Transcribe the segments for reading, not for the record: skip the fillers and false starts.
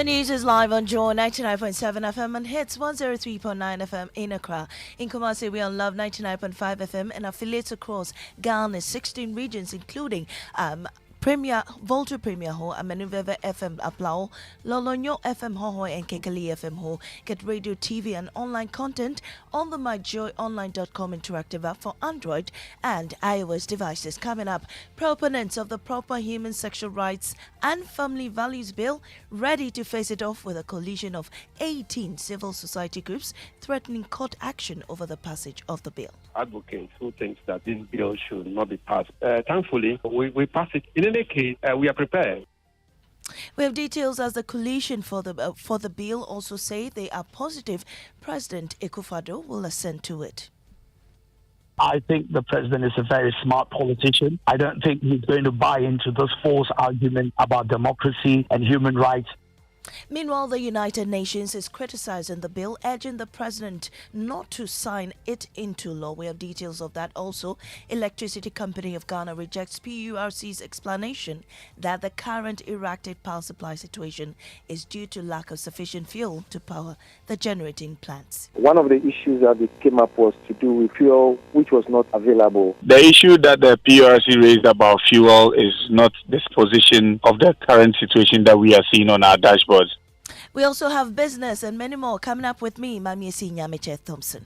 The news is live on Joy 99.7 FM and hits 103.9 FM in Accra. In Kumasi, we are on Love 99.5 FM and affiliates across Ghana's 16 regions, including Premier, Volta Premier Ho, Amenuveve FM Aplao, Lolonyo FM Ho and Kekali FM Ho. Get radio, TV and online content on the myjoyonline.com interactive app for Android and iOS devices. Coming up, proponents of the Proper Human Sexual Rights and Family Values Bill ready to face it off with a coalition of 18 civil society groups threatening court action over the passage of the bill. Advocates who think that this bill should not be passed. Thankfully, we pass it. In any case, we are prepared. We have details as the coalition for the bill also say they are positive President Akufo-Addo will assent to it. I think the president is a very smart politician. I don't think he's going to buy into this false argument about democracy and human rights. Meanwhile, the United Nations is criticizing the bill, urging the president not to sign it into law. We have details of that also. Electricity Company of Ghana rejects PURC's explanation that the current erratic power supply situation is due to lack of sufficient fuel to power the generating plants. One of the issues that it came up was to do with fuel, which was not available. The issue that the PURC raised about fuel is not the position of the current situation that we are seeing on our dashboards. We also have business and many more coming up with me, Mamiesi Nyamiche Thompson.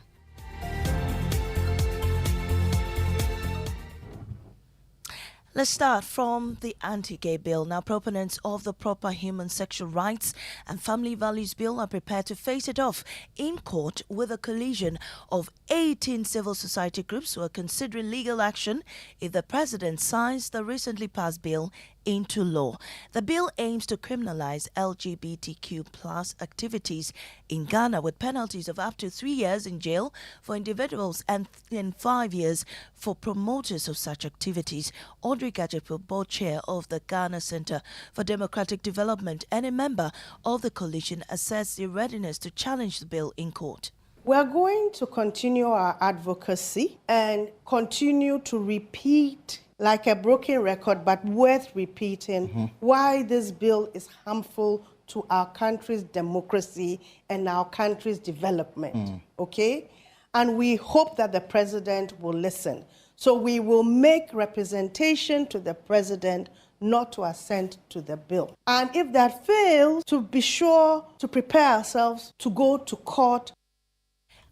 Let's start from the anti-gay bill. Now, proponents of the Proper Human Sexual Rights and Family Values Bill are prepared to face it off in court with a collision of 18 civil society groups who are considering legal action if the president signs the recently passed bill into law. The bill aims to criminalize LGBTQ plus activities in Ghana with penalties of up to 3 years in jail for individuals and 5 years for promoters of such activities. Audrey Gajepo, board chair of the Ghana Center for Democratic Development and a member of the coalition, assessed the readiness to challenge the bill in court. We're going to continue our advocacy and continue to repeat like a broken record, but worth repeating, why this bill is harmful to our country's democracy and our country's development, okay? And we hope that the president will listen. So we will make representation to the president not to assent to the bill. And if that fails, to be sure to prepare ourselves to go to court.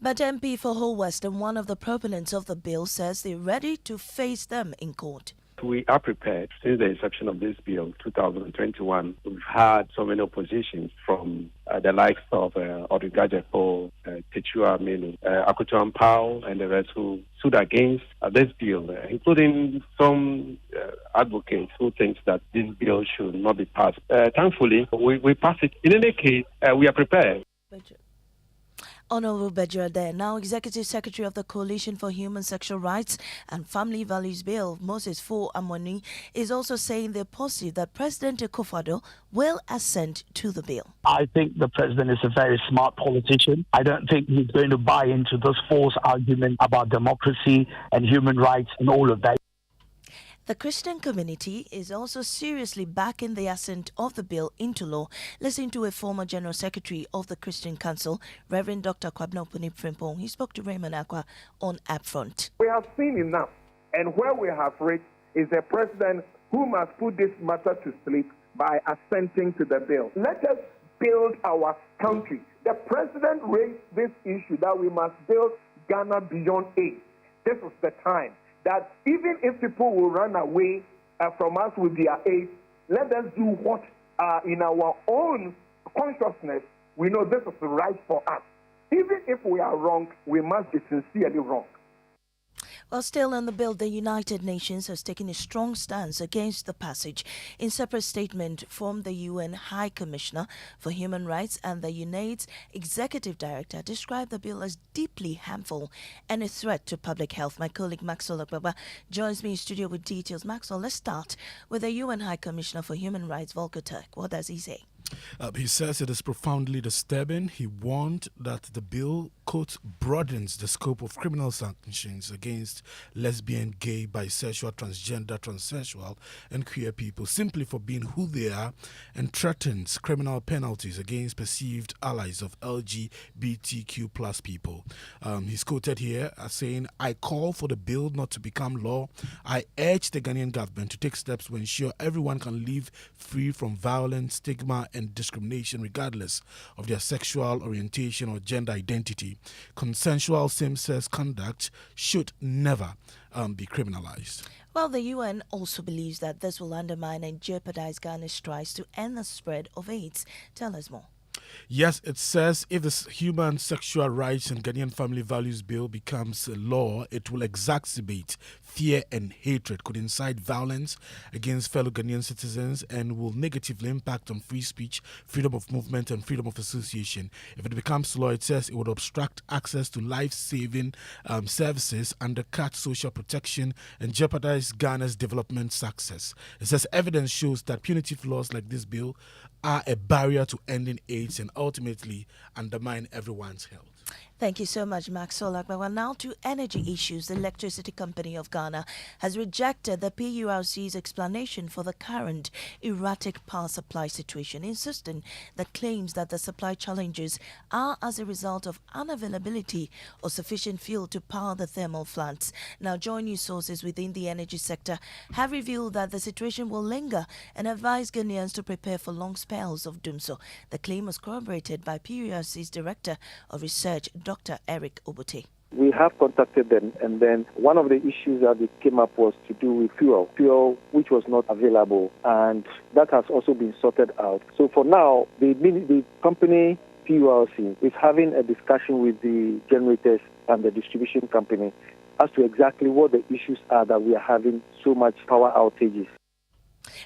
But MP for Whole Western, one of the proponents of the bill, says they're ready to face them in court. We are prepared. Since the inception of this bill, 2021, we've had so many oppositions from the likes of Audrey Gajepo, Techua Aminu, Akutu Ampao, and the rest who stood against this bill, including some advocates who think that this bill should not be passed. Thankfully, we pass it. In any case, we are prepared. Honorable Bejra there, now Executive Secretary of the Coalition for Human Sexual Rights and Family Values Bill, Moses Fo Amoni, is also saying they're positive that President Akufo-Addo will assent to the bill. I think the president is a very smart politician. I don't think he's going to buy into this false argument about democracy and human rights and all of that. The Christian community is also seriously backing the assent of the bill into law. Listen to a former General Secretary of the Christian Council, Reverend Dr. Kwabena Opuni-Frimpong. He spoke to Raymond Akwa on Upfront. We have seen enough, and where we have reached is a president who must put this matter to sleep by assenting to the bill. Let us build our country. The president raised this issue that we must build Ghana beyond aid. This is the time that even if people will run away from us with their aid, let us do what in our own consciousness we know this is right for us. Even if we are wrong, we must be sincerely wrong. While still on the bill, the United Nations has taken a strong stance against the passage. In separate statement from the UN High Commissioner for Human Rights and the UNAIDS Executive Director described the bill as deeply harmful and a threat to public health. My colleague Maxwell Agbaba joins me in studio with details. Maxwell, let's start with the UN High Commissioner for Human Rights, Volker Turk. What does he say? He says it is profoundly disturbing. He warned that the bill, quote, broadens the scope of criminal sanctions against lesbian, gay, bisexual, transgender, transsexual, and queer people simply for being who they are, and threatens criminal penalties against perceived allies of LGBTQ plus people. He's quoted here as saying, "I call for the bill not to become law. I urge the Ghanaian government to take steps to ensure everyone can live free from violence, stigma, and discrimination regardless of their sexual orientation or gender identity. Consensual same-sex conduct should never be criminalized." Well, the UN also believes that this will undermine and jeopardize Ghana's strides to end the spread of AIDS. Tell us more. Yes, it says if the Human Sexual Rights and Ghanaian Family Values Bill becomes a law, it will exacerbate fear and hatred, could incite violence against fellow Ghanaian citizens, and will negatively impact on free speech, freedom of movement, and freedom of association. If it becomes law, it says it would obstruct access to life-saving services, undercut social protection, and jeopardize Ghana's development success. It says evidence shows that punitive laws like this bill are a barrier to ending AIDS and ultimately undermine everyone's health. Thank you so much, Max Solak. Well, now to energy issues. The Electricity Company of Ghana has rejected the PURC's explanation for the current erratic power supply situation, insisting that claims that the supply challenges are as a result of unavailability of sufficient fuel to power the thermal plants. Now, joint news sources within the energy sector have revealed that the situation will linger and advise Ghanaians to prepare for long spells of doom. So, the claim was corroborated by PURC's Director of Research, Dr. Eric Obote. We have contacted them, and then one of the issues that they came up was to do with fuel which was not available, and that has also been sorted out. So for now, the company PURC is having a discussion with the generators and the distribution company as to exactly what the issues are that we are having so much power outages.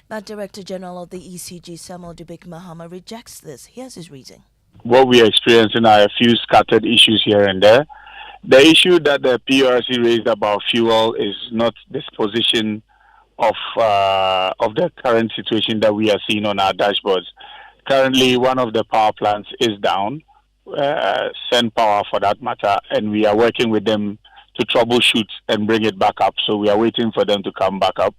But Director General of the ECG, Samuel Dubik Mahama, rejects this. Here's his reason. What we are experiencing are a few scattered issues here and there. The issue that the PRC raised about fuel is not this position of the current situation that we are seeing on our dashboards. Currently, one of the power plants is down, send power for that matter, and we are working with them to troubleshoot and bring it back up. So we are waiting for them to come back up.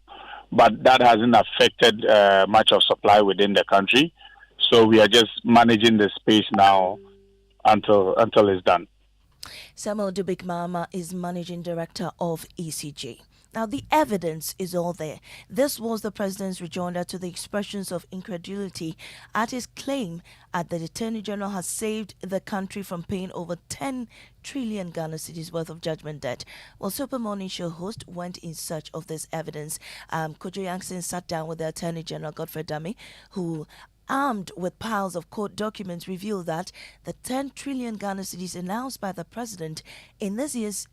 But that hasn't affected much of supply within the country. So we are just managing the space now until it's done. Samuel Dubik Mahama is Managing Director of ECG. Now, the evidence is all there. This was the President's rejoinder to the expressions of incredulity at his claim that the Attorney General has saved the country from paying over 10 trillion Ghana cedis worth of judgment debt. Well, Super Morning Show host went in search of this evidence. Kojo Yankson sat down with the Attorney General, Godfrey Dame, who, armed with piles of court documents, revealed that the 10 trillion Ghana cedis announced by the President in this year's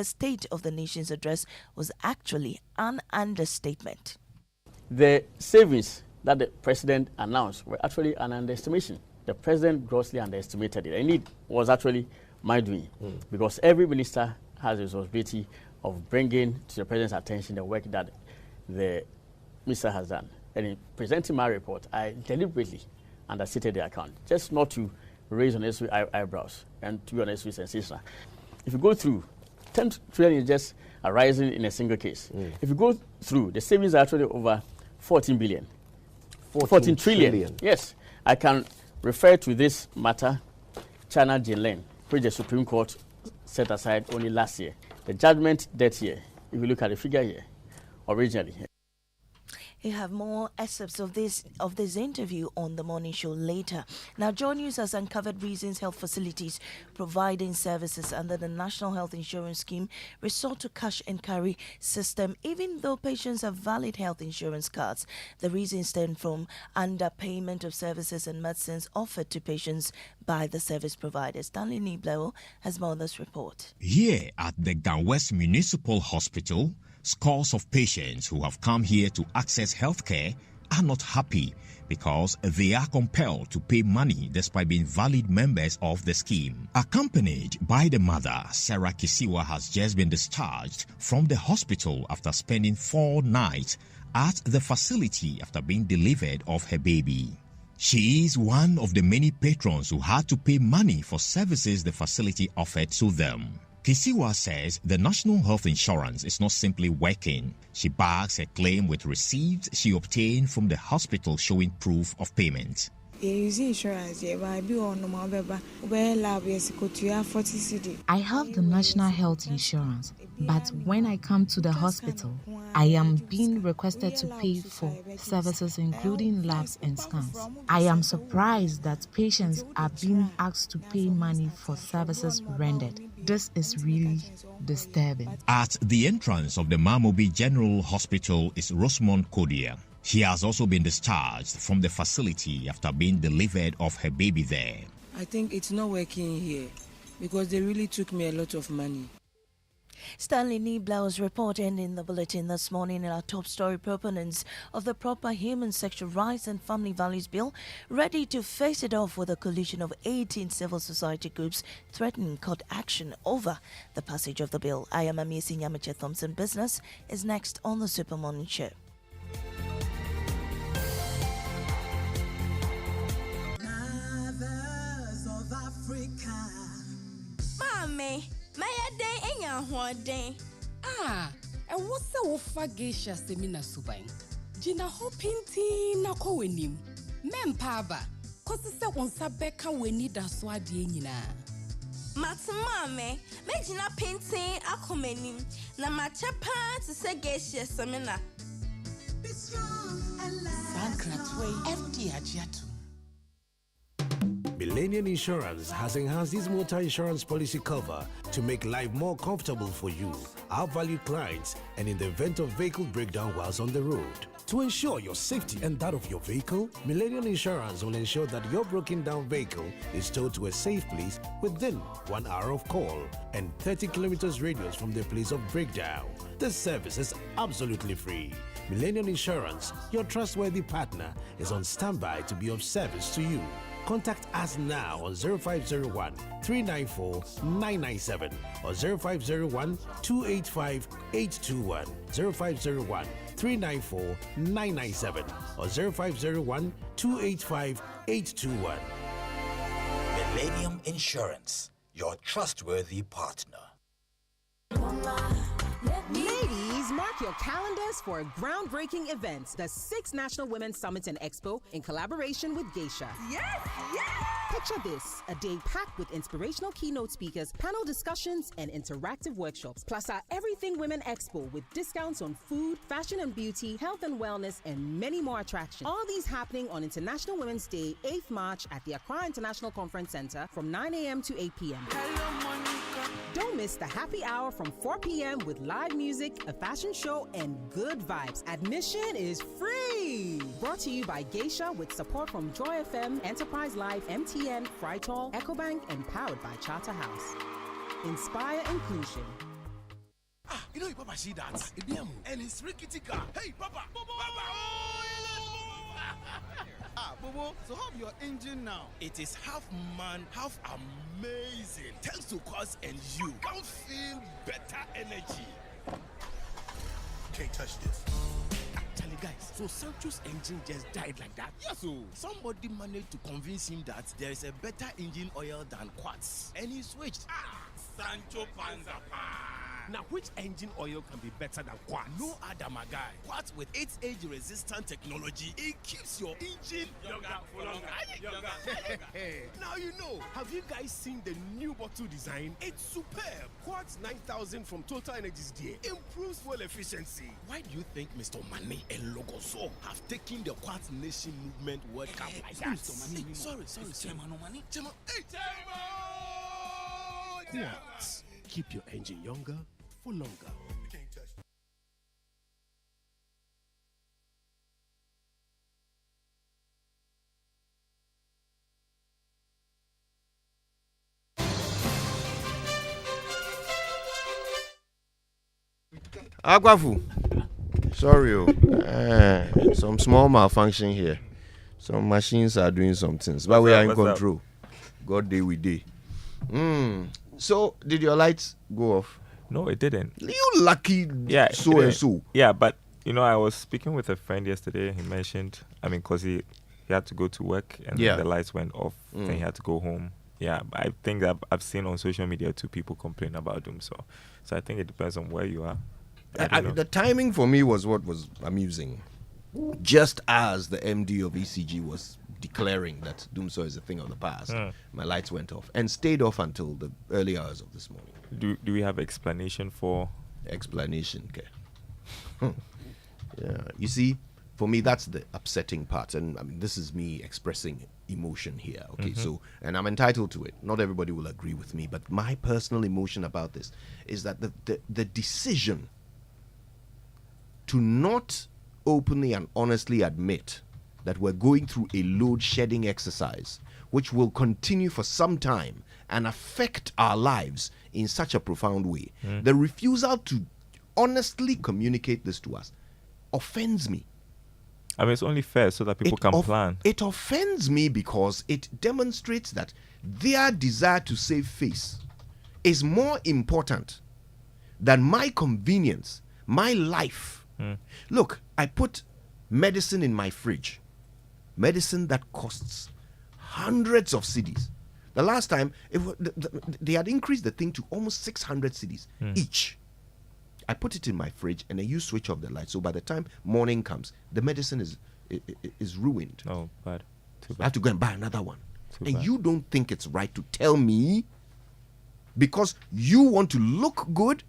State of the Nation's address was actually an understatement. The savings that the President announced were actually an underestimation. The President grossly underestimated it. And it was actually my doing, because every minister has the responsibility of bringing to the President's attention the work that the minister has done. And in presenting my report, I deliberately understated the account, just not to raise unnecessary eyebrows and to be unnecessary sensational. If you go through, 10 trillion is just arising in a single case. If you go through, the savings are actually over 14 billion. 14 trillion. Yes. I can refer to this matter, China Jinlen, which the Supreme Court set aside only last year. The judgment that year, if you look at the figure here, originally. You have more excerpts of this interview on the morning show later. Now, Joy News has uncovered reasons health facilities providing services under the National Health Insurance Scheme resort to cash and carry system, even though patients have valid health insurance cards. The reasons stem from underpayment of services and medicines offered to patients by the service providers. Stanley Nibleo has more on this report. Here at the Ganwest Municipal Hospital, scores of patients who have come here to access healthcare are not happy because they are compelled to pay money despite being valid members of the scheme. Accompanied by the mother, Sarah Kisiwa has just been discharged from the hospital after spending 4 nights at the facility after being delivered of her baby. She is one of the many patrons who had to pay money for services the facility offered to them. Kisiwa says the National Health Insurance is not simply working. She backs her claim with receipts she obtained from the hospital showing proof of payment. I have the National Health Insurance, but when I come to the hospital, I am being requested to pay for services including labs and scans. I am surprised that patients are being asked to pay money for services rendered. This is really disturbing. At the entrance of the Mamobi General Hospital is Rosamond Kodia. She has also been discharged from the facility after being delivered of her baby there. I think it's not working here because they really took me a lot of money. Stanley Niebla was reporting in the bulletin this morning in our top story. Proponents of the Proper Human Sexual Rights and Family Values Bill ready to face it off with a coalition of 18 civil society groups threatening court action over the passage of the bill. I am Amiesi Nyamache Thompson. Business is next on the Super Morning Show. Mommy, my day in your one day. And what's the Wofa Geisha Semina Subine? Gina Hopinti Nako Wenim. Mem Paba, Costa Wonsa Becca we need a swadiina. Mats Mammy, making a painting a comenim. Na machapa to say Geisha Semina. Sankratway, FD Ajiatu. Millennium Insurance has enhanced its motor insurance policy cover to make life more comfortable for you, our valued clients, and in the event of vehicle breakdown whilst on the road. To ensure your safety and that of your vehicle, Millennium Insurance will ensure that your broken down vehicle is towed to a safe place within 1 hour of call and 30 kilometers radius from the place of breakdown. This service is absolutely free. Millennium Insurance, your trustworthy partner, is on standby to be of service to you. Contact us now on 0501 394 997 or 0501 285 821, 0501 394 997 or 0501 285 821. Millennium Insurance, your trustworthy partner. Ladies, mark your calendars for a groundbreaking event, the 6th National Women's Summit and Expo in collaboration with Geisha. Yes, yes! Picture this, a day packed with inspirational keynote speakers, panel discussions, and interactive workshops, plus our Everything Women Expo with discounts on food, fashion and beauty, health and wellness, and many more attractions. All these happening on International Women's Day, 8th March at the Accra International Conference Center from 9 a.m. to 8 p.m. Don't miss the happy hour from 4 p.m. with live music, a fashion show, and good vibes. Admission is free. Brought to you by Geisha with support from Joy FM, Enterprise Live, MTN, Frytol, EcoBank, and powered by Charter House. Inspire inclusion. You know, Papa, see that? And it's rickety car. Hey, Papa! Bobo, so how's your engine now? It is half man, half amazing. Thanks to Quartz and you can feel better energy. Can't touch this. Actually, guys, so Sancho's engine just died like that? Yes, so somebody managed to convince him that there is a better engine oil than Quartz, and he switched. Sancho Panzapa. Now, which engine oil can be better than Quartz? No other, my guy. Quartz with its age-resistant technology, it keeps your engine younger for longer. Now you know. Have you guys seen the new bottle design? It's superb. Quartz 9000 from Total Energies DA improves fuel efficiency. Why do you think Mr. Mane and Logoso have taken the Quartz Nation movement World Cup like that? Sorry. Quartz. Keep your engine younger for longer. Agwafu. Sorry, some small malfunction here. Some machines are doing some things, but we are in control. God day we day. So, did your lights go off? No, it didn't. You lucky so and so. Yeah, but, I was speaking with a friend yesterday. He mentioned, because he he had to go to work and Yeah. the lights went off. Then he had to go home. Yeah, I think that I've seen on social media too people complain about doom. So I think it depends on where you are. The timing for me was what was amusing. Just as the MD of ECG was declaring that Doomsaw is a thing of the past, my lights went off and stayed off until the early hours of this morning. Do we have explanation for? Explanation, okay. Yeah, you see, for me that's the upsetting part, and I mean this is me expressing emotion here. Okay, so and I'm entitled to it. Not everybody will agree with me, but my personal emotion about this is that the decision to not openly and honestly admit that we're going through a load shedding exercise which will continue for some time and affect our lives in such a profound way. The refusal to honestly communicate this to us offends me. I mean, it's only fair so that people can plan. It offends me because it demonstrates that their desire to save face is more important than my convenience, my life. Look, I put medicine in my fridge. Medicine that costs hundreds of cedis. The last time, they had increased the thing to almost 600 cedis each. I put it in my fridge and then you switch off the light. So by the time morning comes, the medicine is ruined. Oh, bad. Too bad. I have to go and buy another one. Too And bad. you don't think it's right to tell me because you want to look good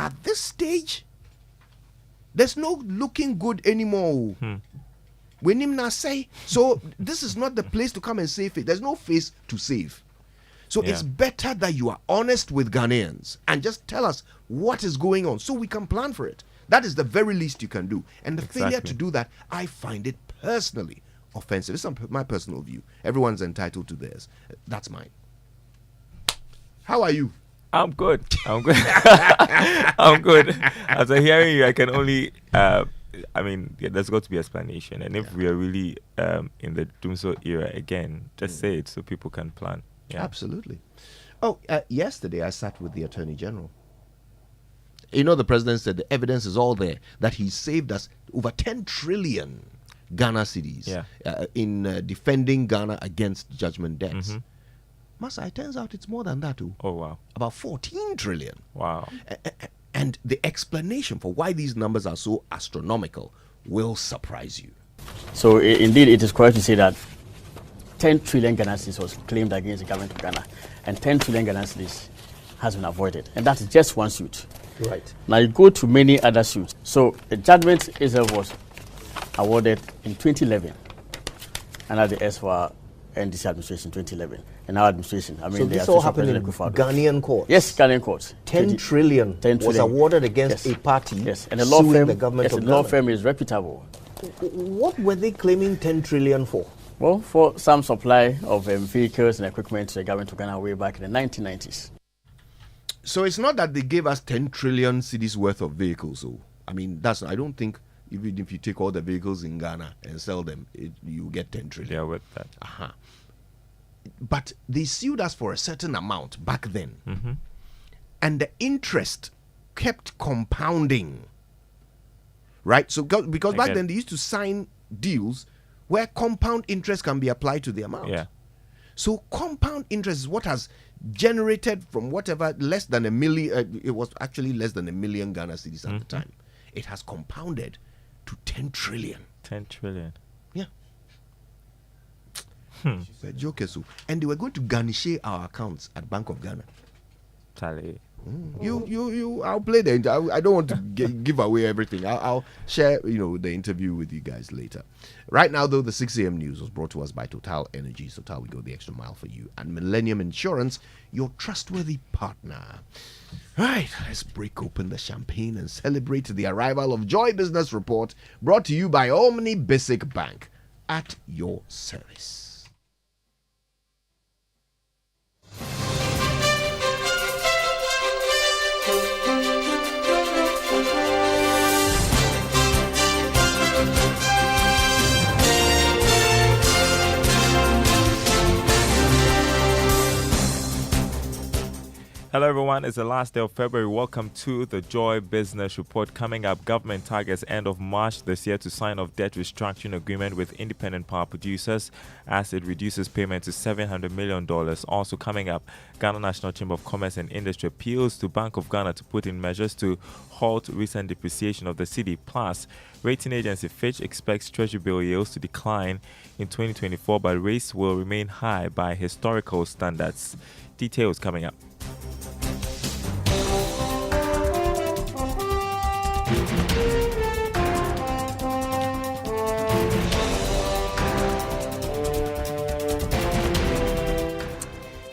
at this stage? There's no looking good anymore. When him not say, so this is not the place to come and save it. There's no face to save. So it's better that you are honest with Ghanaians and just tell us what is going on so we can plan for it. That is the very least you can do. And the failure to do that, I find it personally offensive. It's my personal view. Everyone's entitled to theirs. That's mine. How are you? I'm good. I'm good. I'm good. As I'm hearing you, I can only. I mean, there's got to be explanation, and if we are really in the Doomsday era again, just say it so people can plan. Yeah. Absolutely. Oh, yesterday I sat with the Attorney General. You know, the president said the evidence is all there that he saved us over 10 trillion Ghana cedis in defending Ghana against judgment debts. Masa, it turns out it's more than that too. Oh, wow. About 14 trillion. Wow. And the explanation for why these numbers are so astronomical will surprise you. So indeed, it is correct to say that 10 trillion Ghana cedis was claimed against the government of Ghana, and 10 trillion Ghana cedis has been avoided. And that is just one suit. Right. Now you go to many other suits. So the judgment itself was awarded in 2011 under the SWA NDC administration 2011. In our administration, I mean, so this all happened in Ghanaian courts? Yes, Ghanaian courts. 10 trillion was awarded against a party and the law firm, the government of the Ghana. law firm is reputable. What were they claiming 10 trillion for? Well, for some supply of vehicles and equipment to the government of Ghana way back in the 1990s. So it's not that they gave us 10 trillion cedis worth of vehicles. So I mean, I don't think even if you take all the vehicles in Ghana and sell them, you get 10 trillion. Yeah, with that. But they sued us for a certain amount back then. And the interest kept compounding. Right? So because back then they used to sign deals where compound interest can be applied to the amount. Yeah. So compound interest is what has generated from whatever less than a million, it was actually less than 1 million Ghana cedis at the time. It has compounded to 10 trillion. 10 trillion. Yeah. Jokers. And they were going to garnish our accounts at Bank of Ghana. Tally. I'll play the. I don't want to give away everything. I'll share, the interview with you guys later. Right now, though, the 6 a.m. news was brought to us by Total Energies. Total, we go the extra mile for you, and Millennium Insurance, your trustworthy partner. Right, let's break open the champagne and celebrate the arrival of Joy Business Report, brought to you by Omni Basic Bank, at your service. Hello everyone, 21 is the last day of February. Welcome to the Joy Business Report. Coming up, government targets end of March this year to sign off debt restructuring agreement with independent power producers as it reduces payment to $700 million. Also coming up, Ghana National Chamber of Commerce and Industry appeals to Bank of Ghana to put in measures to halt recent depreciation of the cedi. Plus, rating agency Fitch expects Treasury bill yields to decline in 2024, but rates will remain high by historical standards. Details coming up.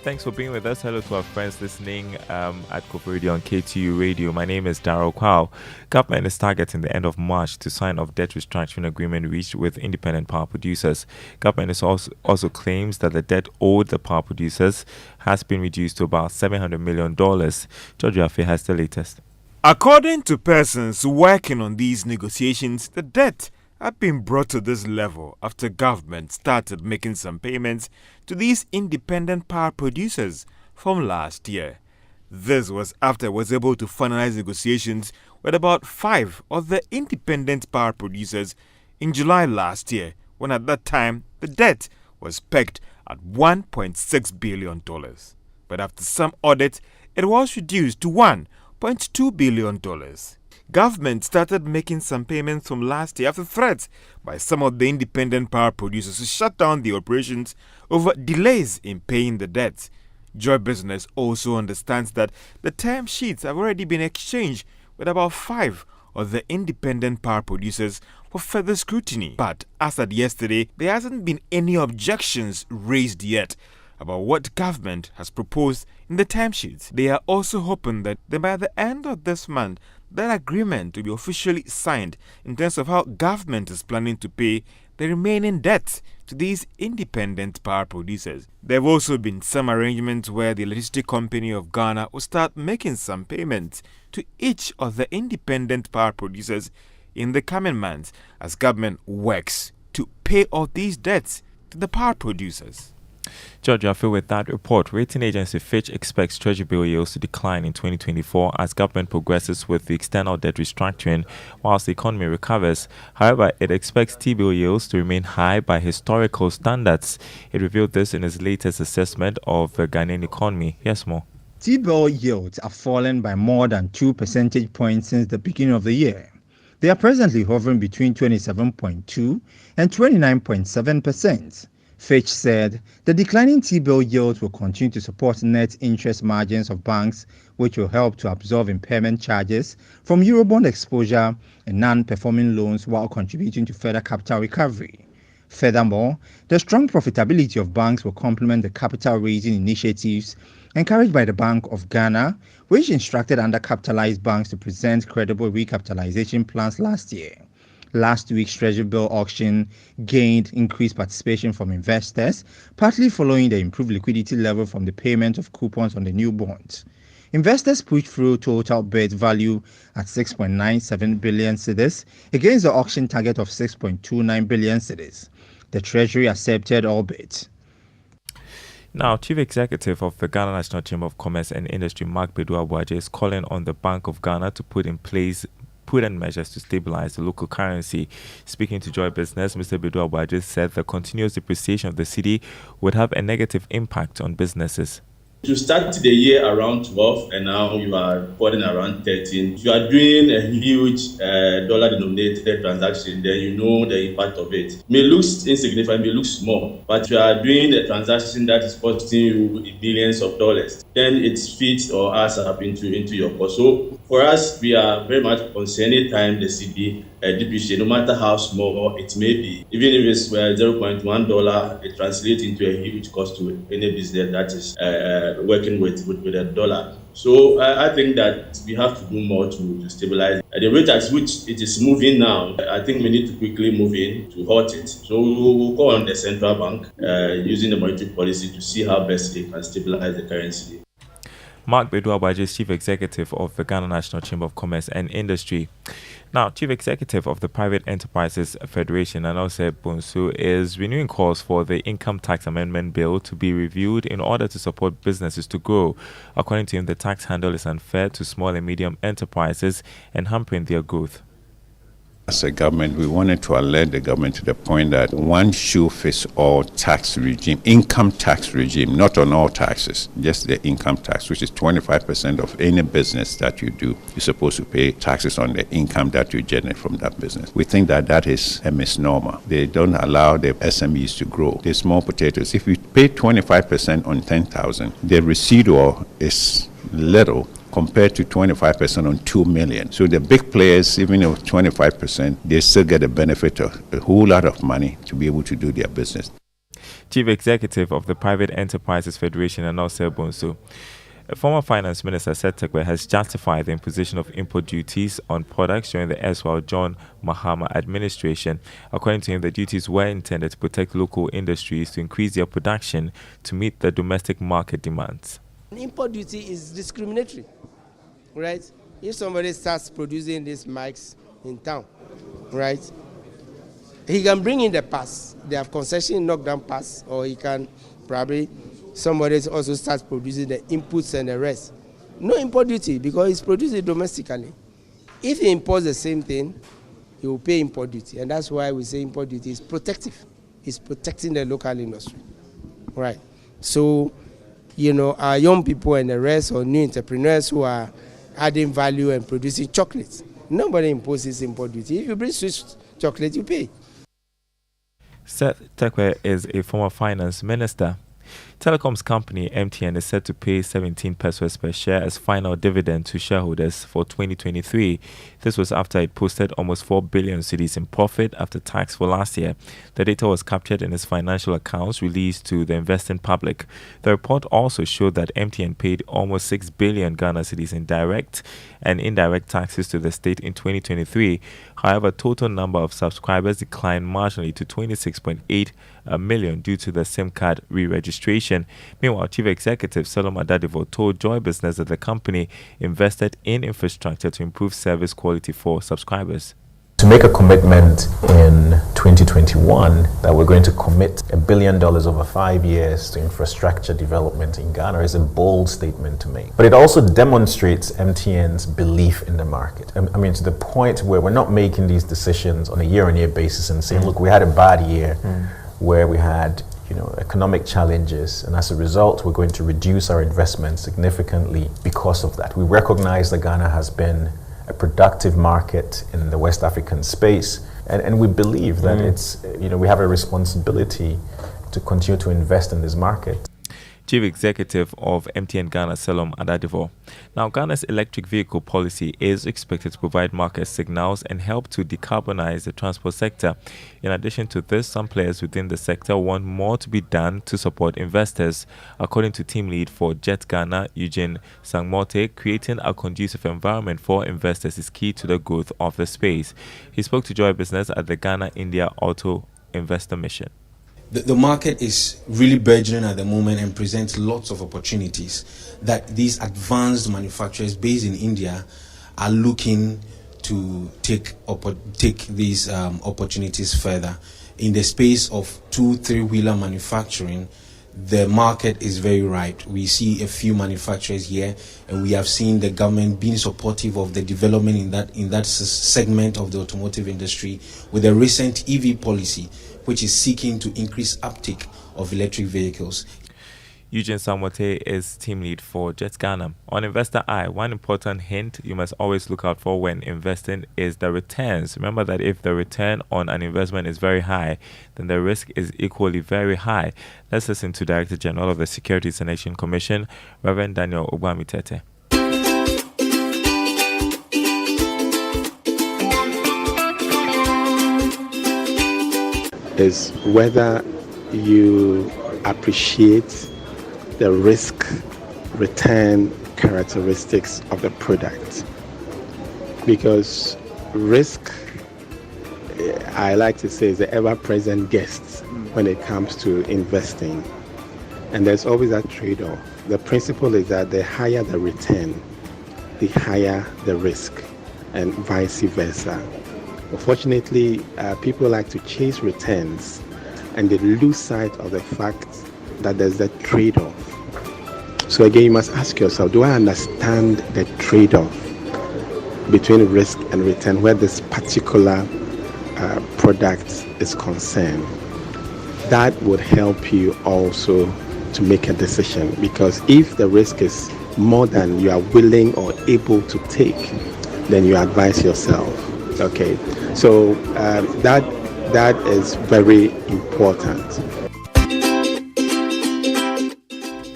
Thanks for being with us. Hello to our friends listening at Kofu Radio on KTU Radio. My name is Darrell Kwao. Government is targeting the end of March to sign off debt restructuring agreement reached with independent power producers. Government is also claims that the debt owed the power producers has been reduced to about $700 million. George Afe has the latest. According to persons working on these negotiations, the debt had been brought to this level after government started making some payments to these independent power producers from last year. This was after it was able to finalize negotiations with about 5 of the independent power producers in July last year, when at that time the debt was pegged at $1.6 billion. But after some audit, it was reduced to $1.2 billion. Government started making some payments from last year after threats by some of the independent power producers to shut down the operations over delays in paying the debts. Joy Business also understands that the term sheets have already been exchanged with about 5 of the independent power producers for further scrutiny. But as at yesterday, there hasn't been any objections raised yet about what government has proposed in the term sheets. They are also hoping that by the end of this month, that agreement will be officially signed in terms of how government is planning to pay the remaining debt to these independent power producers. There have also been some arrangements where the Electricity Company of Ghana will start making some payments to each of the independent power producers in the coming months as government works to pay off these debts to the power producers. George Afe with that report. Rating agency Fitch expects Treasury bill yields to decline in 2024 as government progresses with the external debt restructuring whilst the economy recovers. However, it expects T-bill yields to remain high by historical standards. It revealed this in its latest assessment of the Ghanaian economy. Yes, more. T-bill yields have fallen by more than 2 percentage points since the beginning of the year. They are presently hovering between 27.2 and 29.7%. Fitch said the declining T-bill yields will continue to support net interest margins of banks, which will help to absorb impairment charges from Eurobond exposure and non-performing loans while contributing to further capital recovery. Furthermore, the strong profitability of banks will complement the capital raising initiatives encouraged by the Bank of Ghana, which instructed undercapitalized banks to present credible recapitalization plans last year. Last week's Treasury bill auction gained increased participation from investors, partly following the improved liquidity level from the payment of coupons on the new bonds. Investors pushed through total bid value at 6.97 billion cedis against the auction target of 6.29 billion cedis. The Treasury accepted all bids. Now, Chief Executive of the Ghana National Chamber of Commerce and Industry, Mark Bedu-Abuaje, is calling on the Bank of Ghana to put in place prudent measures to stabilize the local currency. Speaking to Joy Business, Mr. Bedu-Abuaje said the continuous depreciation of the cedi would have a negative impact on businesses. You start the year around 12 and now you are reporting around 13. If you are doing a huge dollar-denominated transaction, then you know the impact of it. It may look insignificant, may look small, but you are doing a transaction that is costing you billions of dollars. Then it feeds or adds up into your cost. So for us, we are very much concerned anytime the cedi depreciate, no matter how small it may be. Even if it's $0.1, it translates into a huge cost to any business that is working with a dollar. So I think that we have to do more to stabilize. At the rate at which it is moving now, I think we need to quickly move in to halt it. So we'll call on the central bank using the monetary policy to see how best they can stabilize the currency. Mark Bedu-Abuaje is Chief Executive of the Ghana National Chamber of Commerce and Industry. Now, Chief Executive of the Private Enterprises Federation, Anose Bonsu, is renewing calls for the Income Tax Amendment Bill to be reviewed in order to support businesses to grow. According to him, the tax handle is unfair to small and medium enterprises and hampering their growth. As a government, we wanted to alert the government to the point that one shoe fits all tax regime, income tax regime, not on all taxes, just the income tax, which is 25% of any business that you do. You're supposed to pay taxes on the income that you generate from that business. We think that that is a misnomer. They don't allow the SMEs to grow. The small potatoes, if you pay 25% on 10,000, the residual is little compared to 25% on 2 million. So the big players, even with 25%, they still get the benefit of a whole lot of money to be able to do their business. Chief Executive of the Private Enterprises Federation, Anose Bonsu. Former Finance Minister Seth Terkper has justified the imposition of import duties on products during the erstwhile John Mahama administration. According to him, the duties were intended to protect local industries to increase their production to meet the domestic market demands. An import duty is discriminatory, right? If somebody starts producing these mics in town, right, he can bring in the pass. They have concession knockdown pass, or he can probably, somebody also starts producing the inputs and the rest. No import duty because he's produced it domestically. If he imports the same thing, he will pay import duty, and that's why we say import duty is protective. It's protecting the local industry, right? So, you know, our young people and the rest, or new entrepreneurs who are adding value and producing chocolates, nobody imposes import duty. If you bring Swiss chocolate, you pay. Seth Terkper is a former finance minister. Telecoms company MTN is set to pay 17 pesos per share as final dividend to shareholders for 2023. This was after it posted almost 4 billion cedis in profit after tax for last year. The data was captured in its financial accounts released to the investing public. The report also showed that MTN paid almost 6 billion Ghana cedis in direct and indirect taxes to the state in 2023. However, total number of subscribers declined marginally to 26.8 million due to the SIM card re-registration. Meanwhile, Chief Executive Salom Adadivo told Joy Business that the company invested in infrastructure to improve service quality for subscribers. To make a commitment in 2021 that we're going to commit $1 billion over 5 years to infrastructure development in Ghana is a bold statement to make. But it also demonstrates MTN's belief in the market. I mean, to the point where we're not making these decisions on a year-on-year basis and saying, look, we had a bad year where we had economic challenges, and as a result, we're going to reduce our investment significantly because of that. We recognize that Ghana has been a productive market in the West African space, and we believe that it's, we have a responsibility to continue to invest in this market. Chief Executive of MTN Ghana, Salom Adadivo. Now, Ghana's electric vehicle policy is expected to provide market signals and help to decarbonize the transport sector. In addition to this, some players within the sector want more to be done to support investors. According to team lead for Jet Ghana, Eugene Sangmote, creating a conducive environment for investors is key to the growth of the space. He spoke to Joy Business at the Ghana-India Auto Investor Mission. The market is really burgeoning at the moment and presents lots of opportunities that these advanced manufacturers based in India are looking to take these opportunities further. In the space of 2-3-wheeler manufacturing, the market is very ripe. We see a few manufacturers here, and we have seen the government being supportive of the development in that segment of the automotive industry with the recent EV policy, which is seeking to increase uptake of electric vehicles. Eugene Samote is team lead for Jet Ghana. On Investor Eye, one important hint you must always look out for when investing is the returns. Remember that if the return on an investment is very high, then the risk is equally very high. Let's listen to Director General of the Securities and Exchange Commission, Reverend Daniel Ogbamitete. Is whether you appreciate the risk return characteristics of the product, because risk, I like to say, is the ever-present guest when it comes to investing, and there's always a trade-off. The principle is that the higher the return, the higher the risk. and vice versa. Unfortunately, people like to chase returns and they lose sight of the fact that there's a trade-off. So again, you must ask yourself, do I understand the trade-off between risk and return where this particular product is concerned? That would help you also to make a decision, because if the risk is more than you are willing or able to take, then you advise yourself. Okay, so that is very important.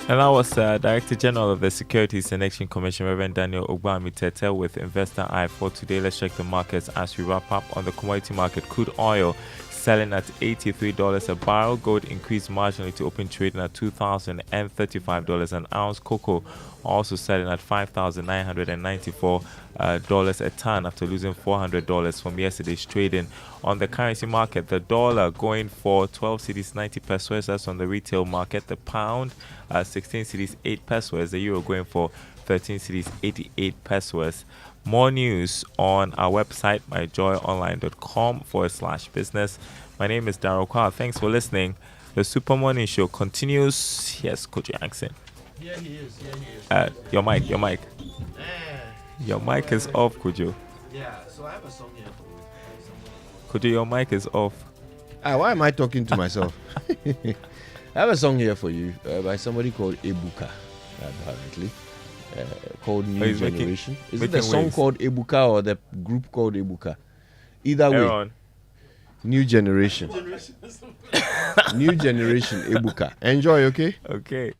And that was Director General of the Securities and Exchange Commission, Reverend Daniel Ogbami-Tete, with Investor Eye for today. Let's check the markets as we wrap up. On the commodity market, crude oil selling at $83 a barrel. Gold increased marginally to open trading at $2,035 an ounce. Cocoa also selling at $5,994 a ton after losing $400 from yesterday's trading. On the currency market, the dollar going for 12 cedis 90 pesos. That's on the retail market. The pound 16 cedis 8 pesos. The euro going for 13 cedis 88 pesos. More news on our website, myjoyonline.com/business. My name is Daryl Kwao. Thanks for listening. The Super Morning Show continues. Yes, Coach Jackson. Here he is. Your mic. Your mic is off, Kujo. Yeah, so I have a song here for you. Kujo, your mic is off. Why am I talking to myself? I have a song here for you by somebody called Ebuka, apparently, called New Generation. Is it the song called Ebuka or the group called Ebuka? Either way. Aaron. New Generation. New Generation Ebuka. Enjoy, okay? Okay.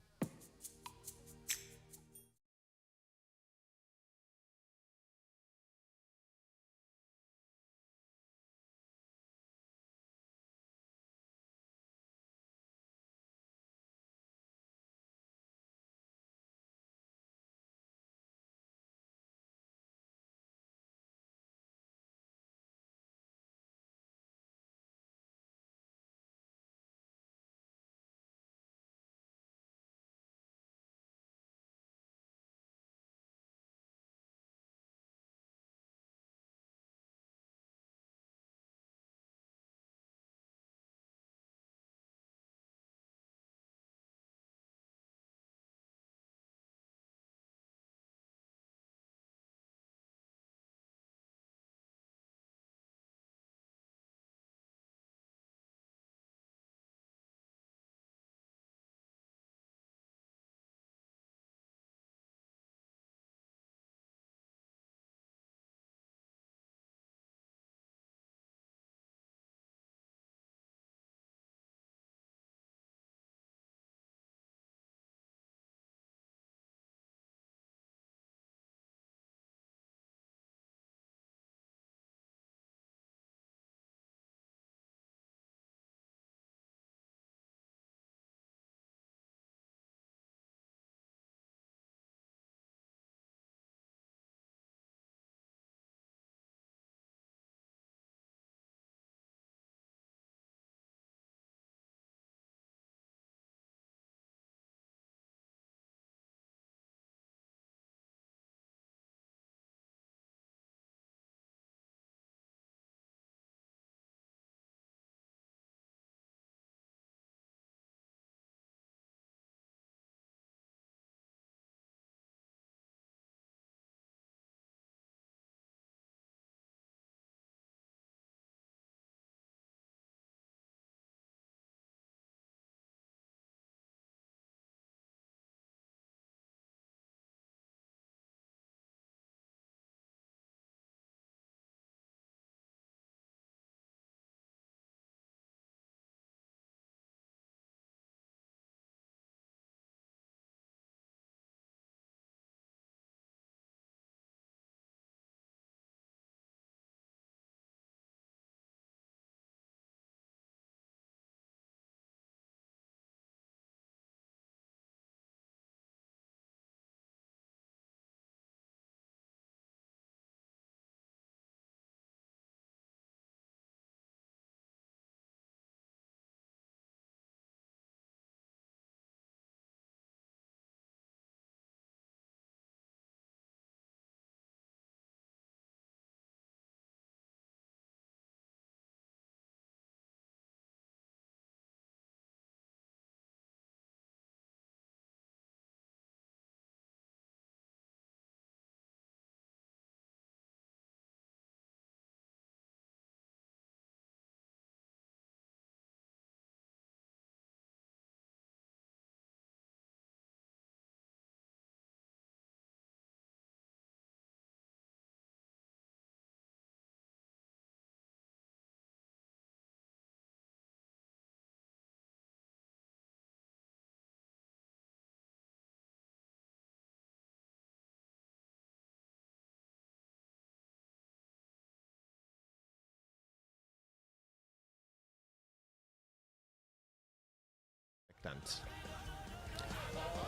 important.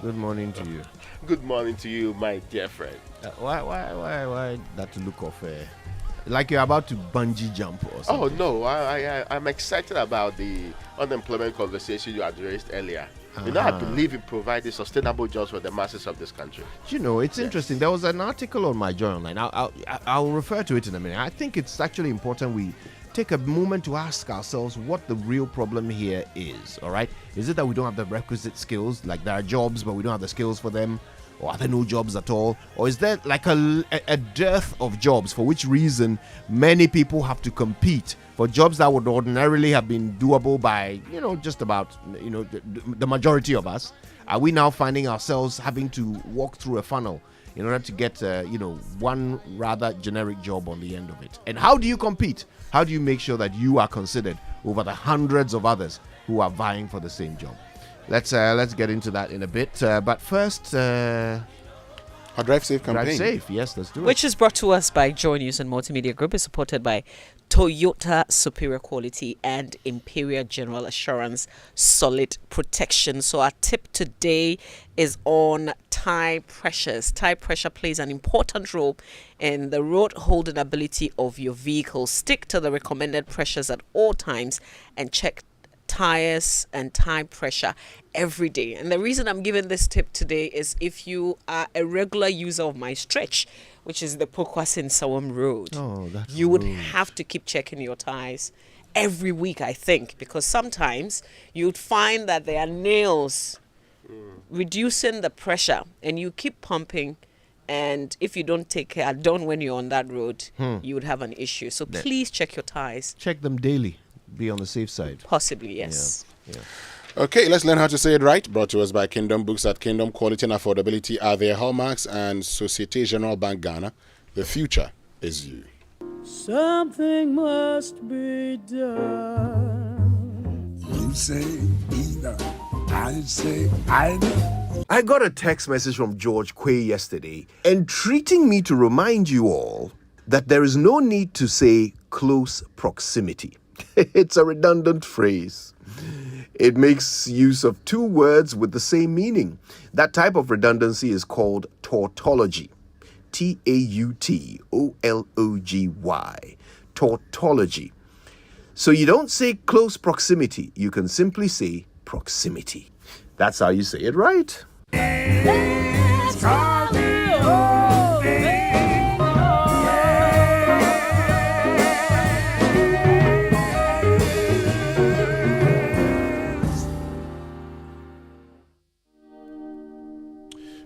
Good morning to you. Good morning to you, my dear friend. Why that look of like you're about to bungee jump or something? Oh no, I'm excited about the unemployment conversation you addressed earlier. You know, I believe in providing sustainable jobs for the masses of this country. You know, it's interesting. There was an article on my journal online. I'll refer to it in a minute. I think it's actually important we take a moment to ask ourselves what the real problem here is. All right, is it that we don't have the requisite skills, like there are jobs but we don't have the skills for them, or are there no jobs at all, or is there like a dearth of jobs, for which reason many people have to compete for jobs that would ordinarily have been doable by just about the majority of us? Are we now finding ourselves having to walk through a funnel in order to get one rather generic job on the end of it? And how do you compete? How do you make sure that you are considered over the hundreds of others who are vying for the same job? Let's get into that in a bit. But first, our Drive Safe campaign. Drive Safe, yes, let's do it. Which is brought to us by Joy News and Multimedia Group, is supported by Toyota Superior Quality and Imperial General Assurance Solid Protection. So our tip today is on tire pressures. Tire pressure plays an important role in the road holding ability of your vehicle. Stick to the recommended pressures at all times and check tires and tire pressure every day. And the reason I'm giving this tip today is if you are a regular user of my stretch, which is the Pokwasin Sawam Road, you would have to keep checking your tires every week, I think, because sometimes you'd find that there are nails reducing the pressure and you keep pumping, and if you don't take care, when you're on that road, you would have an issue. So please check your tires. Check them daily. Be on the safe side. Possibly, yes. Yeah. Okay, let's learn how to say it right. Brought to us by Kingdom Books. At Kingdom, quality and affordability are their hallmarks, and Societe Generale Bank Ghana. The future is you. Something must be done. You say either. I say either. I got a text message from George Quay yesterday, entreating me to remind you all that there is no need to say close proximity. It's a redundant phrase. It makes use of two words with the same meaning. That type of redundancy is called tautology. Tautology. Tautology. So you don't say close proximity. You can simply say proximity. That's how you say it right. Let's call it home, baby.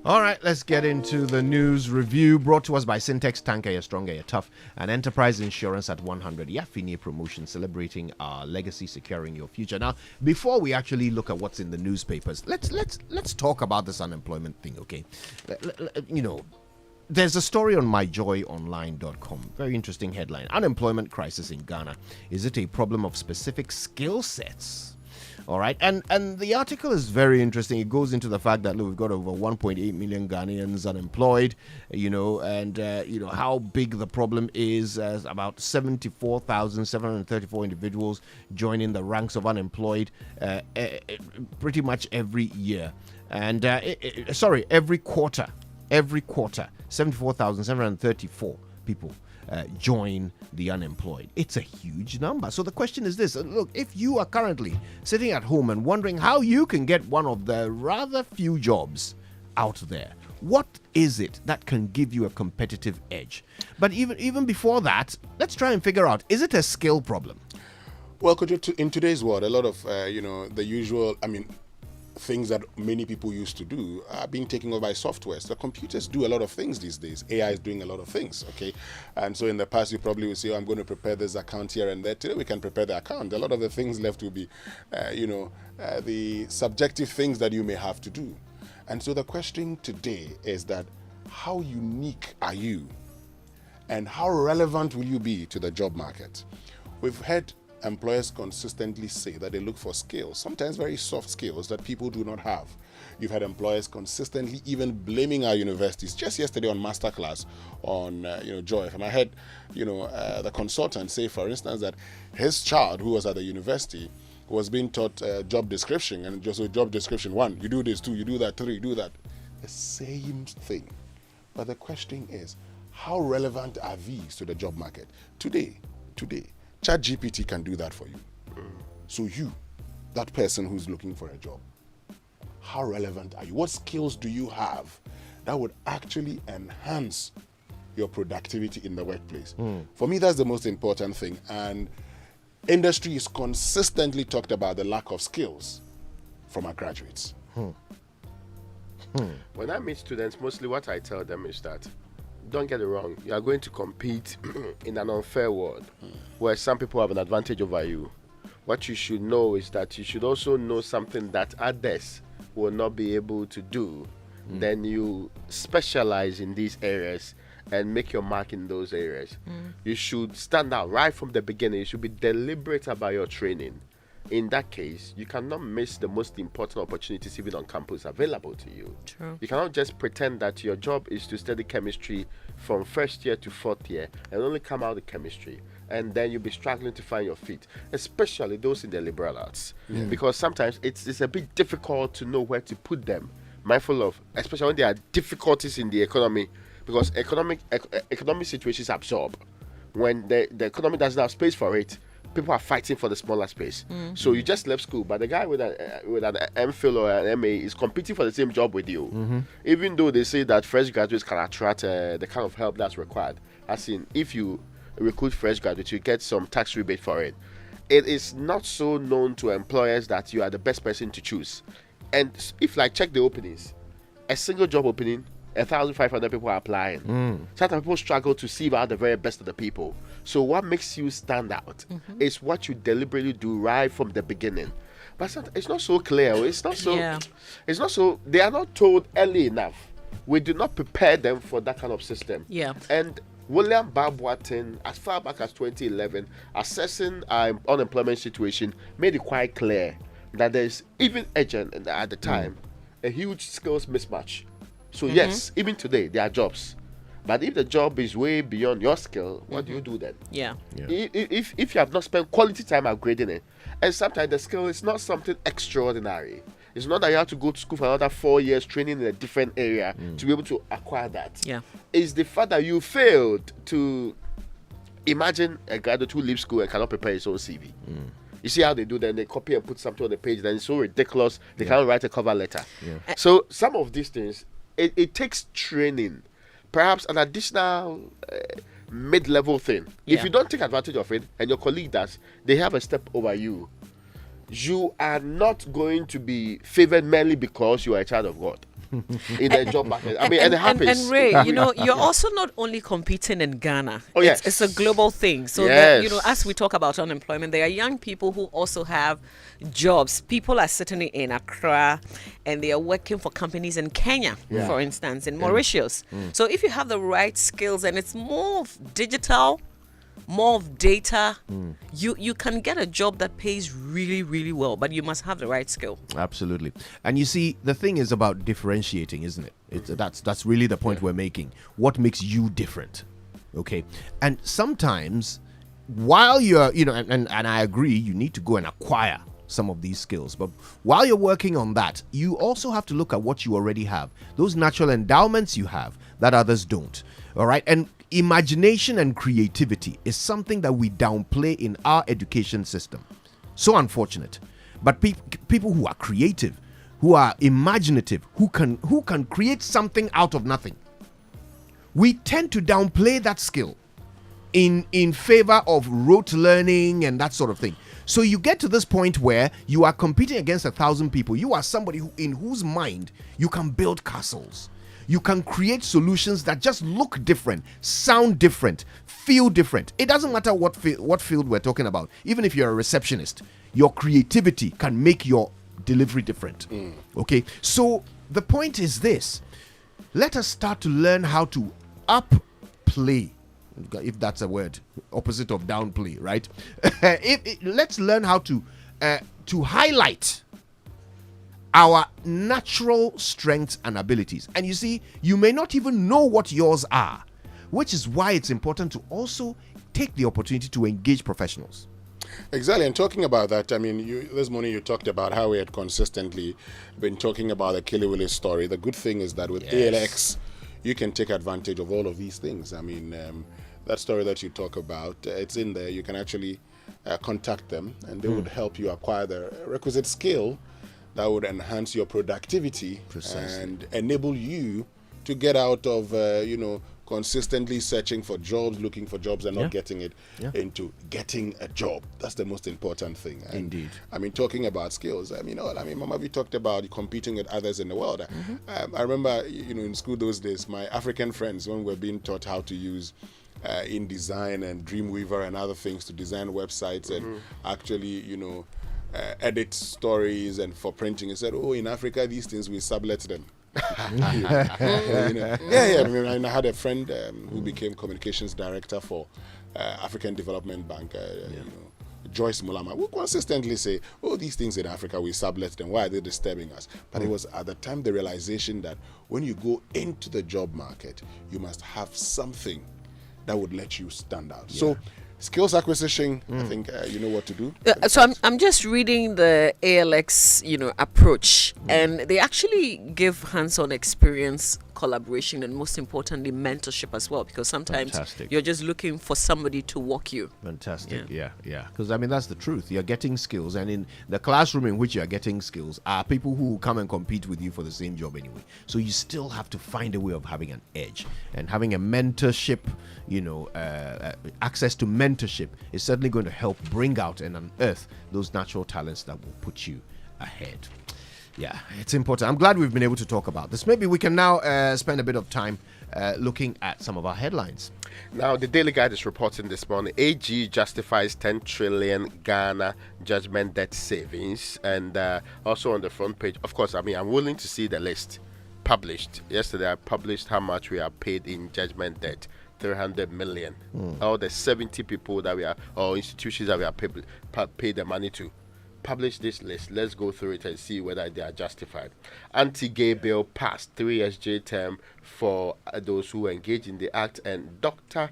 All right, let's get into the news review brought to us by Syntex. Tanker, you're stronger, you're tough. And Enterprise Insurance at 100. Yafini promotion celebrating our legacy, securing your future. Now, before we actually look at what's in the newspapers, let's talk about this unemployment thing, okay? There's a story on myjoyonline.com. Very interesting headline. Unemployment crisis in Ghana. Is it a problem of specific skill sets? All right, and the article is very interesting. It goes into the fact that, look, we've got over 1.8 million Ghanaians unemployed, and how big the problem is, as about 74,734 individuals joining the ranks of unemployed pretty much every year. And, every quarter, 74,734 people join the unemployed. It's a huge number. So the question is this. Look, if you are currently sitting at home and wondering how you can get one of the rather few jobs out there, what is it that can give you a competitive edge? But even before that, let's try and figure out, is it a skill problem? Well, in today's world, a lot of, the usual, things that many people used to do are being taken over by softwares. The computers do a lot of things these days. AI is doing a lot of things, okay? And so in the past, you probably would say, I'm going to prepare this account here and there. Today, we can prepare the account. A lot of the things left will be, the subjective things that you may have to do. And so the question today is that how unique are you? And how relevant will you be to the job market? We've heard employers consistently say that they look for skills, sometimes very soft skills that people do not have. You've had employers consistently even blaming our universities. Just yesterday on Masterclass on Joy FM, I heard the consultant say, for instance, that his child who was at the university was being taught job description, and just a job description 1, you do this, 2, you do that, 3, you do that. The same thing. But the question is, how relevant are these to the job market? Today, ChatGPT can do that for you. So you, that person who's looking for a job, how relevant are you? What skills do you have that would actually enhance your productivity in the workplace? For me, that's the most important thing. And industry is consistently talked about the lack of skills from our graduates. When I meet students, mostly what I tell them is that, don't get it wrong, you are going to compete in an unfair world where some people have an advantage over you. What you should know is that you should also know something that others will not be able to do. Then you specialize in these areas and make your mark in those areas. You should stand out right from the beginning. You should be deliberate about your training. In that case, you cannot miss the most important opportunities even on campus available to you. True. You cannot just pretend that your job is to study chemistry from first year to fourth year and only come out of chemistry, and then you'll be struggling to find your feet, especially those in the liberal arts. Because sometimes it's a bit difficult to know where to put them, mindful of, especially when there are difficulties in the economy, because economic situations absorb. When the economy doesn't have space for it, people are fighting for the smaller space. So you just left school, but the guy with an MPhil or an MA is competing for the same job with you. Even though they say that fresh graduates can attract the kind of help that's required. As in, if you recruit fresh graduates, you get some tax rebate for it. It is not so known to employers that you are the best person to choose. And if, like, check the openings, a single job opening, 1,500 people are applying. Sometimes people struggle to sieve out the very best of the people. So what makes you stand out is what you deliberately do right from the beginning. But it's not so clear. It's not so. It's not so. They are not told early enough. We do not prepare them for that kind of system. And William Babwatin, as far back as 2011, assessing our unemployment situation, made it quite clear that there's even urgent at the time a huge skills mismatch. So yes, even today there are jobs, but if the job is way beyond your skill, what do you do then? If you have not spent quality time upgrading it, and sometimes the skill is not something extraordinary. It's not that you have to go to school for another 4 years training in a different area to be able to acquire that. It's the fact that you failed to imagine a graduate who leaves school and cannot prepare his own CV. You see how they do, then they copy and put something on the page, then it's so ridiculous they can't write a cover letter. So some of these things, it takes training, perhaps an additional mid-level thing. If you don't take advantage of it and your colleague does, they have a step over you. You are not going to be favored merely because you are a child of God in the job market. I mean, and it happens. And Ray, you know, you're also not only competing in Ghana. Oh, yes. It's a global thing. So, you know, as we talk about unemployment, there are young people who also have jobs. People are sitting in Accra and they are working for companies in Kenya, for instance, in Mauritius. So if you have the right skills and it's more of digital, more of data, you can get a job that pays really, really well, but you must have the right skill. Absolutely. And you see, the thing is about differentiating, isn't it? That's really the point we're making. What makes you different? Okay. And sometimes while you're, you know, and I agree, you need to go and acquire some of these skills, but while you're working on that, you also have to look at what you already have, those natural endowments you have that others don't. All right. And imagination and creativity is something that we downplay in our education system. So unfortunate. But people who are creative, who are imaginative, who can create something out of nothing, we tend to downplay that skill in favor of rote learning and that sort of thing. So you get to this point where you are competing against 1,000 people. You are somebody in whose mind you can build castles. You can create solutions that just look different, sound different, feel different. It doesn't matter what field we're talking about. Even if you're a receptionist, your creativity can make your delivery different. Okay? So the point is this. Let us start to learn how to upplay, if that's a word, opposite of downplay, right? Let's learn how to highlight our natural strengths and abilities. And you see, you may not even know what yours are, which is why it's important to also take the opportunity to engage professionals. Exactly, and talking about that, I mean, this morning you talked about how we had consistently been talking about the Kelly Willis story. The good thing is that with ALX, you can take advantage of all of these things. I mean, that story that you talk about, it's in there. You can actually contact them, and they would help you acquire the requisite skill that would enhance your productivity and enable you to get out of, consistently searching for jobs, looking for jobs, and not getting it into getting a job. That's the most important thing. And, indeed. I mean, talking about skills, Mama V talked about competing with others in the world. I remember, in school those days, my African friends, when we were being taught how to use InDesign and Dreamweaver and other things to design websites and actually, edit stories and for printing, and said, in Africa, these things, we sublet them. I mean, I had a friend who became communications director for African Development Bank, Joyce Mulama, who consistently say, these things in Africa, we sublet them. Why are they disturbing us? But it was at the time the realization that when you go into the job market, you must have something that would let you stand out. So skills acquisition, I think you know what to do. So I'm just reading the ALX, approach, and they actually give hands-on experience, collaboration, and most importantly, mentorship as well. Because sometimes you're just looking for somebody to walk you. Fantastic, yeah. Because I mean that's the truth. You're getting skills, and in the classroom in which you're getting skills are people who will come and compete with you for the same job anyway. So you still have to find a way of having an edge, and having a mentorship, access to mentorship is certainly going to help bring out and unearth those natural talents that will put you ahead. Yeah, it's important. I'm glad we've been able to talk about this. Maybe we can now spend a bit of time looking at some of our headlines. Now, the Daily Guide is reporting this morning, AG justifies 10 trillion Ghana judgment debt savings. And also on the front page, of course, I mean, I'm willing to see the list published. Yesterday, I published how much we are paid in judgment debt. 300 million. All the 70 people that we are, or institutions that we are paid the money to. Publish this list. Let's go through it and see whether they are justified. Anti-gay bill passed, 3 years jail term for those who engage in the act, and Dr.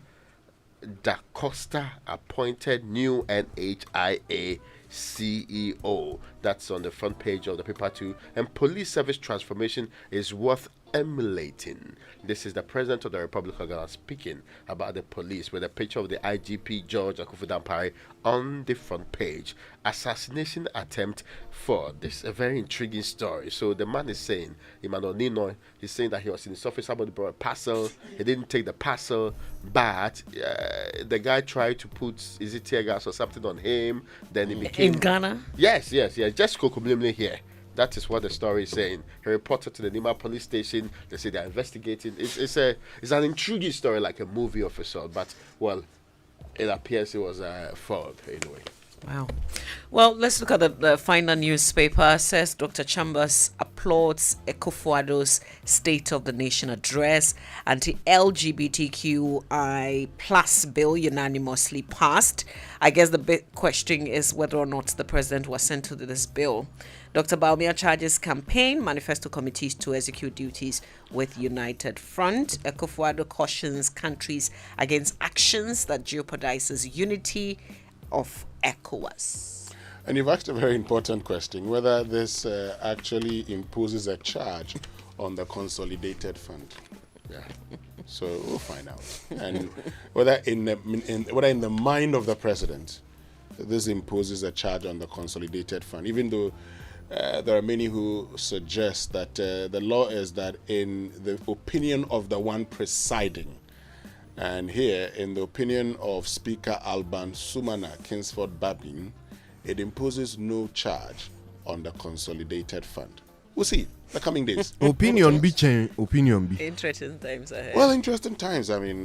Da Costa appointed new NHIA CEO. That's on the front page of the paper too. And police service transformation is worth emulating. This is the President of the Republic of Ghana speaking about the police with a picture of the IGP George Akufu-Dampare on the front page. Assassination attempt for this, a very intriguing story. So the man is saying, Emmanuel Nino, he's saying that he was in his office, somebody brought a parcel, he didn't take the parcel, but the guy tried to put, is it tear gas or something on him, then he became... In Ghana? Yes, just Kokumlimli here. That is what the story is saying. He reported to the Nima police station. They say they're investigating. It's an intriguing story, like a movie of a sort. But, well, it appears it was a fraud anyway. Wow. Well, let's look at the final newspaper. Says Dr. Chambers applauds Akufo-Addo's State of the Nation address. Anti-LGBTQI plus bill unanimously passed. I guess the big question is whether or not the president was sent to this bill. Dr. Bawumia charges campaign manifesto committees to execute duties with United Front. Akufo-Addo cautions countries against actions that jeopardizes unity of ECOWAS. And you've asked a very important question, whether this actually imposes a charge on the consolidated fund. Yeah. So we'll find out. And whether in the mind of the president, this imposes a charge on the consolidated fund, even though there are many who suggest that the law is that in the opinion of the one presiding, and here in the opinion of Speaker Alban Sumana Kingsford Babin, it imposes no charge on the consolidated fund. We'll see the coming days. Opinion be change. Opinion be. Interesting times ahead. Well, interesting times. I mean,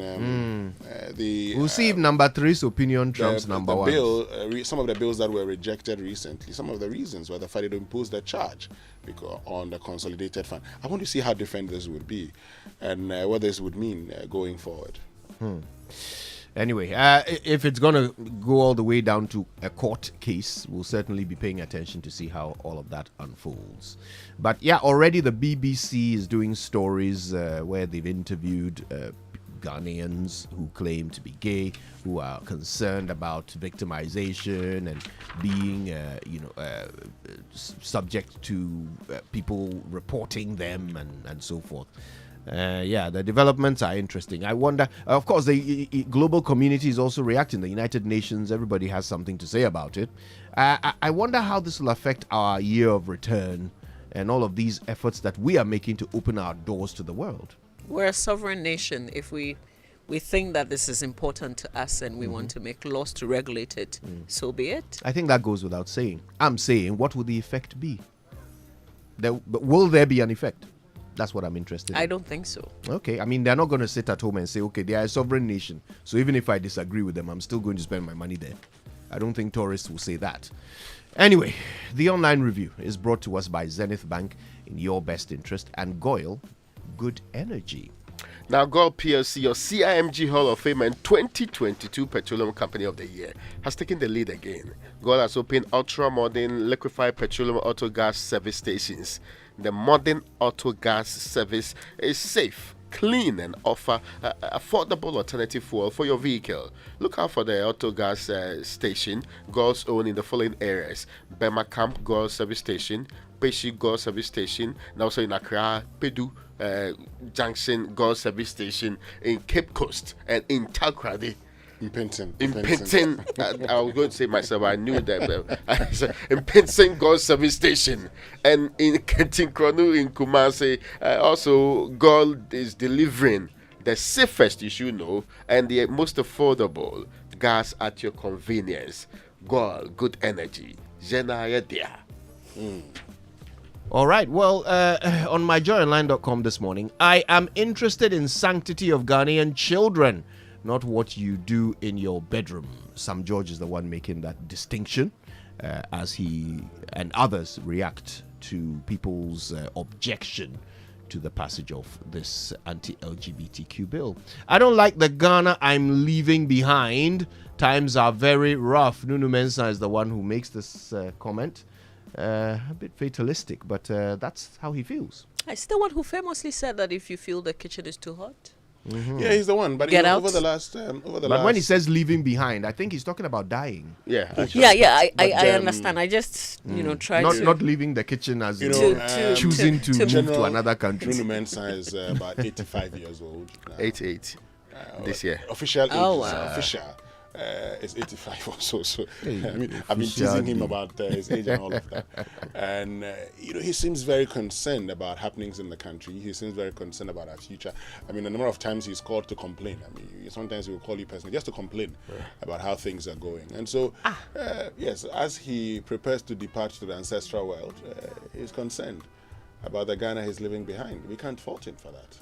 we'll see if number 3's opinion trumps number 1. Bill, some of the bills that were rejected recently, some of the reasons were the fact it imposed a charge on the consolidated fund. I want to see how different this would be and what this would mean going forward. Anyway, if it's going to go all the way down to a court case, we'll certainly be paying attention to see how all of that unfolds. But yeah, already the BBC is doing stories where they've interviewed Ghanaians who claim to be gay, who are concerned about victimization and being, subject to people reporting them and so forth. The developments are interesting. I wonder, of course, the global community is also reacting. The United Nations, everybody has something to say about it. I wonder how this will affect our year of return and all of these efforts that we are making to open our doors to the world. We're a sovereign nation. If we think that this is important to us and we want to make laws to regulate it, so be it. I think that goes without saying. I'm saying, what will the effect be? Will there be an effect? That's what I'm interested in. I don't think so. Okay. I mean, they're not going to sit at home and say, okay, they are a sovereign nation, so even if I disagree with them, I'm still going to spend my money there. I don't think tourists will say that. Anyway, the online review is brought to us by Zenith Bank in your best interest and Goyle Good Energy. Now, GOIL PLC, your CIMG Hall of Fame and 2022 Petroleum Company of the Year, has taken the lead again. GOIL has opened ultra-modern liquefied petroleum auto gas service stations. The modern auto gas service is safe, clean, and offer affordable alternative fuel for your vehicle. Look out for the auto gas station GOIL's own in the following areas: Bema Camp GOIL Service Station, Peshi GOIL Service Station, and also in Accra, Pedu Junction GOIL Service Station, in Cape Coast, and in Takoradi. In Pinson. I was going to say myself, I knew that. In Pinson GOIL Service Station, and in Kentinkronu in Kumasi. Also, GOIL is delivering the safest, you should know, and the most affordable gas at your convenience. GOIL Good Energy. Jenaya Dia. All right. Well, on myjoyonline.com this morning, I am interested in sanctity of Ghanaian children, not what you do in your bedroom. Sam George is the one making that distinction as he and others react to people's objection to the passage of this anti-LGBTQ bill. I don't like the Ghana I'm leaving behind. Times are very rough. Nunu Mensah is the one who makes this comment. A bit fatalistic, but that's how he feels. It's the one who famously said that if you feel the kitchen is too hot, Yeah, he's the one. But Get out. over the last, when he says leaving behind, I think he's talking about dying. Yeah, I understand. I just try not leaving the kitchen as choosing to move to another country. Nunu Mensah is about 85 years old. Now. 88 this year. Official age wow. official. Is 85 or so. Hey, I mean, I've been teasing him about his age and all of that. And, he seems very concerned about happenings in the country. He seems very concerned about our future. I mean, a number of times he's called to complain. I mean, sometimes he will call you personally just to complain about how things are going. And so, yes, as he prepares to depart to the ancestral world, he's concerned about the Ghana he's leaving behind. We can't fault him for that.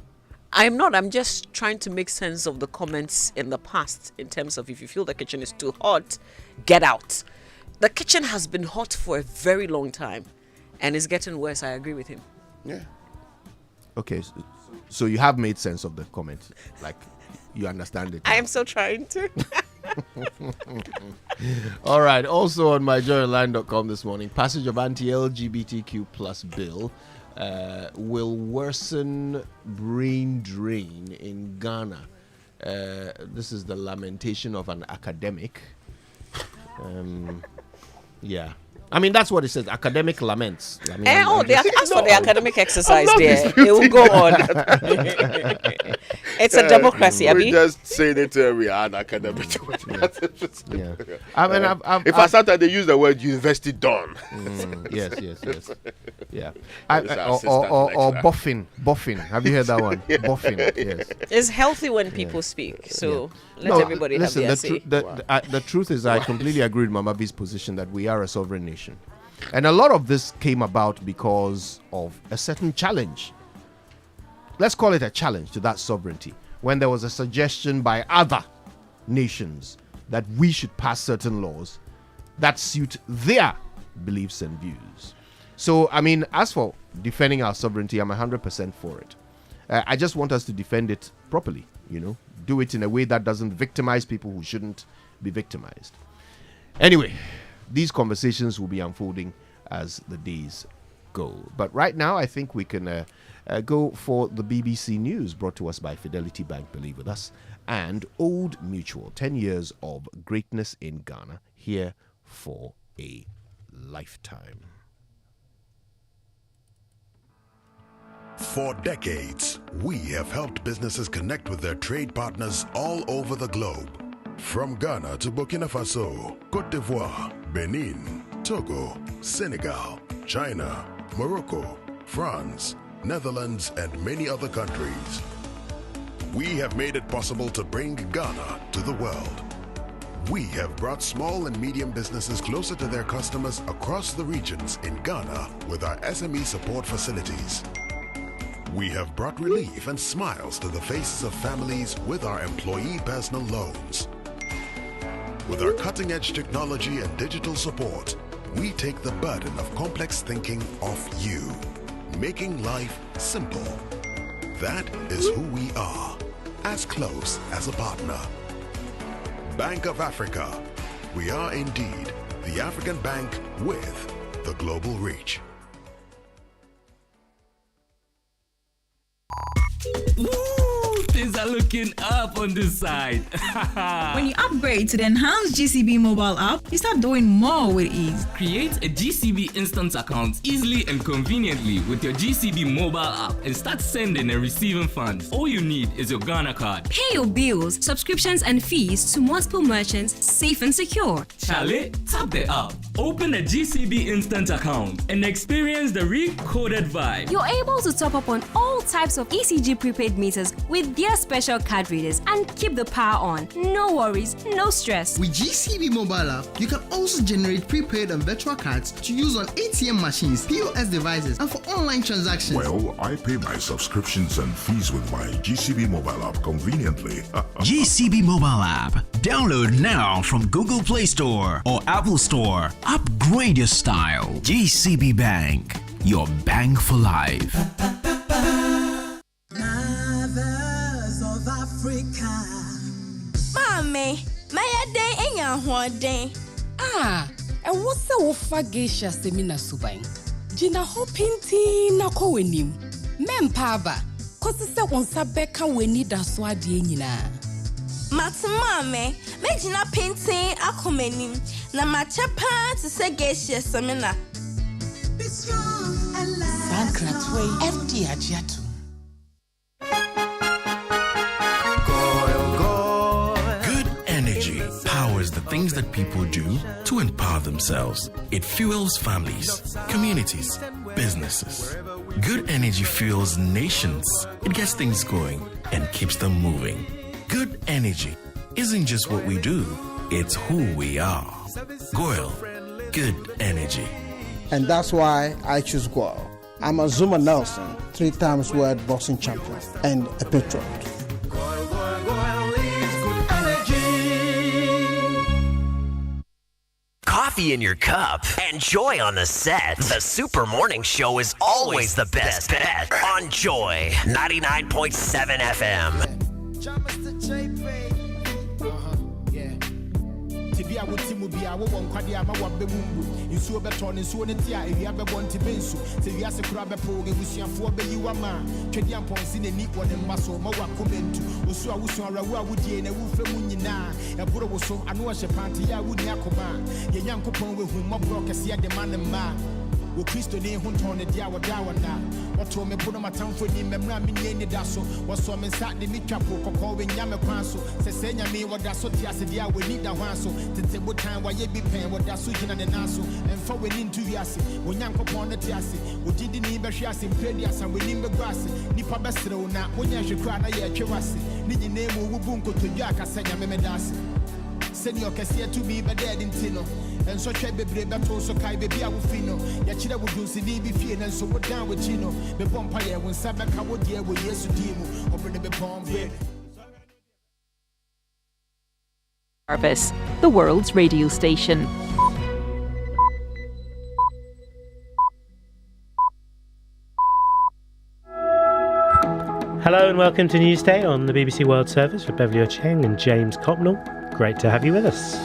I'm not. I'm just trying to make sense of the comments in the past in terms of if you feel the kitchen is too hot, get out. The kitchen has been hot for a very long time and it's getting worse. I agree with him. Yeah. Okay, so you have made sense of the comment. Like, you understand it. I am still trying to. All right. Also on myjoyonline.com this morning, passage of anti-LGBTQ plus bill will worsen brain drain in Ghana. This is the lamentation of an academic. Yeah. I mean, that's what it says. Academic laments. I mean, they asked for the academic exercise there. It will go on. It's a democracy. We just saying it we are an academic. Yeah. I mean, if I started, they use the word university done. Yes. Yeah. Or boffin. Have you heard that one? Boffin. Yes. It's healthy when people speak. So let everybody have their say. The truth is, I completely agree with Mama B's position that we are a sovereign nation. And a lot of this came about because of a certain challenge. Let's call it a challenge to that sovereignty. When there was a suggestion by other nations that we should pass certain laws that suit their beliefs and views. So, I mean, as for defending our sovereignty, I'm 100% for it. I just want us to defend it properly, do it in a way that doesn't victimize people who shouldn't be victimized. Anyway, these conversations will be unfolding as the days go. But right now, I think we can go for the BBC News, brought to us by Fidelity Bank, believe with us, and Old Mutual, 10 years of greatness in Ghana, here for a lifetime. For decades, we have helped businesses connect with their trade partners all over the globe. From Ghana to Burkina Faso, Côte d'Ivoire, Benin, Togo, Senegal, China, Morocco, France, Netherlands, and many other countries. We have made it possible to bring Ghana to the world. We have brought small and medium businesses closer to their customers across the regions in Ghana with our SME support facilities. We have brought relief and smiles to the faces of families with our employee personal loans. With our cutting-edge technology and digital support, we take the burden of complex thinking off you, making life simple. That is who we are, as close as a partner. Bank of Africa. We are indeed the African bank with the global reach. Ooh, things are looking up on this side. When you upgrade to the enhanced GCB mobile app, you start doing more with ease. Create a GCB instant account easily and conveniently with your GCB mobile app and start sending and receiving funds. All you need is your Ghana card. Pay your bills, subscriptions, and fees to multiple merchants safe and secure. Charlie, tap the app, open a GCB instant account, and experience the recoded vibe. You're able to top up on all types of ECG prepaid meters with their special card readers and keep the power on. No worries, no stress. With GCB mobile app, you can also generate prepaid and virtual cards to use on ATM machines, POS devices, and for online transactions. Well, I pay my subscriptions and fees with my GCB mobile app conveniently. GCB mobile app. Download now from Google Play Store or Apple Store. Upgrade your style. GCB Bank. Your bank for life. Mothers of Africa. Mommy, my day in your one day. And what's the Wofa Geisha Semina Subain? Gina Hopinti na Kowenim. Mempaba, Cosisa wonsa Becca we need a swadiina. Matamame, Megina painting a comenim. Na machapa to say Geisha Semina. Be strong and light. Sankratway, FD Ajiatu. Good energy powers the things that people do to empower themselves. It fuels families, communities, businesses. Good energy fuels nations. It gets things going and keeps them moving. Good energy isn't just what we do, it's who we are. Goyle, good energy. And that's why I choose Goyle. I'm a Zuma Nelson, 3 times world boxing champion, and a patriot. Coffee in your cup and joy on the set. The Super Morning Show is always the best bet on Joy 99.7 FM. I would see movie. I won't quite have my baby. You saw better on his own. If you ever want to be so, you have to grab a pole. We see a 4 baby, you are man. Chedian points in a neat one and muscle. More comment to. So I was on a wood and a wolf from Munina. A brother was so I know a party. I would not command. The young couple with whom my broker see the man and man. Wo Kristo ne ho ton ne dia wadawa na wato me pono matamfo ni memra me ni da so waso me sa de mitwapo kokko we nyame kwan so se senya me wada so ti ase dia we ni da hwan so tete botan wa ye bi pen wada so gina ne na so emfa we ni ntu wiase wo nyankopon ne ti ase wo didi ni behwe ase mpedi asa we ni begwa ase nipa besrew na wo nya hwekra na ye atwe wase ni nyina mu wo bu nkotodwa akasanya me da ase senior kese to be be dead in tino and so try be beto so kai be bia wo fino ya kire wo dunsi ni bi fie na so wo down with chino be bompa ye won sabe ka wo die wo yesu di mu obre be bombe. Purpose, the world's radio station. Hello and welcome to Newsday on the BBC World Service with Beverly Ocheng and James Copnell. Great to have you with us.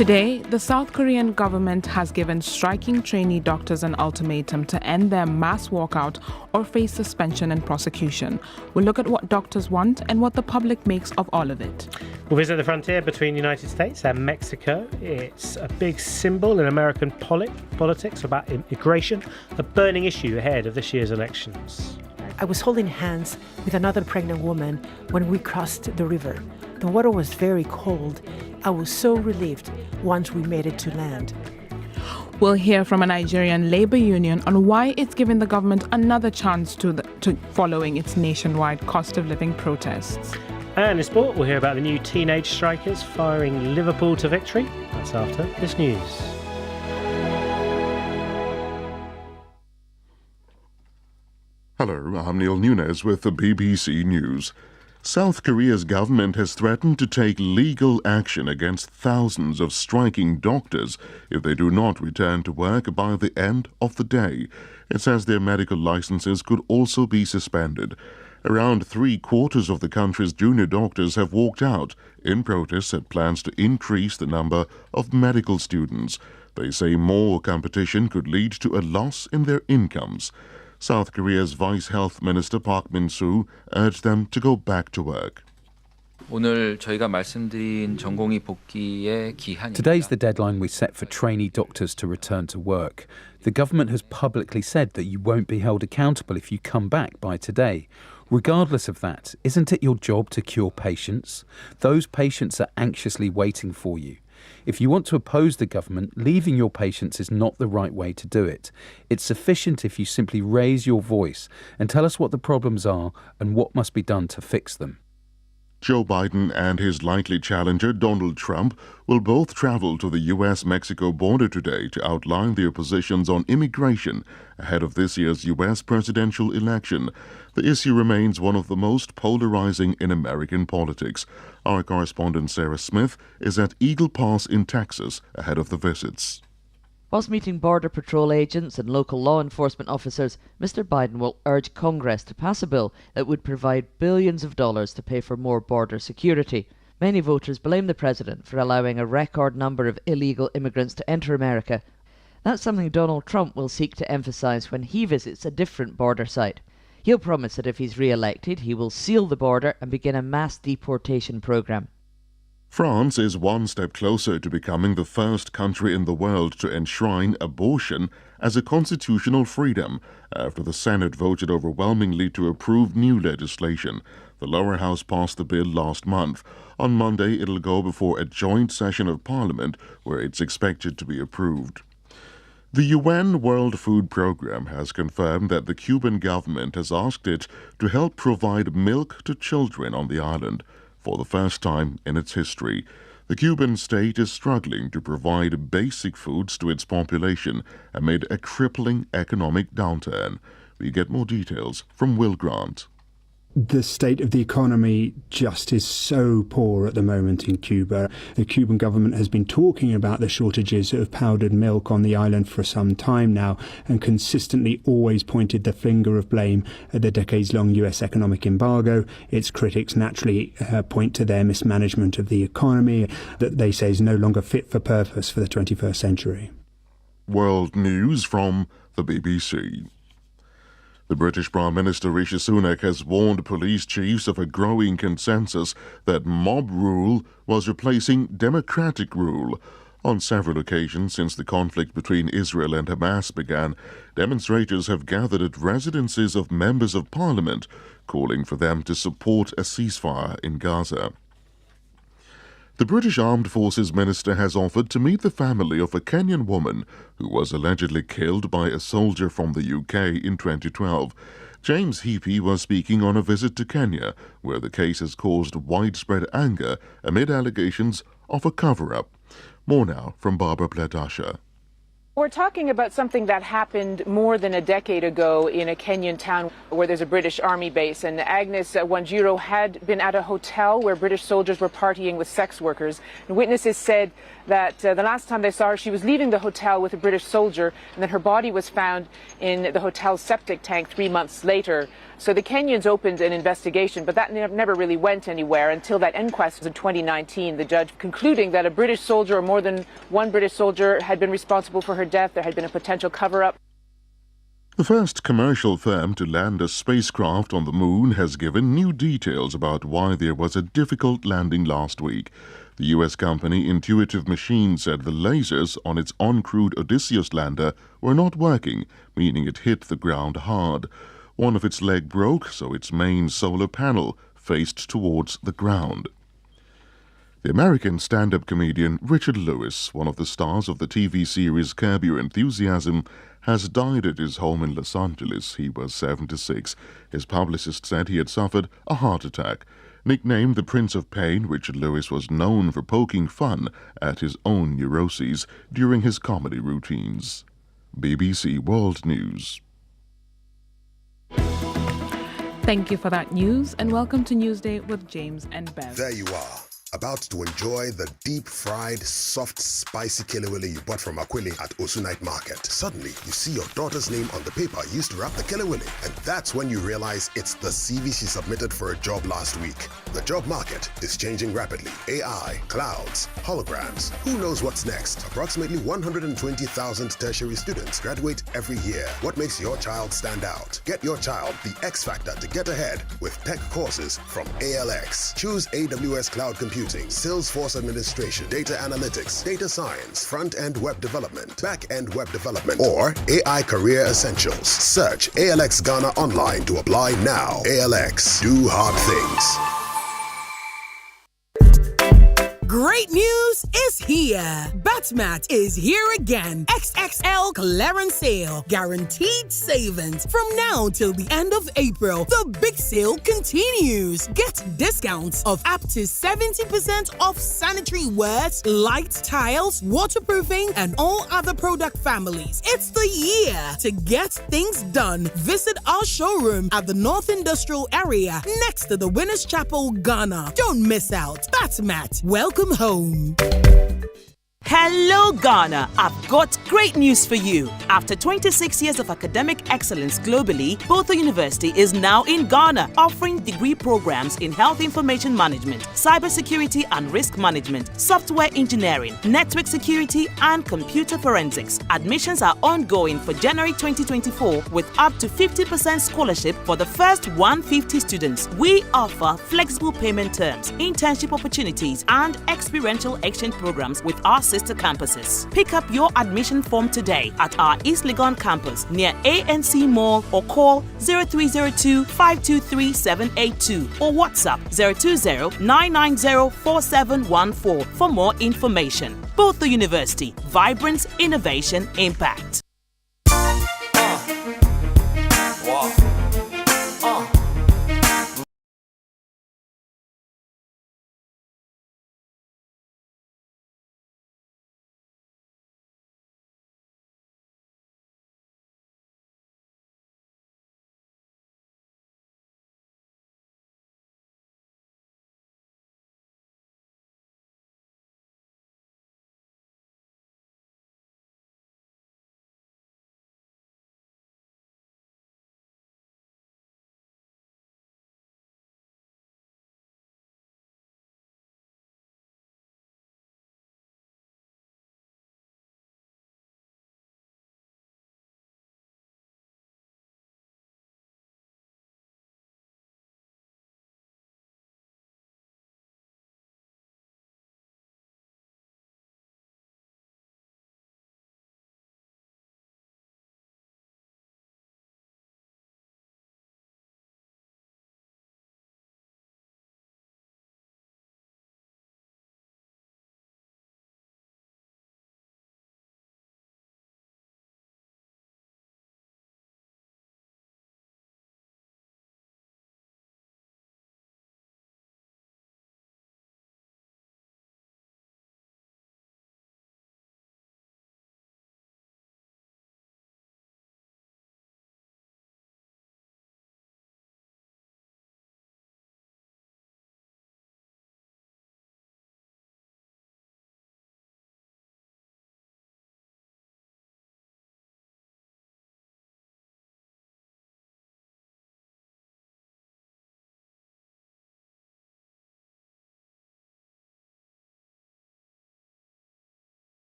Today, the South Korean government has given striking trainee doctors an ultimatum to end their mass walkout or face suspension and prosecution. We'll look at what doctors want and what the public makes of all of it. We'll visit the frontier between the United States and Mexico. It's a big symbol in American politics about immigration, a burning issue ahead of this year's elections. I was holding hands with another pregnant woman when we crossed the river. The water was very cold. I was so relieved once we made it to land. We'll hear from a Nigerian labor union on why it's given the government another chance to following its nationwide cost of living protests. And in sport, we'll hear about the new teenage strikers firing Liverpool to victory. That's after this news. Hello, I'm Neil Nunes with the BBC News. South Korea's government has threatened to take legal action against thousands of striking doctors if they do not return to work by the end of the day. It says their medical licenses could also be suspended. Around 3/4 of the country's junior doctors have walked out in protest at plans to increase the number of medical students. They say more competition could lead to a loss in their incomes. South Korea's Vice Health Minister Park Min-soo urged them to go back to work. Today's the deadline we set for trainee doctors to return to work. The government has publicly said that you won't be held accountable if you come back by today. Regardless of that, isn't it your job to cure patients? Those patients are anxiously waiting for you. If you want to oppose the government, leaving your patients is not the right way to do it. It's sufficient if you simply raise your voice and tell us what the problems are and what must be done to fix them. Joe Biden and his likely challenger, Donald Trump, will both travel to the U.S.-Mexico border today to outline their positions on immigration ahead of this year's U.S. presidential election. The issue remains one of the most polarizing in American politics. Our correspondent Sarah Smith is at Eagle Pass in Texas ahead of the visits. Whilst meeting Border Patrol agents and local law enforcement officers, Mr. Biden will urge Congress to pass a bill that would provide billions of dollars to pay for more border security. Many voters blame the president for allowing a record number of illegal immigrants to enter America. That's something Donald Trump will seek to emphasize when he visits a different border site. He'll promise that if he's re-elected, he will seal the border and begin a mass deportation program. France is one step closer to becoming the first country in the world to enshrine abortion as a constitutional freedom after the Senate voted overwhelmingly to approve new legislation. The lower house passed the bill last month. On Monday, it'll go before a joint session of Parliament where it's expected to be approved. The UN World Food Programme has confirmed that the Cuban government has asked it to help provide milk to children on the island. For the first time in its history, the Cuban state is struggling to provide basic foods to its population amid a crippling economic downturn. We get more details from Will Grant. The state of the economy just is so poor at the moment in Cuba. The Cuban government has been talking about the shortages of powdered milk on the island for some time now and consistently always pointed the finger of blame at the decades-long US economic embargo. Its critics naturally point to their mismanagement of the economy that they say is no longer fit for purpose for the 21st century. World news from the BBC. The British Prime Minister Rishi Sunak has warned police chiefs of a growing consensus that mob rule was replacing democratic rule. On several occasions since the conflict between Israel and Hamas began, demonstrators have gathered at residences of members of parliament, calling for them to support a ceasefire in Gaza. The British Armed Forces Minister has offered to meet the family of a Kenyan woman who was allegedly killed by a soldier from the UK in 2012. James Heapy was speaking on a visit to Kenya, where the case has caused widespread anger amid allegations of a cover-up. More now from Barbara Pledasha. We're talking about something that happened more than a decade ago in a Kenyan town where there's a British Army base. And Agnes Wanjiru had been at a hotel where British soldiers were partying with sex workers. And witnesses said that the last time they saw her, she was leaving the hotel with a British soldier, and then her body was found in the hotel's septic tank 3 months later. So the Kenyans opened an investigation, but that never really went anywhere until that inquest in 2019, the judge concluding that a British soldier or more than one British soldier had been responsible for her death. There had been a potential cover-up. The first commercial firm to land a spacecraft on the moon has given new details about why there was a difficult landing last week. The U.S. company Intuitive Machines said the lasers on its uncrewed Odysseus lander were not working, meaning it hit the ground hard. One of its legs broke, so its main solar panel faced towards the ground. The American stand-up comedian Richard Lewis, one of the stars of the TV series Curb Your Enthusiasm, has died at his home in Los Angeles. He was 76. His publicist said he had suffered a heart attack. Nicknamed the Prince of Pain, Richard Lewis was known for poking fun at his own neuroses during his comedy routines. BBC World News. Thank you for that news, and welcome to Newsday with James and Bev. There you are, about to enjoy the deep-fried, soft, spicy kelewele you bought from Akwili at Osu Night Market. Suddenly, you see your daughter's name on the paper used to wrap the kelewele, and that's when you realize it's the CV she submitted for a job last week. The job market is changing rapidly. AI, clouds, holograms. Who knows what's next? Approximately 120,000 tertiary students graduate every year. What makes your child stand out? Get your child the X Factor to get ahead with tech courses from ALX. Choose AWS Cloud Computing, Salesforce Administration, Data Analytics, Data Science, Front-End Web Development, Back-End Web Development, or AI Career Essentials. Search ALX Ghana online to apply now. ALX, do hard things. Great news is here. Batmat is here again. XXL clearance sale. Guaranteed savings. From now till the end of April, the big sale continues. Get discounts of up to 70% off sanitary wares, light tiles, waterproofing, and all other product families. It's the year to get things done. Visit our showroom at the North Industrial Area next to the Winners Chapel, Ghana. Don't miss out. Batmat, welcome home. Hello Ghana, I've got great news for you. After 26 years of academic excellence globally, Botho University is now in Ghana, offering degree programs in health information management, cybersecurity and risk management, software engineering, network security and computer forensics. Admissions are ongoing for January 2024 with up to 50% scholarship for the first 150 students. We offer flexible payment terms, internship opportunities and experiential exchange programs with our sister campuses. Pick up your admission form today at our East Legon campus near ANC Mall or call 0302 523 782 or WhatsApp 020 990 4714 for more information. Both the university, vibrance, innovation, impact.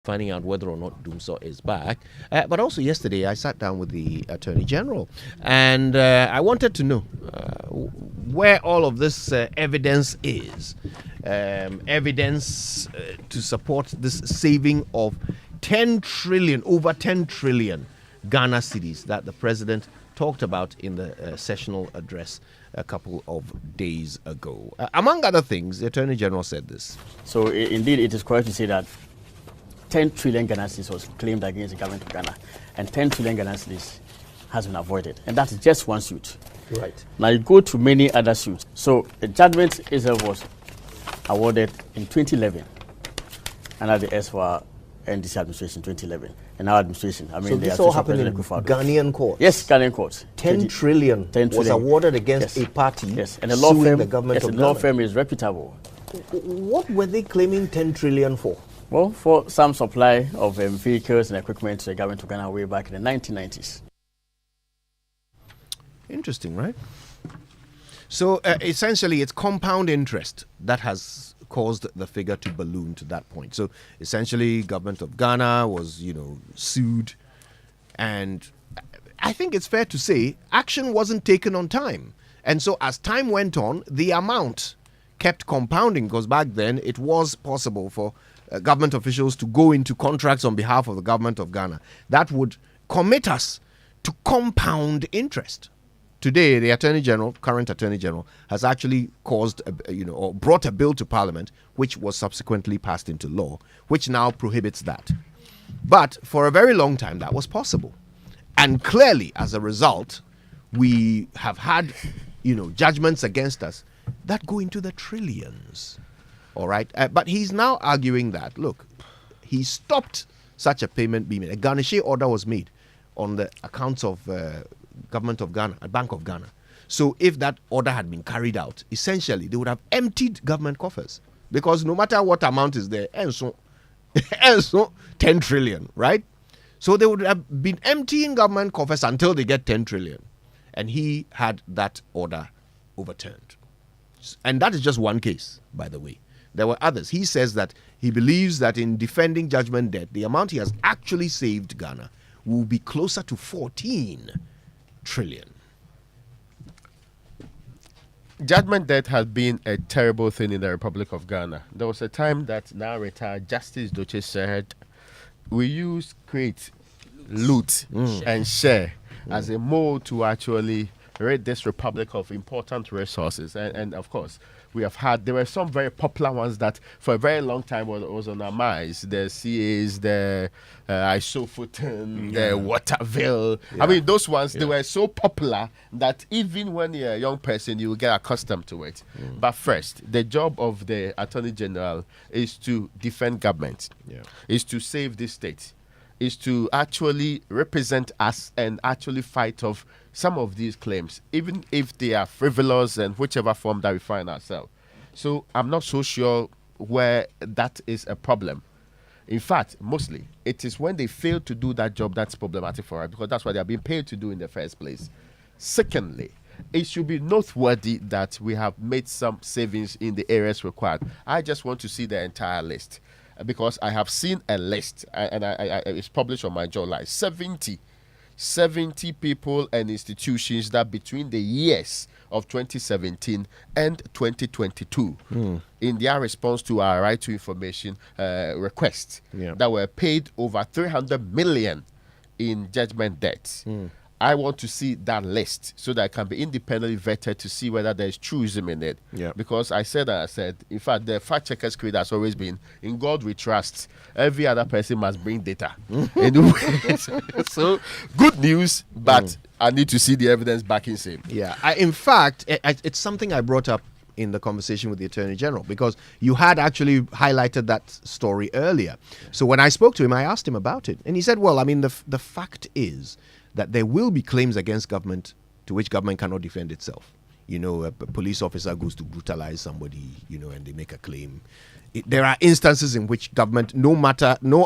finding out whether or not Dumsor is back. But also yesterday, I sat down with the Attorney General, and I wanted to know where all of this evidence is. Evidence to support this saving of 10 trillion, over 10 trillion Ghana cedis that the President talked about in the sessional address a couple of days ago. Among other things, the Attorney General said this. So indeed, it is correct to say that 10 trillion Ghana cedis was claimed against the government of Ghana, and 10 trillion Ghana cedis has been avoided. And that is just one suit. Right. Now you go to many other suits. So the judgment itself was awarded in 2011 under the SWA NDC administration 2011. And our administration, So this all happened in Ghanaian courts? Yes, Ghanaian courts. 10 trillion was awarded against a party and the law firm, the government of the law firm is reputable. What were they claiming 10 trillion for? Well, for some supply of vehicles and equipment to the government of Ghana way back in the 1990s. Interesting, right? So essentially, it's compound interest that has caused the figure to balloon to that point. So essentially, government of Ghana was, sued, and I think it's fair to say action wasn't taken on time. And so as time went on, the amount kept compounding, because back then it was possible for government officials to go into contracts on behalf of the government of Ghana that would commit us to compound interest. Today, the current Attorney General, has actually caused, or brought a bill to Parliament, which was subsequently passed into law, which now prohibits that. But for a very long time, that was possible. And clearly, as a result, we have had, judgments against us that go into the trillions. All right. But he's now arguing that, look, he stopped such a payment being made. A garnish order was made on the accounts of government of Ghana, Bank of Ghana. So if that order had been carried out, essentially they would have emptied government coffers, because no matter what amount is there, and so 10 trillion, right? So they would have been emptying government coffers until they get 10 trillion. And he had that order overturned. And that is just one case, by the way. There were others. He says that he believes that in defending judgment debt, the amount he has actually saved Ghana will be closer to 14 trillion. Judgment debt has been a terrible thing in the Republic of Ghana. There was a time that now retired Justice Doche said, we use create, loot, and share as a mode to actually rid this republic of important resources. And of course, there were some very popular ones that for a very long time was on our minds. The CAs, the Isofoten, the Waterville. Yeah. I mean, those ones, they were so popular that even when you're a young person, you will get accustomed to it. But first, the job of the Attorney General is to defend government, is to save this state, is to actually represent us and actually fight off some of these claims, even if they are frivolous and whichever form that we find ourselves. So I'm not so sure where that is a problem. In fact, mostly, it is when they fail to do that job that's problematic for us, because that's what they are being paid to do in the first place. Secondly, it should be noteworthy that we have made some savings in the areas required. I just want to see the entire list, because I have seen a list, and it's published on my July 70 people and institutions that between the years of 2017 and 2022 in their response to our right to information request that were paid over 300 million in judgment debts. I want to see that list so that I can be independently vetted to see whether there is truism in it. Because I said, in fact, the fact checkers creed has always been, in God we trust. Every other person must bring data. So, good news, but I need to see the evidence backing same. In fact, it's something I brought up in the conversation with the Attorney General, because you had actually highlighted that story earlier. So when I spoke to him, I asked him about it. And he said, well, I mean, the fact is that there will be claims against government to which government cannot defend itself. A police officer goes to brutalize somebody, and they make a claim. There are instances in which government, no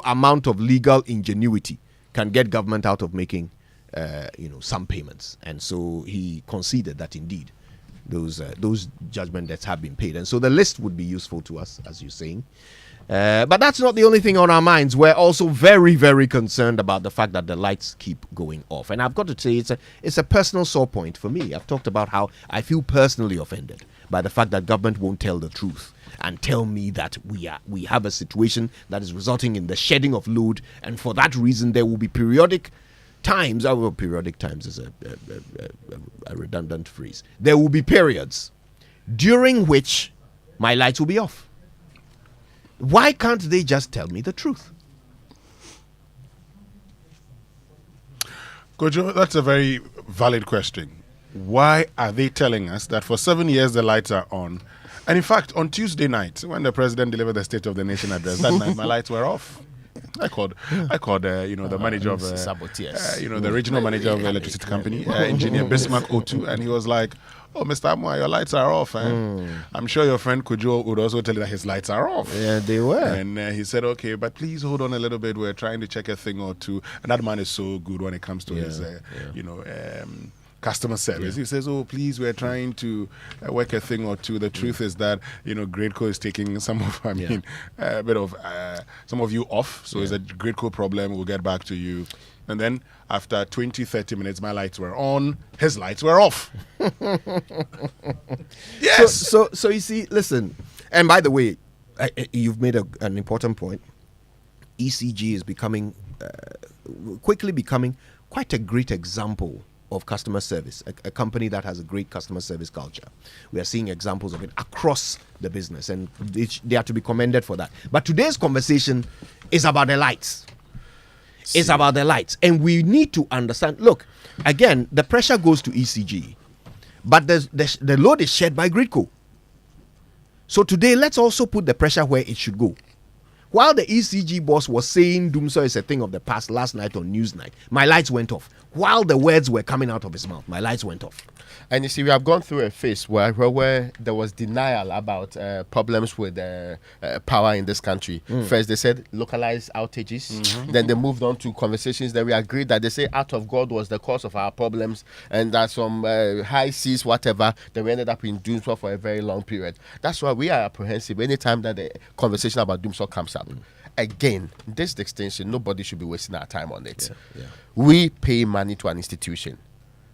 amount of legal ingenuity can get government out of making, some payments. And so he conceded that indeed those judgment debts have been paid. And so the list would be useful to us, as you're saying. But that's not the only thing on our minds. We're also very, very concerned about the fact that the lights keep going off. And I've got to say, it's a personal sore point for me. I've talked about how I feel personally offended by the fact that government won't tell the truth and tell me that we have a situation that is resulting in the shedding of load, and for that reason there will be periodic times. Periodic times is a redundant phrase. There will be periods during which my lights will be off. Why can't they just tell me the truth? Kojo, that's a very valid question. Why are they telling us that for 7 years the lights are on? And in fact, on Tuesday night, when the president delivered the State of the Nation address, that night my lights were off. I called, the manager of, the regional manager of the electricity company, Engineer Bismarck O2, and he was like, "Oh, Mr. Amwa, your lights are off." I'm sure your friend Kojo would also tell you that his lights are off. Yeah, they were. And he said, "Okay, but please hold on a little bit. We're trying to check a thing or two." And that man is so good when it comes to his, customer service. He says, "Oh, please, we're trying to work a thing or two." The truth is that, Gradeco is taking some of, a bit of some of you off. So it's a Gradeco problem. We'll get back to you. And then after 20, 30 minutes, my lights were on. His lights were off. Yes. So you see, listen. And by the way, you've made an important point. ECG is quickly becoming quite a great example of customer service, a company that has a great customer service culture. We are seeing examples of it across the business, and they are to be commended for that. But today's conversation is about the lights. It's about the lights. And we need to understand, look, again, the pressure goes to ECG, but the load is shared by Gridco. So today, let's also put the pressure where it should go. While the ECG boss was saying Doomsaw is a thing of the past last night on Newsnight, my lights went off. While the words were coming out of his mouth, my lights went off. And you see, we have gone through a phase where there was denial about problems with power in this country. First, they said localized outages. Then they moved on to conversations that we agreed that they say out of God was the cause of our problems, and that some high seas, whatever, then we ended up in Doomsaw for a very long period. That's why we are apprehensive anytime that the conversation about Doomsaw comes up. Again, this extension, nobody should be wasting our time on it. We pay money to an institution.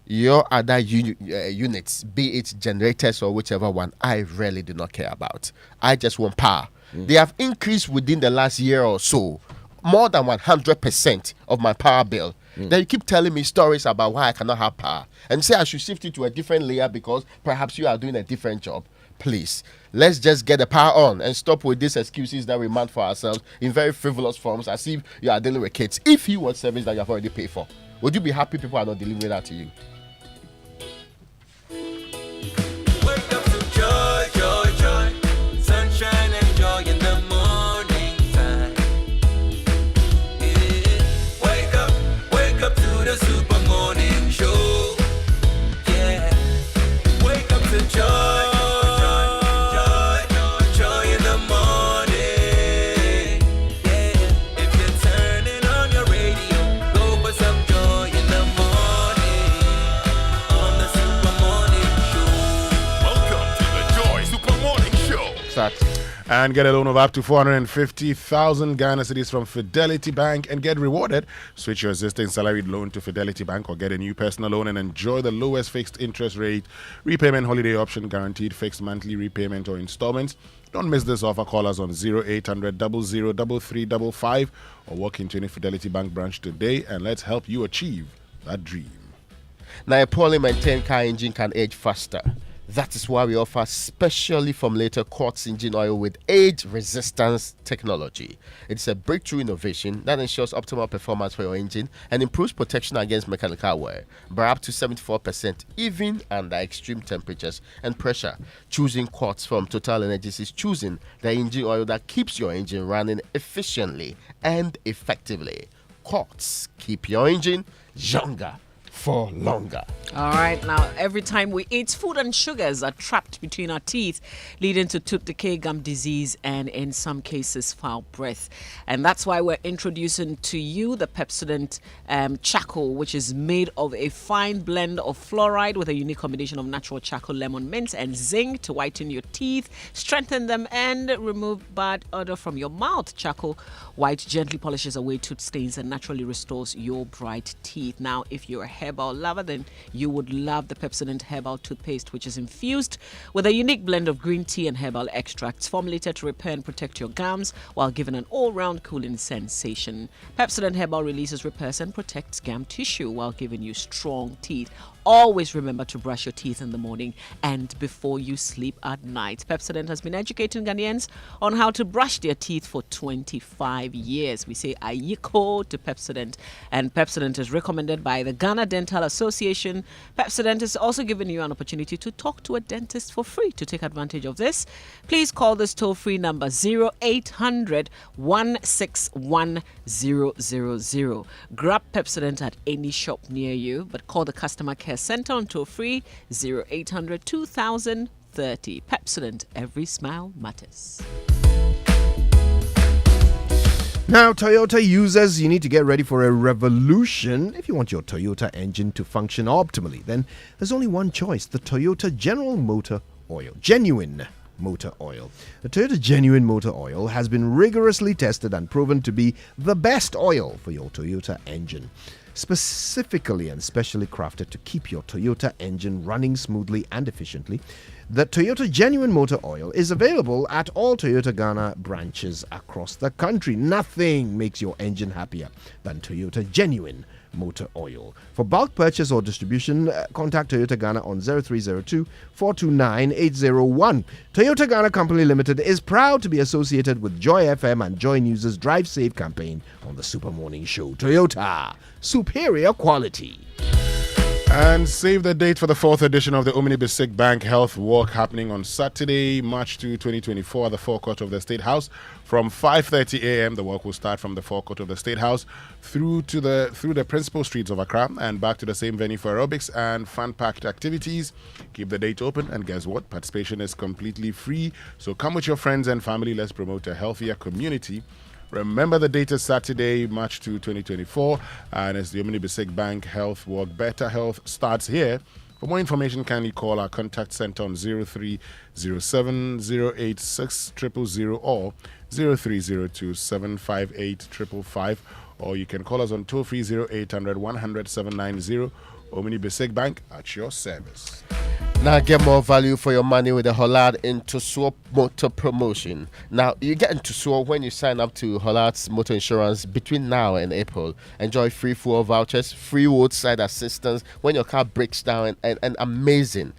Your other units, be it generators or whichever one, I really do not care about. I just want power. They have increased within the last year or so more than 100% of my power bill. Then you keep telling me stories about why I cannot have power and say I should shift it to a different layer because perhaps you are doing a different job. Please, let's just get the power on and stop with these excuses that we mount for ourselves in very frivolous forms as if you are dealing with kids. If you want service that you have already paid for, would you be happy people are not delivering that to you? Wake up to joy, joy, joy. Sunshine and joy in the morning time. Yeah. Wake up to the super morning show. Yeah. Wake up to joy. And get a loan of up to 450,000 Ghana cedis from Fidelity Bank and get rewarded. Switch your existing salaried loan to Fidelity Bank or get a new personal loan and enjoy the lowest fixed interest rate, repayment holiday option, guaranteed fixed monthly repayment or installments. Don't miss this offer. Call us on 0800 00 3355 or walk into any Fidelity Bank branch today and let's help you achieve that dream. Now, a poorly maintained car engine can age faster. That is why we offer specially formulated quartz engine oil with age resistance technology. It's a breakthrough innovation that ensures optimal performance for your engine and improves protection against mechanical wear by up to 74%, even under extreme temperatures and pressure. Choosing quartz from Total Energies is choosing the engine oil that keeps your engine running efficiently and effectively. Quartz, keep your engine younger for longer. All right, now every time we eat, food and sugars are trapped between our teeth, leading to tooth decay, gum disease, and in some cases, foul breath. And that's why we're introducing to you the Pepsodent charcoal, which is made of a fine blend of fluoride with a unique combination of natural charcoal, lemon, mint, and zinc to whiten your teeth, strengthen them, and remove bad odor from your mouth. Charcoal white gently polishes away tooth stains and naturally restores your bright teeth. Now, if you're a herbal lover, then you would love the Pepsodent Herbal Toothpaste, which is infused with a unique blend of green tea and herbal extracts, formulated to repair and protect your gums while giving an all-round cooling sensation. Pepsodent Herbal releases, repairs, and protects gum tissue while giving you strong teeth. Always remember to brush your teeth in the morning and before you sleep at night. Pepsodent has been educating Ghanaians on how to brush their teeth for 25 years. We say Ayiko to Pepsodent, and Pepsodent is recommended by the Ghana Dental Association. Pepsodent is also giving you an opportunity to talk to a dentist for free. To take advantage of this, please call this toll-free number 0800 161 000. Grab Pepsodent at any shop near you, but call the customer care center on toll-free 0800 2030. Pepsodent, every smile matters. Now, Toyota users, you need to get ready for a revolution. If you want your Toyota engine to function optimally, then there's only one choice: the Toyota General Motor Oil. Genuine motor oil. The Toyota Genuine Motor Oil has been rigorously tested and proven to be the best oil for your Toyota engine. Specifically and specially crafted to keep your Toyota engine running smoothly and efficiently, the Toyota Genuine Motor Oil is available at all Toyota Ghana branches across the country. Nothing makes your engine happier than Toyota Genuine Motor Oil. For bulk purchase or distribution, contact Toyota Ghana on 0302 429 801. Toyota Ghana Company Limited is proud to be associated with Joy FM and Joy News' Drive Safe campaign on the Super Morning Show. Toyota, superior quality. And save the date for the 4th edition of the Omni Basic Bank Health Walk happening on Saturday, March 2, 2024 at the forecourt of the State House. From 5:30 a.m., the walk will start from the forecourt of the State House through the principal streets of Accra and back to the same venue for aerobics and fun-packed activities. Keep the date open, and guess what? Participation is completely free. So come with your friends and family. Let's promote a healthier community. Remember, the date is Saturday, March 2, 2024, and it's the Omni Basic Bank Health Walk. Better health starts here. For more information, kindly call our contact center on 0307 086 000 or 0302 758 555, or you can call us on toll free 0800 100 790. Omni Basic Bank at your service. Now get more value for your money with the Hollard into Swap Motor promotion. Now you get into Swap when you sign up to Hollard's Motor Insurance between now and April. Enjoy free fuel vouchers, free roadside assistance when your car breaks down, and amazing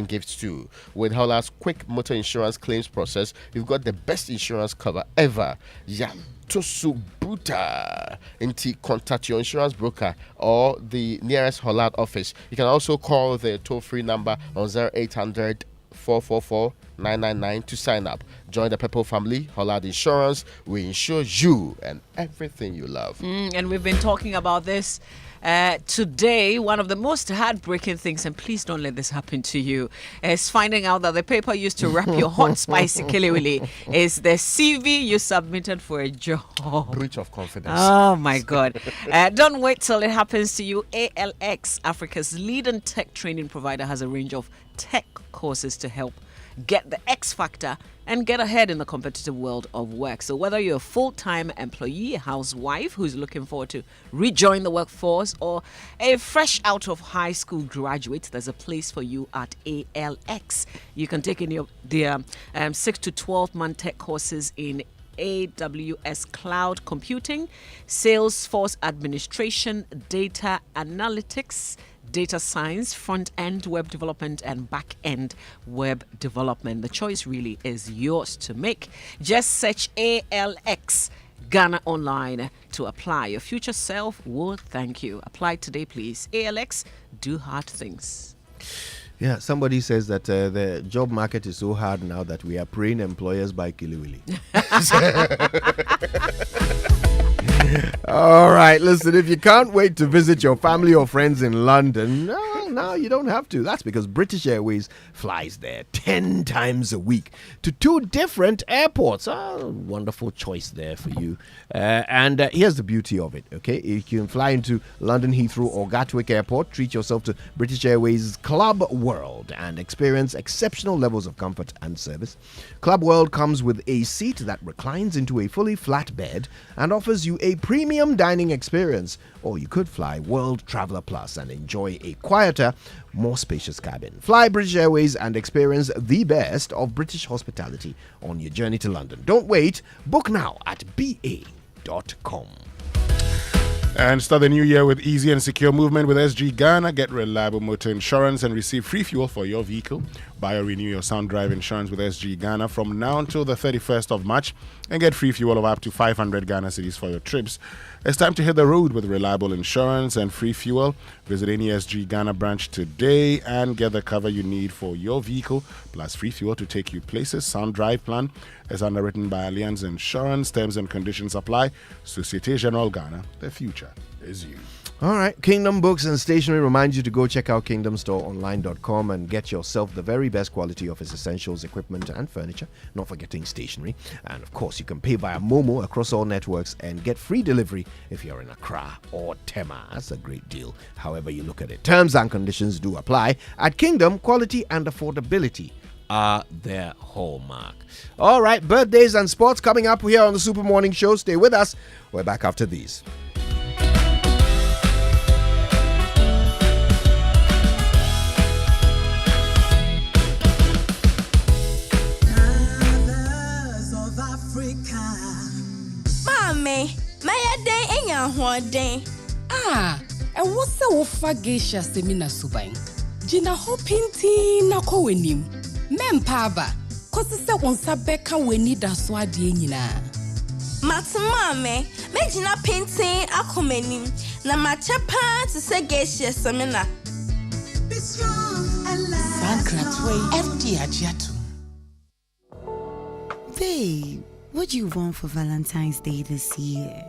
gifts too. With Hollard's quick motor insurance claims process, you've got the best insurance cover ever. Yeah. Tosubuta. Inti, contact your insurance broker or the nearest Hollard office. You can also call the toll-free number on 0800 444 999 to sign up. Join the Pepper family. Hollard Insurance. We insure you and everything you love. And we've been talking about this today. One of the most heartbreaking things, and please don't let this happen to you, is finding out that the paper used to wrap your hot spicy kilewili is the CV you submitted for a job. Breach of confidence. Oh my God. Don't wait till it happens to you. ALX, Africa's leading tech training provider, has a range of tech courses to help get the X factor and get ahead in the competitive world of work. So whether you're a full-time employee, a housewife who's looking forward to rejoin the workforce, or a fresh out of high school graduate, there's a place for you at ALX. You can take in their 6 to 12 month tech courses in AWS cloud computing, Salesforce administration, data analytics, data science, front-end web development, and back-end web development. The choice really is yours to make. Just search ALX Ghana online to apply. Your future self will thank you. Apply today, please. ALX, do hard things. Yeah, somebody says that the job market is so hard now that we are praying employers buy Kiliwili. All right, listen, if you can't wait to visit your family or friends in London, no, you don't have to. That's because British Airways flies there 10 times a week to 2 different airports. Wonderful choice there for you. And here's the beauty of it, okay? You can fly into London Heathrow or Gatwick Airport, treat yourself to British Airways Club World and experience exceptional levels of comfort and service. Club World comes with a seat that reclines into a fully flat bed and offers you a premium dining experience. Or you could fly World Traveller Plus and enjoy a quieter, more spacious cabin. Fly British Airways and experience the best of British hospitality on your journey to London. Don't wait. Book now at ba.com. And start the new year with easy and secure movement with SG Ghana. Get reliable motor insurance and receive free fuel for your vehicle. Buy or renew your Sound Drive insurance with SG Ghana from now until the 31st of March and get free fuel of up to 500 Ghana cedis for your trips. It's time to hit the road with reliable insurance and free fuel. Visit any SG Ghana branch today and get the cover you need for your vehicle, plus free fuel to take you places. Sound Drive plan is underwritten by Allianz Insurance. Terms and conditions apply. Societe Generale Ghana. The future is you. All right, Kingdom Books and Stationery reminds you to go check out kingdomstoreonline.com and get yourself the very best quality of its essentials, equipment, and furniture, not forgetting stationery. And of course, you can pay via Momo across all networks and get free delivery if you're in Accra or Tema. That's a great deal, however you look at it. Terms and conditions do apply. At Kingdom, quality and affordability are their hallmark. All right, birthdays and sports coming up here on the Super Morning Show. Stay with us. We're back after these. And what's the Wofa Geisha Semina Subain? Gina Hopinti Nako Wenim. Mempaba, Cosissa Wonsa Becca Weni da Swadiina. Matamame, Megina painting Akomenim, Namachapa to say Geisha Semina. Sankratway, FD Ajiatu. Babe, what do you want for Valentine's Day this year?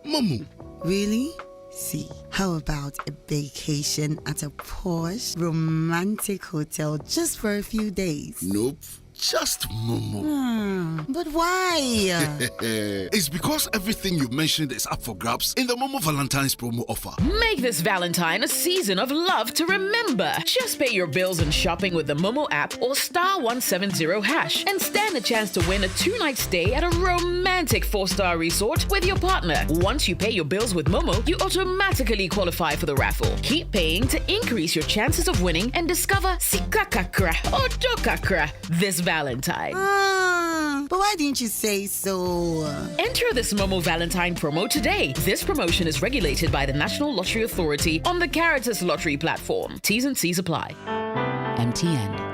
Momo. Really? See, how about a vacation at a posh, romantic hotel just for a few days? Nope. Just Momo. But why? It's because everything you mentioned is up for grabs in the Momo Valentine's promo offer. Make this Valentine a season of love to remember. Just pay your bills and shopping with the Momo app or *170# and stand a chance to win a 2-night stay at a romantic 4-star resort with your partner. Once you pay your bills with Momo, you automatically qualify for the raffle. Keep paying to increase your chances of winning and discover Sikakakra or Dokakra this Valentine. But why didn't you say so? Enter this Momo Valentine promo today. This promotion is regulated by the National Lottery Authority on the Caritas Lottery platform. T's and C's apply. MTN.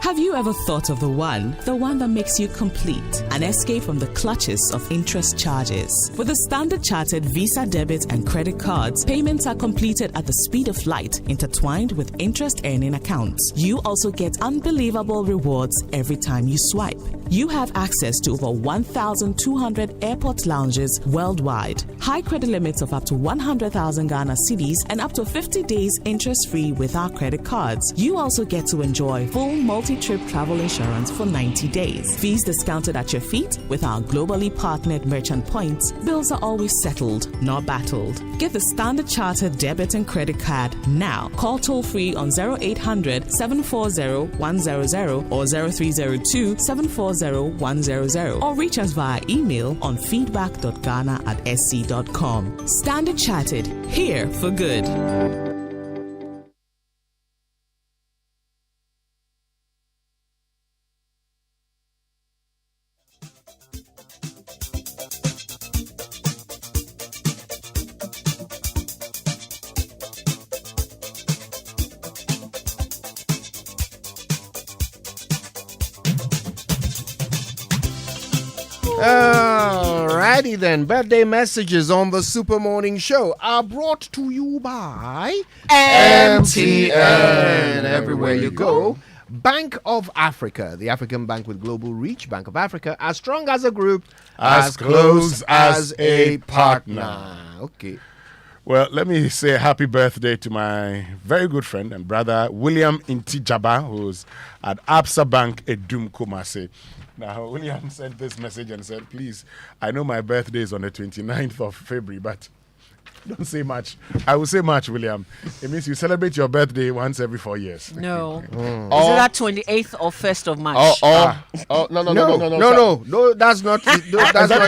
Have you ever thought of the one that makes you complete? An escape from the clutches of interest charges. With the Standard Chartered Visa debit and credit cards, payments are completed at the speed of light, intertwined with interest earning accounts. You also get unbelievable rewards every time you swipe. You have access to over 1,200 airport lounges worldwide. High credit limits of up to 100,000 Ghana cedis and up to 50 days interest-free with our credit cards. You also get to enjoy full multi-trip travel insurance for 90 days. Fees discounted at your feet with our globally partnered merchant points. Bills are always settled, not battled. Get the Standard Chartered debit and credit card now. Call toll-free on 0800 740 100 or 0302 740 100 or reach us via email on feedback.ghana@sc.com. Standard Chartered, here for good. Alrighty then, birthday messages on the Super Morning Show are brought to you by MTN. Everywhere you go, Bank of Africa, the African bank with global reach. Bank of Africa, as strong as a group, as close as a partner. Okay. Well, let me say happy birthday to my very good friend and brother, William Intijaba, who's at Absa Bank, Edum Kumasi. Now, William sent this message and said, please, I know my birthday is on the 29th of February, but don't say much. I will say much, William. It means you celebrate your birthday once every 4 years. No. Is it that 28th or 1st of March? No, that's not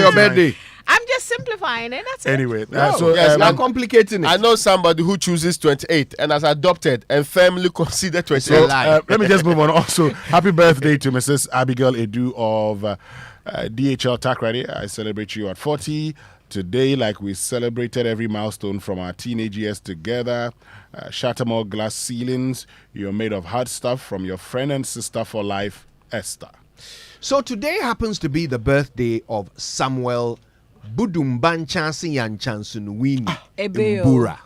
your birthday. I'm just simplifying it. That's Anyway, it. I'm complicating it. I know somebody who chooses 28 and has adopted and firmly considered 28. So, let me just move on. Also, happy birthday to Mrs. Abigail Edu of DHL Takrady. I celebrate you at 40. Today, like we celebrated every milestone from our teenage years together. Shattermore glass ceilings. You're made of hard stuff from your friend and sister for life, Esther. So today happens to be the birthday of Samuel Budumbanchansi Yanchansunwini Mbura.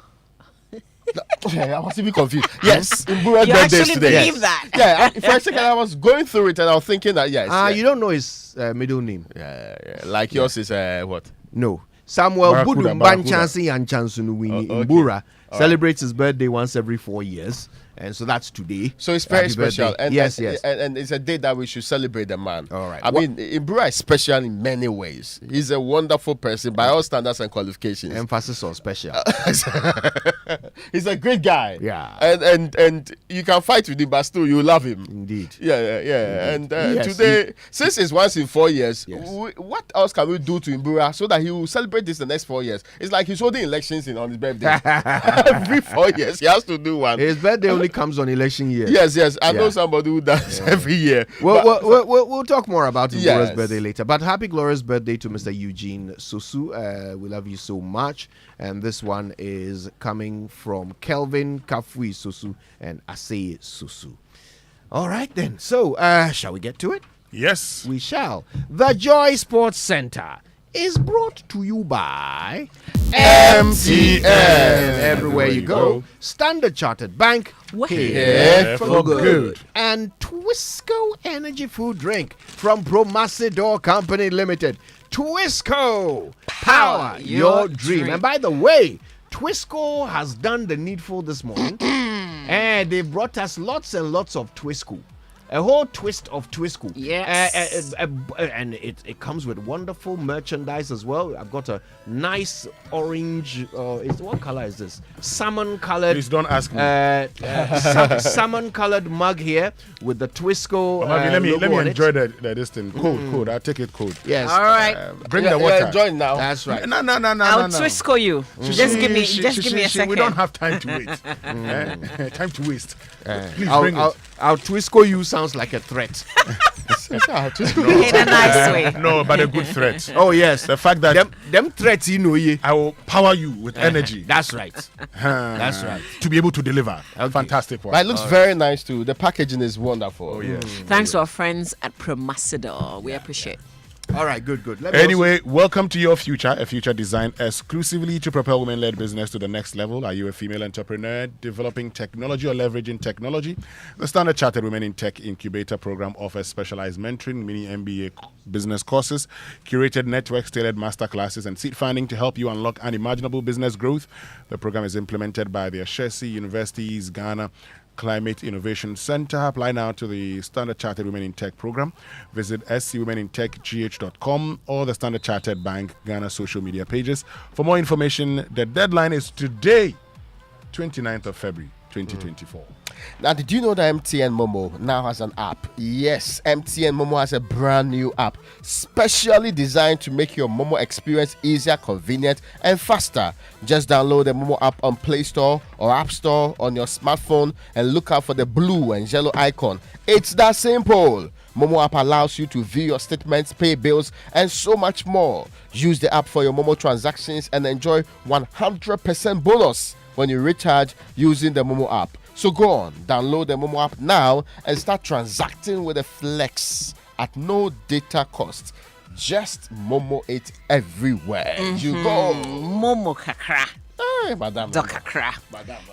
I was even confused. Yes, Mbura's birthday is today. Believe that? Yeah, for a second I was going through it and I was thinking that yes. You don't know his middle name. Yeah. Like yours is what? No. Samuel Budumbanchansi Yanchansunwini Mbura celebrates his birthday once every 4 years. And so that's today. So it's very special. And yes. And it's a day that we should celebrate the man. All right. I mean, Ibura is special in many ways. He's a wonderful person by all standards and qualifications. Emphasis on special. He's a great guy. Yeah. And you can fight with him, but still you love him. Indeed. Yeah. And today, since it's once in 4 years, what else can we do to Ibura so that he will celebrate this the next 4 years? It's like he's holding elections on his birthday. Every 4 years, he has to do one. His birthday only comes on election year. Yes. I know somebody who does every year. We'll talk more about Ibura's birthday later. But happy glorious birthday to Mr. Eugene Susu. We love you so much. And this one is coming from Kelvin Kafui Susu and Aseye Susu. All right then. So shall we get to it? Yes. We shall. The Joy Sports Center is brought to you by MTN. Everywhere you go, Standard Chartered Bank, here for good. And Twisco Energy Food Drink from Promasidor Company Limited. Twisco, power your dream. And by the way, Twisco has done the needful this morning. And they brought us lots and lots of Twisco. A whole twist of Twisco. Yes. And it comes with wonderful merchandise as well. I've got a nice orange. What color is this? Salmon colored. Please don't ask me. Salmon colored mug here with the Twisco. Let me enjoy this thing. Cold. I'll take it cold. Yes. All right. Bring the water. Enjoy now. That's right. No. I'll Twisco you. Just give me a second. We don't have time to wait. Time to waste. Please bring it. I'll Twisco you sounds like a threat. In a nice way. No, but a good threat. Oh yes, the fact that them threats, I will power you with energy. That's right. That's right. To be able to deliver. Okay. Fantastic one. But it looks very nice too. The packaging is wonderful. Oh yes. Thanks to our friends at Promasidor. We appreciate. All right, good. Anyway, welcome to Your Future, a future designed exclusively to propel women-led business to the next level. Are you a female entrepreneur developing technology or leveraging technology? The Standard Chartered Women in Tech Incubator Program offers specialized mentoring, mini MBA business courses, curated networks, tailored masterclasses, and seed funding to help you unlock unimaginable business growth. The program is implemented by the Ashesi University's Ghana Climate Innovation Center. Apply now to the Standard Chartered Women in Tech program. Visit scwomenintechgh.com or the Standard Chartered Bank Ghana social media pages. For more information, the deadline is today, 29th of February, 2024. Now, did you know that MTN Momo now has an app? Yes, MTN Momo has a brand new app specially designed to make your Momo experience easier, convenient, and faster. Just download the Momo app on Play Store or App Store on your smartphone and look out for the blue and yellow icon. It's that simple. Momo app allows you to view your statements, pay bills, and so much more. Use the app for your Momo transactions and enjoy 100% bonus when you recharge using the Momo app. So go on, download the Momo app now and start transacting with a flex at no data cost. Just Momo it everywhere you go. Momo kakra. Dokakra.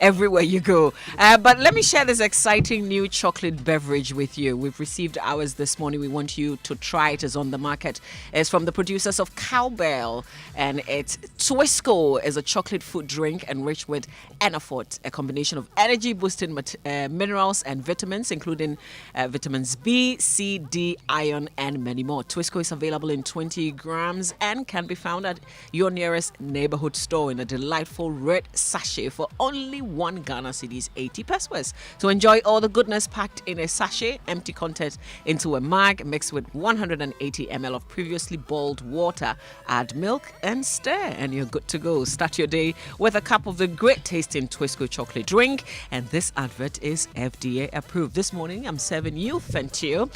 Everywhere you go. But let me share this exciting new chocolate beverage with you. We've received ours this morning. We want you to try it. It's on the market. It's from the producers of Cowbell, and it's Twisco. Is a chocolate food drink enriched with Enafort, a combination of energy-boosting minerals and vitamins, including vitamins B, C, D, iron, and many more. Twisco is available in 20 grams and can be found at your nearest neighborhood store in a delightful red sachet for only 1 Ghana cedis, 80 pesos. So enjoy all the goodness packed in a sachet, empty content into a mug, mixed with 180 ml of previously boiled water. Add milk and stir, and you're good to go. Start your day with a cup of the great tasting Twisco chocolate drink, and this advert is FDA approved. This morning, I'm serving you, Fentio,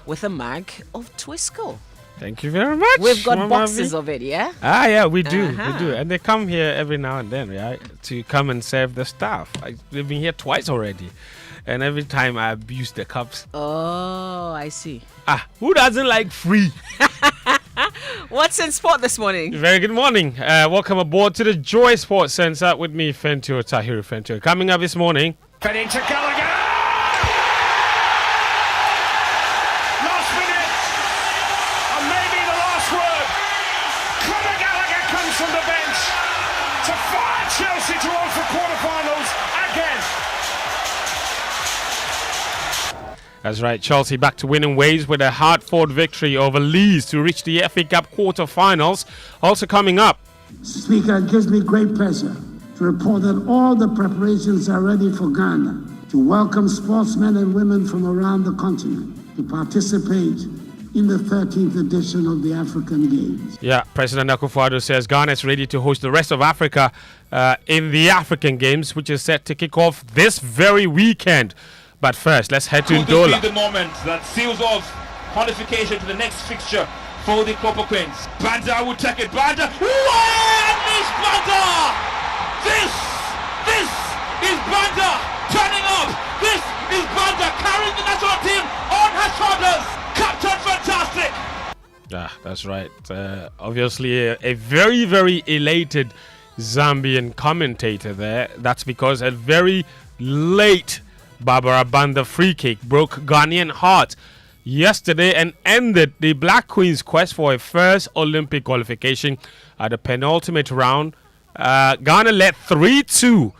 with a mug of Twisco. Thank you very much. We've got Mama boxes V. of it, yeah? Yeah, we do. Uh-huh. We do. And they come here every now and then, right? To come and serve the staff. They've been here twice already. And every time I abuse the cups. Oh, I see. Who doesn't like free? What's in sport this morning? Very good morning. Welcome aboard to the Joy Sports Centre with me, Fentio Tahiru Fentio. Coming up this morning. Fed into Gallagher. Last minute, and maybe the last word. Conor Gallagher comes from the bench to fire Chelsea to on for quarterfinals again. That's right, Chelsea back to winning ways with a hard-fought victory over Leeds to reach the FA Cup quarter-finals. Also coming up. Speaker, it gives me great pleasure to report that all the preparations are ready for Ghana to welcome sportsmen and women from around the continent to participate in the 13th edition of the African Games. Yeah, President Akufo-Addo says Ghana is ready to host the rest of Africa in the African Games, which is set to kick off this very weekend. But first, let's head to Could Ndola. this be the moment that seals off qualification to the next fixture for the Copper Queens? Banda will take it. Banda. What is Banda? This is Banda turning up. This is Banda carrying the national team on her shoulders. Captain Fantastic. That's right. Obviously, a very, very elated Zambian commentator there. That's because a very late Barbara Banda free kick broke Ghanaian heart yesterday and ended the Black Queens' quest for a first Olympic qualification at the penultimate round. Ghana led 3-2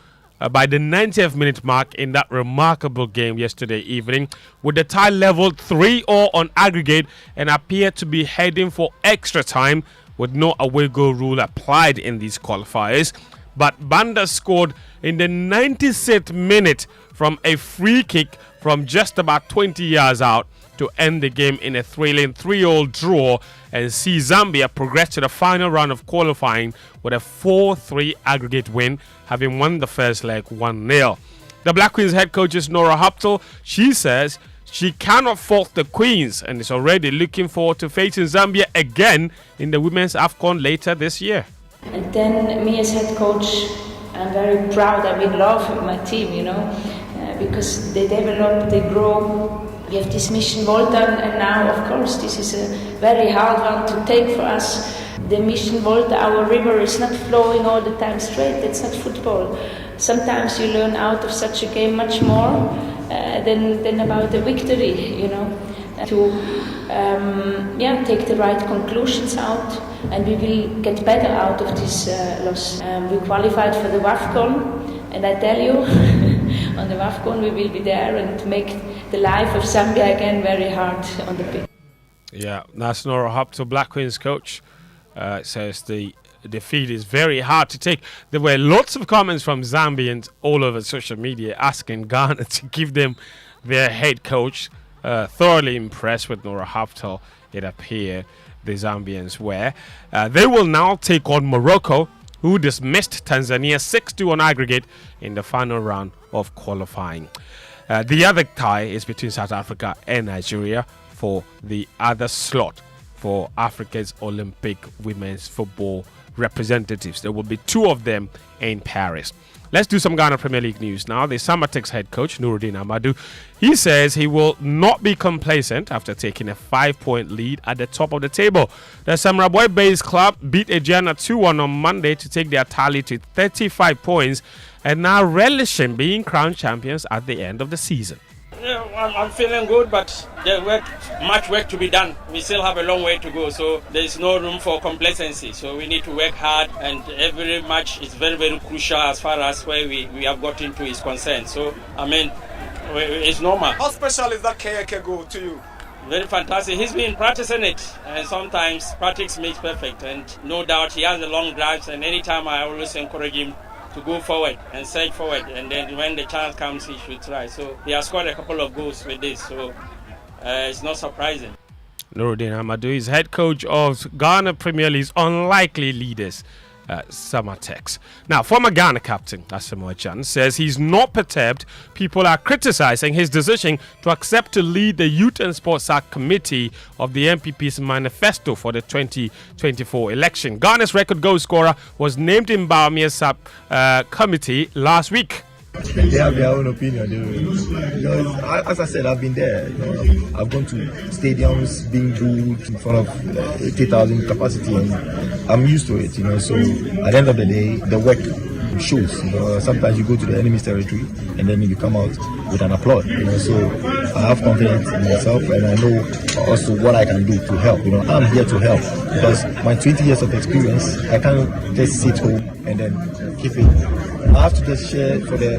by the 90th minute mark in that remarkable game yesterday evening, with the tie leveled 3-3 on aggregate and appeared to be heading for extra time with no away goal rule applied in these qualifiers. But Banda scored in the 96th minute from a free kick from just about 20 yards out to end the game in a thrilling 3-3 draw and see Zambia progress to the final round of qualifying with a 4-3 aggregate win, having won the first leg 1-0. The Black Queens head coach is Nora Huptel. She says she cannot fault the Queens and is already looking forward to facing Zambia again in the Women's AFCON later this year. And then me as head coach, I'm very proud. I'm in love with my team, because they develop, they grow. We have this Mission Volta, and now, of course, this is a very hard one to take for us. The Mission Volta, our river, is not flowing all the time straight. That's not football. Sometimes you learn out of such a game much more than about the victory, to take the right conclusions out, and we will get better out of this loss. We qualified for the WAFCON, and I tell you, on the WAFCON we will be there and make the life of Zambia again very hard on the pitch. Yeah, that's Nora Huptel, Black Queens coach, says the defeat is very hard to take. There were lots of comments from Zambians all over social media asking Ghana to give them their head coach. Thoroughly impressed with Nora Huptel, it appeared the Zambians were. They will now take on Morocco, who dismissed Tanzania 6-2 on aggregate in the final round of qualifying. The other tie is between South Africa and Nigeria for the other slot for Africa's Olympic women's football representatives. There will be 2 of them in Paris. Let's do some Ghana Premier League news now. The Samatex head coach, Nuruddin Amadou, he says he will not be complacent after taking a 5-point lead at the top of the table. The Samraboy-based club beat Ajiana 2-1 on Monday to take their tally to 35 points and now relishing being crowned champions at the end of the season. Yeah, I'm feeling good, but there's much work to be done. We still have a long way to go, so there is no room for complacency. So we need to work hard, and every match is very, very crucial as far as where we have got into is concerned. So, I mean, it's normal. How special is that KK goal to you? Very fantastic. He's been practicing it, and sometimes practice makes perfect. And no doubt he has the long drives, and anytime I always encourage him to go forward and surge forward, and then when the chance comes he should try. So he has scored a couple of goals with this, so it's not surprising. Nuruddin Amadou is head coach of Ghana Premier League's unlikely leaders, Samatex. Now, former Ghana captain Asamoah Gyan says he's not perturbed. People are criticizing his decision to accept to lead the Youth and Sports Act Committee of the MPP's manifesto for the 2024 election. Ghana's record goal scorer was named in Baumia's committee last week. They have their own opinion. As I said, I've been there. I've gone to stadiums being booed in front of 80,000 capacity, and I'm used to it. So at the end of the day, the work shows. Sometimes you go to the enemy's territory and then you come out with an applaud. So I have confidence in myself, and I know also what I can do to help. I'm here to help because my 20 years of experience, I can't just sit home and then keep it. I have to just share for the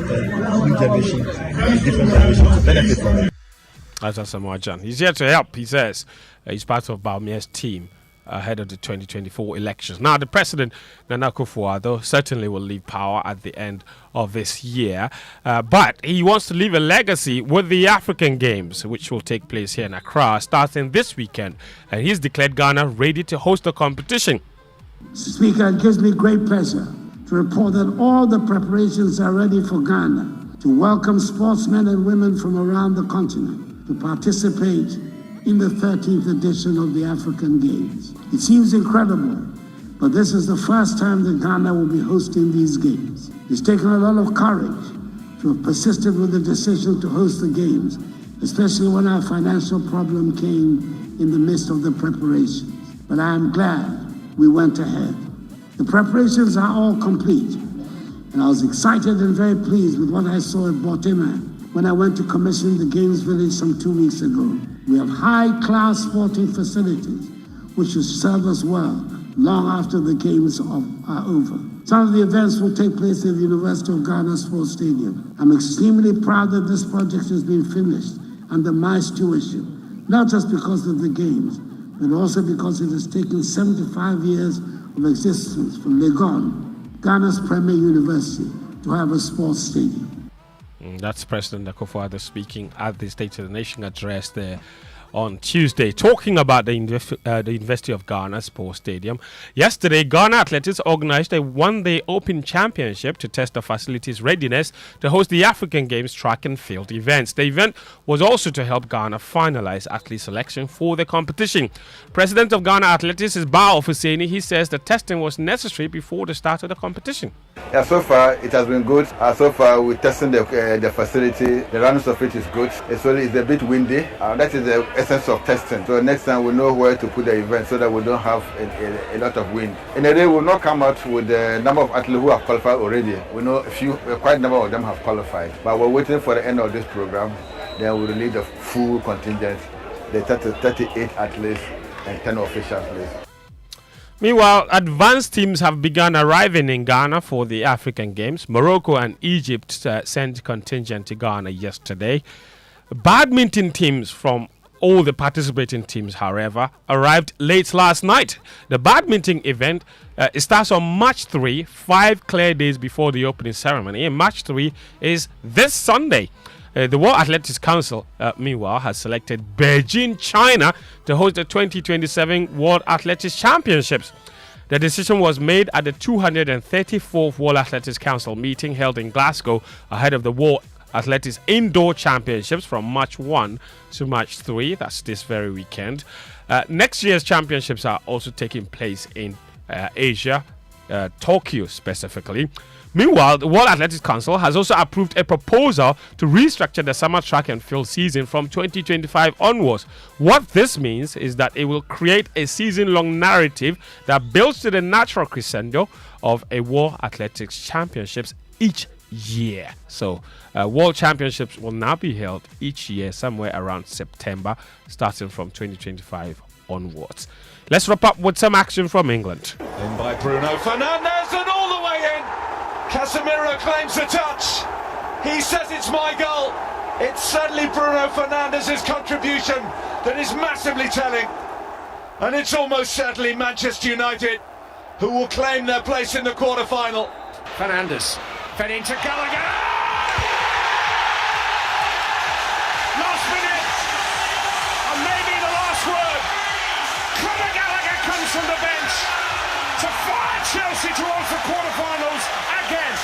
new generation, the different generation to benefit from it. That's Asamoah Gyan. He's here to help, he says. He's part of Baumia's team ahead of the 2024 elections. Now, the president, Nana Akufo-Addo, certainly will leave power at the end of this year, but he wants to leave a legacy with the African Games, which will take place here in Accra starting this weekend, and he's declared Ghana ready to host the competition. Speaker, it gives me great pleasure to report that all the preparations are ready for Ghana to welcome sportsmen and women from around the continent to participate in the 13th edition of the African Games. It seems incredible, but this is the first time that Ghana will be hosting these games. It's taken a lot of courage to have persisted with the decision to host the games, especially when our financial problem came in the midst of the preparations. But I am glad we went ahead. The preparations are all complete, and I was excited and very pleased with what I saw at Botima when I went to commission the Games Village some 2 weeks ago. We have high-class sporting facilities which will serve us well long after the Games are over. Some of the events will take place at the University of Ghana Sports Stadium. I'm extremely proud that this project has been finished under my stewardship, not just because of the Games, but also because it has taken 75 years of existence from Legon, Ghana's premier university, to have a sports stadium. That's President Akufo-Addo speaking at the State of the Nation address there on Tuesday, talking about the University of Ghana Sports Stadium. Yesterday, Ghana Athletics organized a one-day open championship to test the facility's readiness to host the African Games track and field events. The event was also to help Ghana finalize athlete selection for the competition. President of Ghana Athletics is Bao Fuseni. He says the testing was necessary before the start of the competition. Yeah, so far it has been good. So far we're testing the facility. The runnings of it is good. It's a bit windy. That is the essence of testing. So next time we know where to put the event so that we don't have a lot of wind. In a day we'll not come out with the number of athletes who have qualified already. We know quite a number of them have qualified. But we're waiting for the end of this program. Then we'll release the full contingent, the 38 athletes and 10 official athletes. Meanwhile, advanced teams have begun arriving in Ghana for the African Games. Morocco and Egypt sent contingent to Ghana yesterday. Badminton teams from all the participating teams, however, arrived late last night. The badminton event starts on March 3, 5 clear days before the opening ceremony. And March 3 is this Sunday. The World Athletics Council, meanwhile, has selected Beijing, China, to host the 2027 World Athletics Championships. The decision was made at the 234th World Athletics Council meeting held in Glasgow ahead of the World Athletics Indoor Championships from March 1 to March 3. That's this very weekend. Next year's championships are also taking place in Asia, Tokyo specifically. Meanwhile, the World Athletics Council has also approved a proposal to restructure the summer track and field season from 2025 onwards. What this means is that it will create a season-long narrative that builds to the natural crescendo of a World Athletics Championships each year. So World Championships will now be held each year somewhere around September, starting from 2025 onwards. Let's wrap up with some action from England. In by Bruno Fernandes and all the way in. Casemiro claims the touch. He says it's my goal. It's certainly Bruno Fernandes' contribution that is massively telling. And it's almost certainly Manchester United who will claim their place in the quarter-final. Fernandes fed into Gallagher. Last minute, and maybe the last word. Conor Gallagher comes from the bench to fire Chelsea towards the quarter-finals again.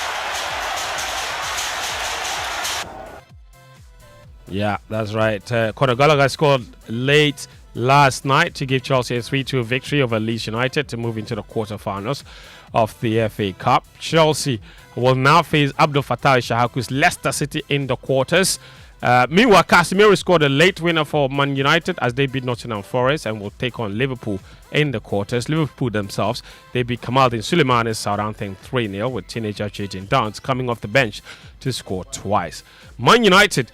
Yeah, that's right. Conor Gallagher scored late last night to give Chelsea a 3-2 victory over Leeds United to move into the quarterfinals of the FA Cup. Chelsea will now face Abdul Fattah Shahaku's Leicester City in the quarters. Meanwhile, Casemiro scored a late winner for Man United as they beat Nottingham Forest and will take on Liverpool in the quarters. Liverpool themselves, they beat Kamaldeen Sulemani's Southampton 3-0 with teenager Jadon Downs coming off the bench to score twice. Man United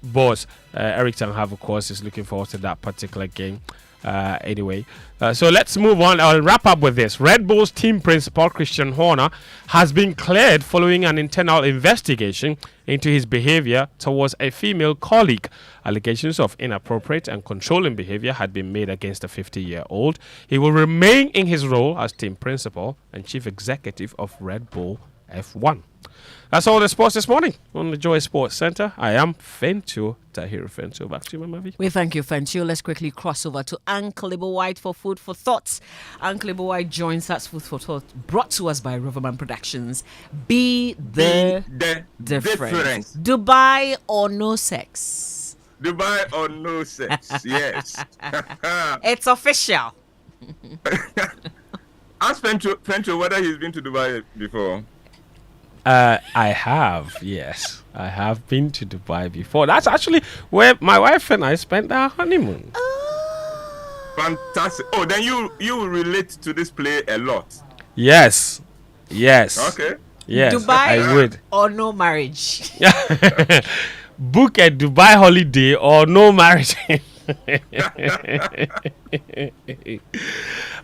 boss Eric Ten Hag, of course, is looking forward to that particular game. Anyway, so let's move on. I'll wrap up with this. Red Bull's team principal Christian Horner has been cleared following an internal investigation into his behavior towards a female colleague. Allegations of inappropriate and controlling behavior had been made against the 50-year-old. He will remain in his role as team principal and chief executive of Red Bull F1. That's all the sports this morning on the Joy Sports Centre. I am Fentu Tahiru Fentu. Back to you, Mama V. We thank you, Fentu. Let's quickly cross over to Uncle Ibo White for Food for Thoughts. Uncle Ibo White joins us. Food for Thought, brought to us by Riverman Productions. Be the difference. Dubai or no sex? Dubai or no sex? Yes. It's official. Ask Fentu whether he's been to Dubai before. I have, yes. I have been to Dubai before. That's actually where my wife and I spent our honeymoon. Fantastic. Oh, then you relate to this play a lot. Yes. Okay. Yes, Dubai I would. or no marriage? Book a Dubai holiday or no marriage.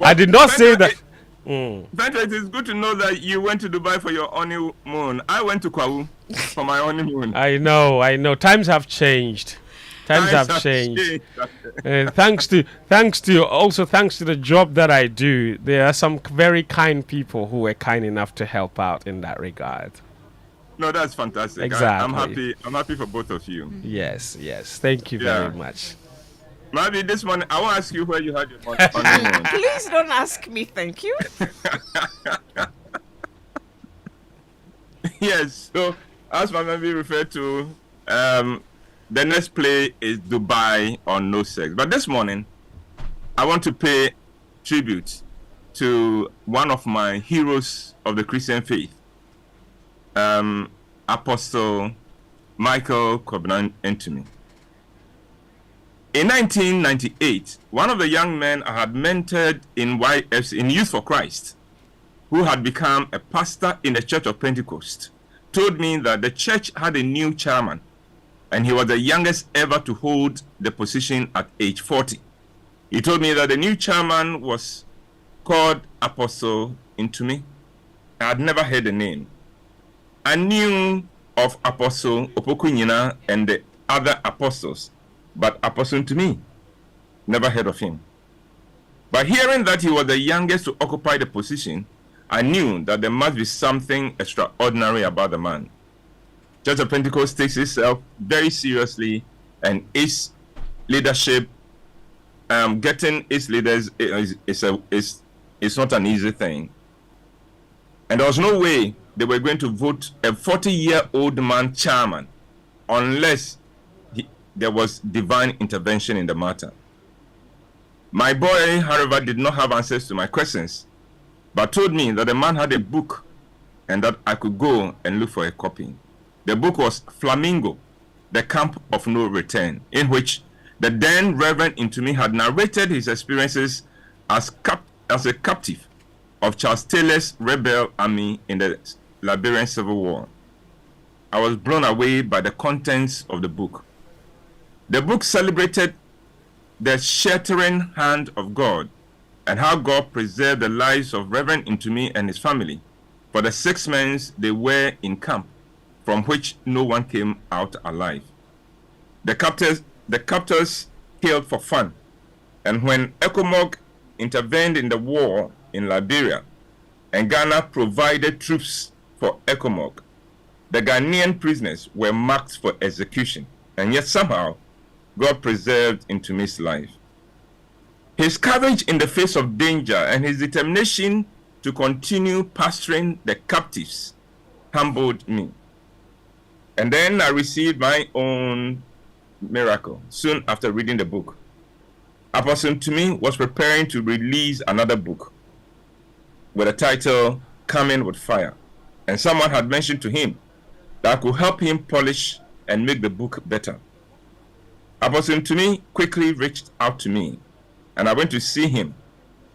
I did not say that. It is good to know that you went to Dubai for your honeymoon. I went to Kwawu for my honeymoon. I know. Times have changed. Thanks to the job that I do, there are some very kind people who were kind enough to help out in that regard. No, that's fantastic. Exactly. I'm happy for both of you. Yes. Thank you very much. Maybe this morning I will ask you where you had your honeymoon. Please don't ask me. Thank you. Yes. So as my maybe referred to, the next play is Dubai or no sex. But this morning, I want to pay tribute to one of my heroes of the Christian faith, Apostle Michael Kobnan Entumi. In 1998, one of the young men I had mentored in YFC, in Youth for Christ, who had become a pastor in the Church of Pentecost, told me that the church had a new chairman, and he was the youngest ever to hold the position at age 40. He told me that the new chairman was called Apostle Entumi. I had never heard the name. I knew of Apostle Opokunyina and the other apostles, but Apostle Entumi, never heard of him. But hearing that he was the youngest to occupy the position, I knew that there must be something extraordinary about the man. Church of Pentecost takes itself very seriously, and its leadership, getting its leaders is not an easy thing. And there was no way they were going to vote a 40-year-old man chairman unless there was divine intervention in the matter. My boy, however, did not have answers to my questions, but told me that the man had a book and that I could go and look for a copy. The book was Flamingo, The Camp of No Return, in which the then Reverend Intumi had narrated his experiences as a captive of Charles Taylor's rebel army in the Liberian Civil War. I was blown away by the contents of the book. The book celebrated the sheltering hand of God and how God preserved the lives of Reverend Intumi and his family for the 6 months they were in camp, from which no one came out alive. The captors killed for fun, and when ECOMOG intervened in the war in Liberia and Ghana provided troops for ECOMOG, the Ghanaian prisoners were marked for execution, and yet somehow God preserved Intumi's life. His courage in the face of danger and his determination to continue pastoring the captives humbled me. And then I received my own miracle soon after reading the book. Apostle Intumi was preparing to release another book with the title Coming with Fire, and someone had mentioned to him that I could help him polish and make the book better. Apostle Intumi quickly reached out to me, and I went to see him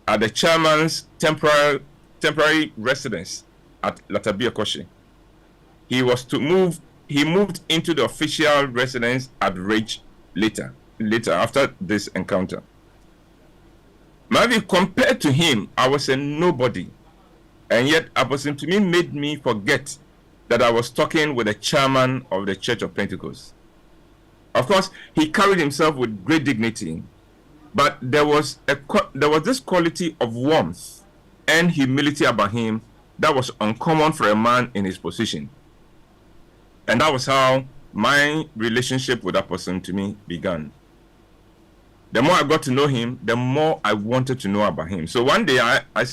at the chairman's temporary residence at Latabia Koshi. He moved into the official residence at Rage later after this encounter. Maybe compared to him, I was a nobody, and yet Apostle Intumi made me forget that I was talking with the chairman of the Church of Pentecost. Of course, he carried himself with great dignity, but there was this quality of warmth and humility about him that was uncommon for a man in his position. And that was how my relationship with Apostle Intumi began. The more I got to know him, the more I wanted to know about him. So one day I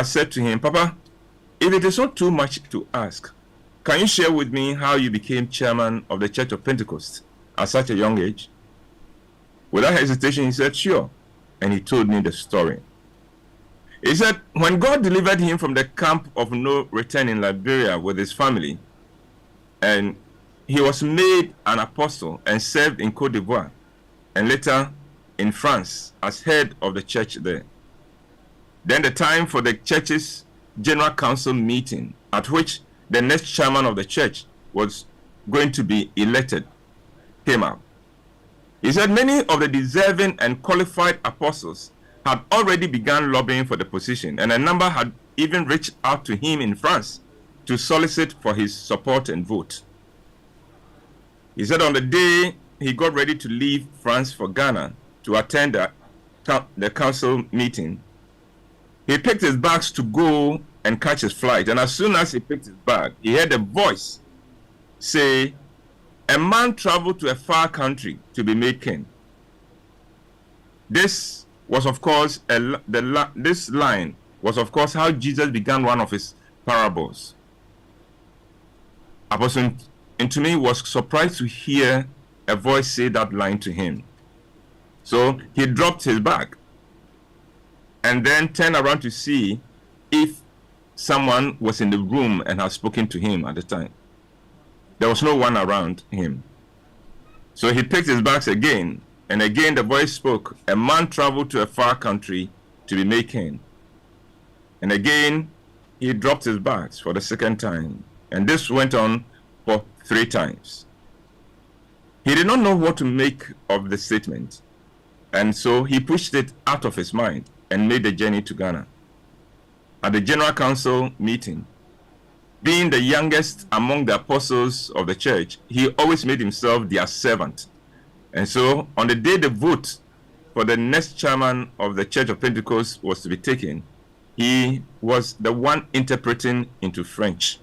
said to him, Papa, if it is not too much to ask, can you share with me how you became chairman of the Church of Pentecost at such a young age? Without hesitation, he said, sure. And he told me the story. He said, when God delivered him from the camp of no return in Liberia with his family, and he was made an apostle and served in Côte d'Ivoire, and later in France as head of the church there. Then the time for the church's general council meeting, at which the next chairman of the church was going to be elected, came up. He said many of the deserving and qualified apostles had already begun lobbying for the position, and a number had even reached out to him in France to solicit for his support and vote. He said on the day he got ready to leave France for Ghana to attend the council meeting, he picked his bags to go and catch his flight, and as soon as he picked his bag, he heard a voice say, a man traveled to a far country to be made king. This was, of course, this line was, of course, how Jesus began one of his parables. Apostle Intumi was surprised to hear a voice say that line to him. So he dropped his bag and then turned around to see if someone was in the room and had spoken to him at the time. There was no one around him. So he picked his bags again, and again the voice spoke, a man traveled to a far country to be made king. And again he dropped his bags for the second time, and this went on for 3 times. He did not know what to make of the statement, and so he pushed it out of his mind and made the journey to Ghana. At the General Council meeting, being the youngest among the apostles of the church, he always made himself their servant. And so on the day the vote for the next chairman of the Church of Pentecost was to be taken, he was the one interpreting into French.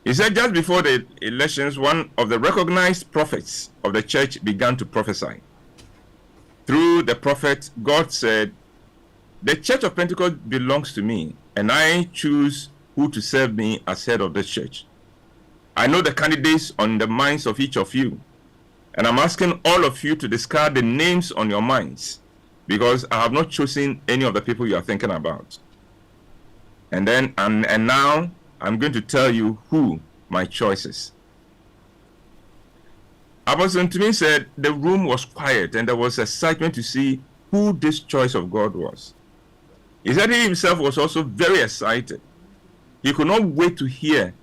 He said just before the elections, one of the recognized prophets of the church began to prophesy. Through the prophet, God said, the Church of Pentecost belongs to me, and I choose who to serve me as head of this church. I know the candidates on the minds of each of you, and I'm asking all of you to discard the names on your minds, because I have not chosen any of the people you are thinking about. And now I'm going to tell you who my choice is. Apostle Ntumi said the room was quiet and there was excitement to see who this choice of God was. He said he himself was also very excited. He could not wait to hear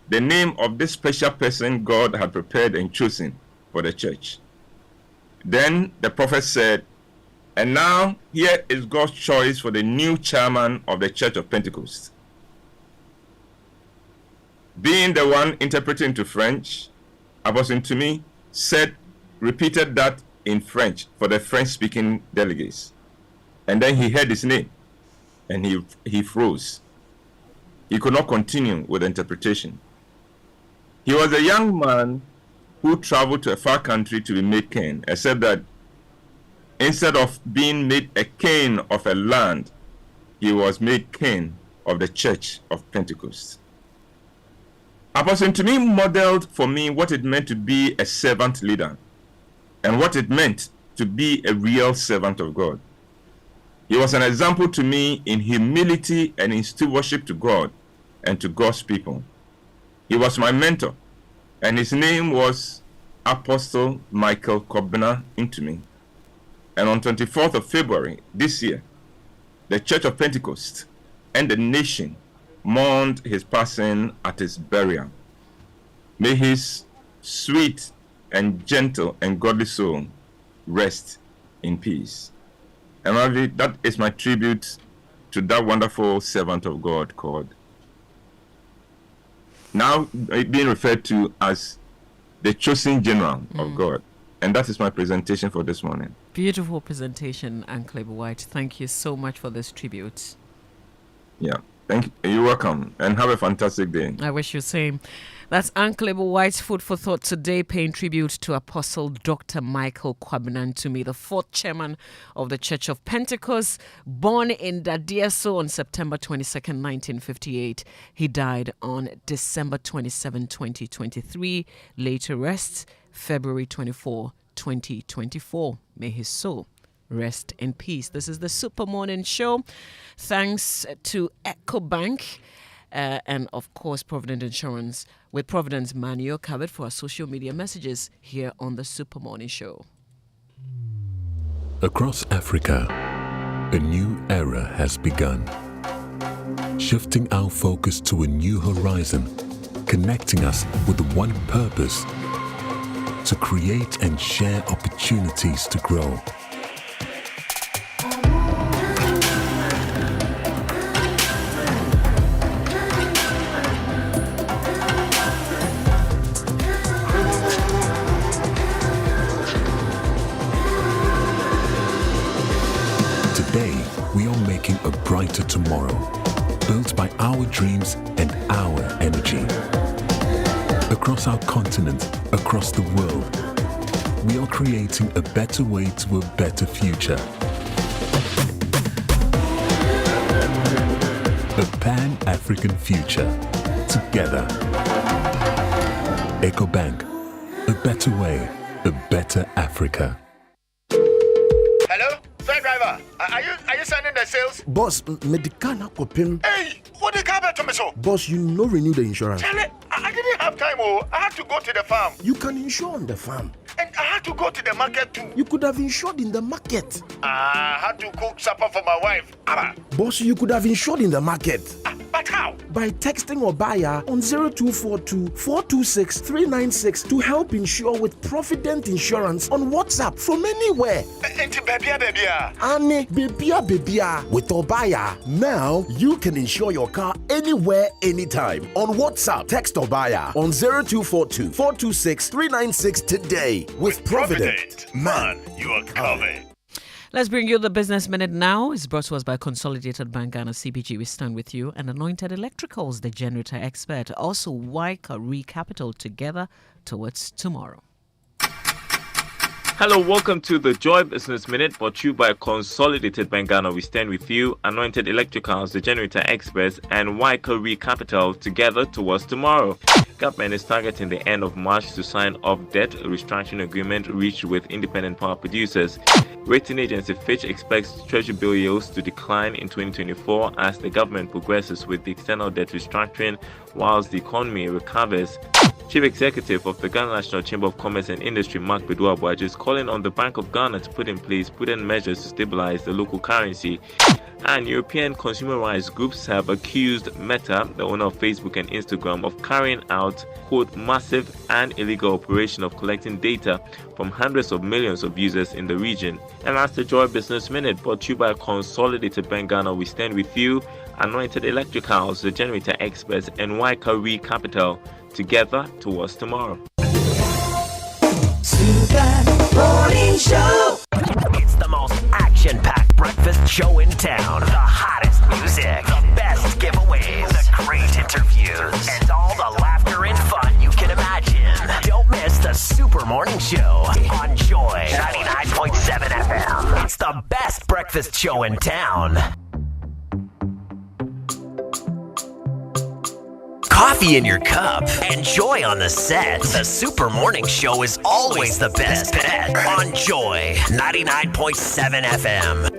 the name of this special person God had prepared and chosen for the church. Then the prophet said, and now here is God's choice for the new chairman of the Church of Pentecost. Being the one interpreting into French, Apostle Ntumi repeated that in French for the French-speaking delegates. And then he heard his name and he froze. He could not continue with the interpretation. He was a young man who traveled to a far country to be made king, except that instead of being made a king of a land, he was made king of the Church of Pentecost. Apostle Ntumi modeled for me what it meant to be a servant leader and what it meant to be a real servant of God. He was an example to me in humility and in stewardship to God and to God's people. He was my mentor, and his name was Apostle Michael Kobena Ntumi. And on 24th of February this year, the Church of Pentecost and the nation mourned his passing at his burial. May his sweet and gentle and godly soul rest in peace. And that is my tribute to that wonderful servant of God called, now being referred to as the chosen general of God. And that is my presentation for this morning. Beautiful presentation, Uncle White. Thank you so much for this tribute. Yeah, thank you. You're welcome. And have a fantastic day. I wish you the same. That's Uncle White's Food for Thought today, paying tribute to Apostle Dr. Michael Kobena Ntumi, the fourth chairman of the Church of Pentecost, born in Dadieso on September 22nd, 1958. He died on December 27, 2023. Later rests February 24, 2024. May his soul rest in peace. This is the Super Morning Show. Thanks to EcoBank. And of course, Provident Insurance, with Providence Manuel covered for our social media messages here on the Super Morning Show. Across Africa, a new era has begun, shifting our focus to a new horizon, connecting us with one purpose: to create and share opportunities to grow. Today, we are making a brighter tomorrow, built by our dreams and our energy. Across our continent, across the world, we are creating a better way to a better future. A Pan-African future. Together. EcoBank. A better way, a better Africa. Hello? Fair driver, are you sending the sales? Boss, Medicana Kopim. Hey, what the car to me so? Boss, you no renew the insurance. Tell it, I didn't have time, I had to go to the farm. You can insure on the farm. And I had to go to the market too. You could have insured in the market. I had to cook supper for my wife. Boss, you could have insured in the market. But how? By texting or buyer on 0242 426 396 to help insure with Provident Insurance on WhatsApp from anywhere. Annie, babia. With Obaya, now you can insure your car anywhere, anytime. On WhatsApp, text Obaya on 0242 426 396 today. With Provident. Man, you are covered. Let's bring you the Business Minute now. It's brought to us by Consolidated Bank Ghana CBG. We stand with you. And Anointed Electricals, the generator expert. Also, Waika Capital, together towards tomorrow. Hello, welcome to the Joy Business Minute, brought to you by Consolidated Bank Ghana. We stand with you, Anointed Electricals, the generator experts, and Wycombe Capital together towards tomorrow. Government is targeting the end of March to sign off debt restructuring agreement reached with independent power producers. Rating agency Fitch expects Treasury bill yields to decline in 2024 as the government progresses with the external debt restructuring whilst the economy recovers. Chief Executive of the Ghana National Chamber of Commerce and Industry, Mark Bedu-Abuaji, is calling on the Bank of Ghana to put in place prudent measures to stabilize the local currency. And European consumer rights groups have accused Meta, the owner of Facebook and Instagram, of carrying out, quote, massive and illegal operation of collecting data from hundreds of millions of users in the region. And that's the Joy Business Minute, brought to you by Consolidated Bank Ghana. We stand with you, Anointed Electricals, the generator experts, and Wycombe Capital, together towards tomorrow. Morning Show. It's the most action-packed breakfast show in town. The hottest music, the best giveaways, the great interviews, and all the laughter and fun you can imagine. Don't miss the Super Morning Show on Joy 99.7 FM. It's the best breakfast show in town. Coffee in your cup and Joy on the set. The Super Morning Show is always the best bet on Joy 99.7 FM.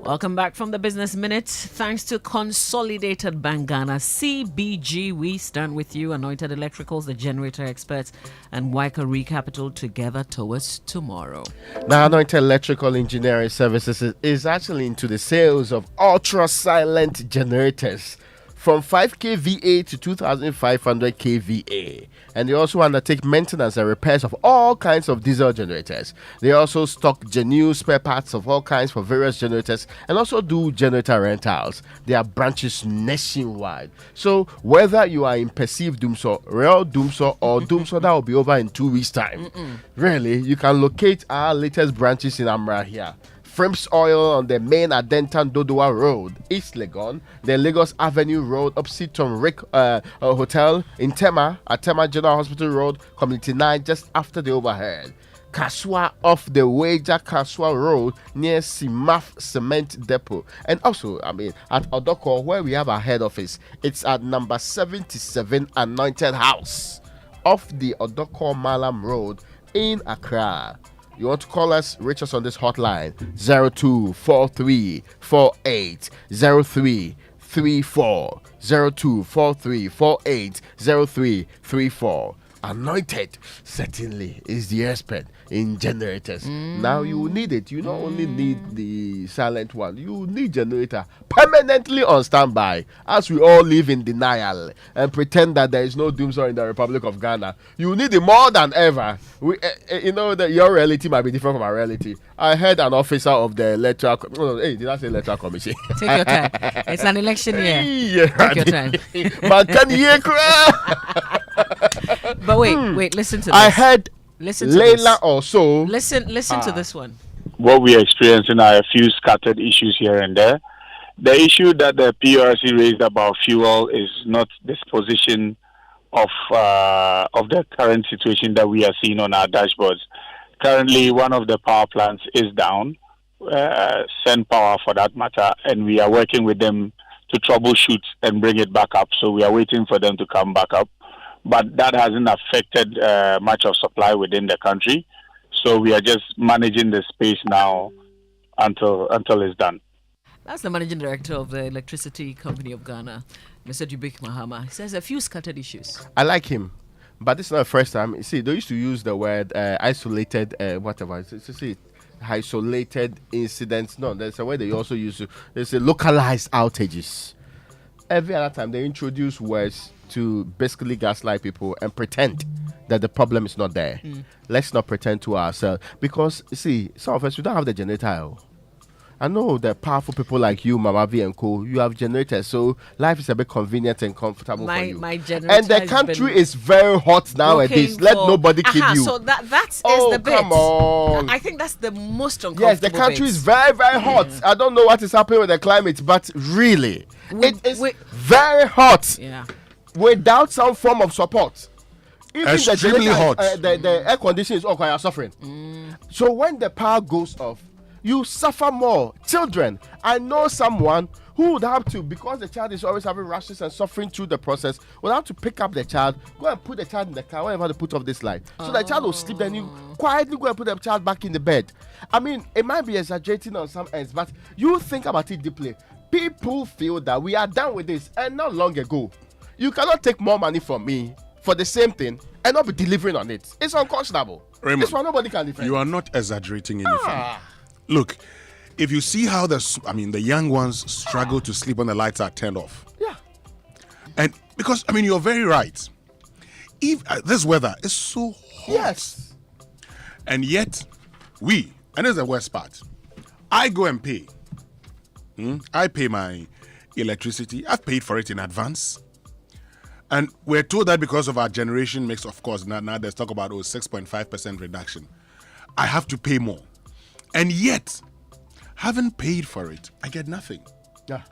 Welcome back from the Business Minute. Thanks to Consolidated Bank Ghana, CBG, we stand with you, Anointed Electricals, the generator experts, and Wycombe Capital together towards tomorrow. Now, Anointed Electrical Engineering Services is actually into the sales of ultra-silent generators from 5 kVA to 2500 kVA. And they also undertake maintenance and repairs of all kinds of diesel generators. They also stock genuine spare parts of all kinds for various generators and also do generator rentals. They have branches nationwide. So whether you are in perceived doomsor, real doomsor, or doomsor that will be over in 2 weeks' time, really, you can locate our latest branches in Amra here. Frims Oil on the main Adentan Dodowa Road, East Legon, the Lagos Avenue Road, opposite Tom Rick Hotel in Tema, at Tema General Hospital Road, Community 9, just after the overhead. Kaswa off the Wager Kaswa Road near Simaf Cement Depot. And also, at Odoko, where we have our head office, it's at number 77 Anointed House, off the Odoko Malam Road in Accra. You want to call us, reach us on this hotline 0243480334, 0243480334. Anointed certainly is the expert in generators. Now you need it. You not only need the silent one, you need generator permanently on standby. As we all live in denial and pretend that there is no doomsday in the Republic of Ghana, you need it more than ever. You know that your reality might be different from our reality. I heard an officer of the electoral. Hey, did I say electoral commission? Take your time. It's an election year. Yeah, take your time. Man, can you But wait, listen to this. I heard listen to Layla this. also. Listen to this one. What we are experiencing are a few scattered issues here and there. The issue that the PRC raised about fuel is not disposition of the current situation that we are seeing on our dashboards. Currently, one of the power plants is down, send power for that matter, and we are working with them to troubleshoot and bring it back up. So we are waiting for them to come back up. But that hasn't affected much of supply within the country. So we are just managing the space now until it's done. That's the managing director of the Electricity Company of Ghana, Mr. Jubik Mahama. He says a few scattered issues. I like him, but this is not the first time. You see, they used to use the word isolated, whatever. See, isolated incidents. No, there's a word they also use to. They say localized outages. Every other time they introduce words to basically gaslight people and pretend that the problem is not there. Let's not pretend to ourselves, because see, some of us, we don't have the generator. I know that powerful people like you, Mama V and Co, you have generators, so life is a bit convenient and comfortable for you. My generator, and the country is very hot nowadays. Let nobody kid you. So that is the bit. Come on. I think that's the most uncomfortable. Yes, the country is very, very hot. I don't know what is happening with the climate, but really, it is very hot. Yeah. Without some form of support. Even extremely hot. The air conditioning is okay, are suffering. So when the power goes off, you suffer more. Children, I know someone who would have to, because the child is always having rashes and suffering through the process, would have to pick up the child, go and put the child in the car whenever they put off this light. So the child will sleep, then you quietly go and put the child back in the bed. I mean, it might be exaggerating on some ends, but you think about it deeply. People feel that we are done with this, and not long ago. You cannot take more money from me for the same thing and not be delivering on it. It's unconscionable. Raymond, this one nobody can defend. You are not exaggerating anything. Look, if you see how the young ones struggle to sleep when the lights are turned off. Yeah. And because you're very right. If this weather is so hot. Yes. And yet and this is the worst part. I go and pay. I pay my electricity. I've paid for it in advance. And we're told that because of our generation mix, of course, now there's talk about 6.5% reduction. I have to pay more. And yet, having paid for it, I get nothing. Yeah.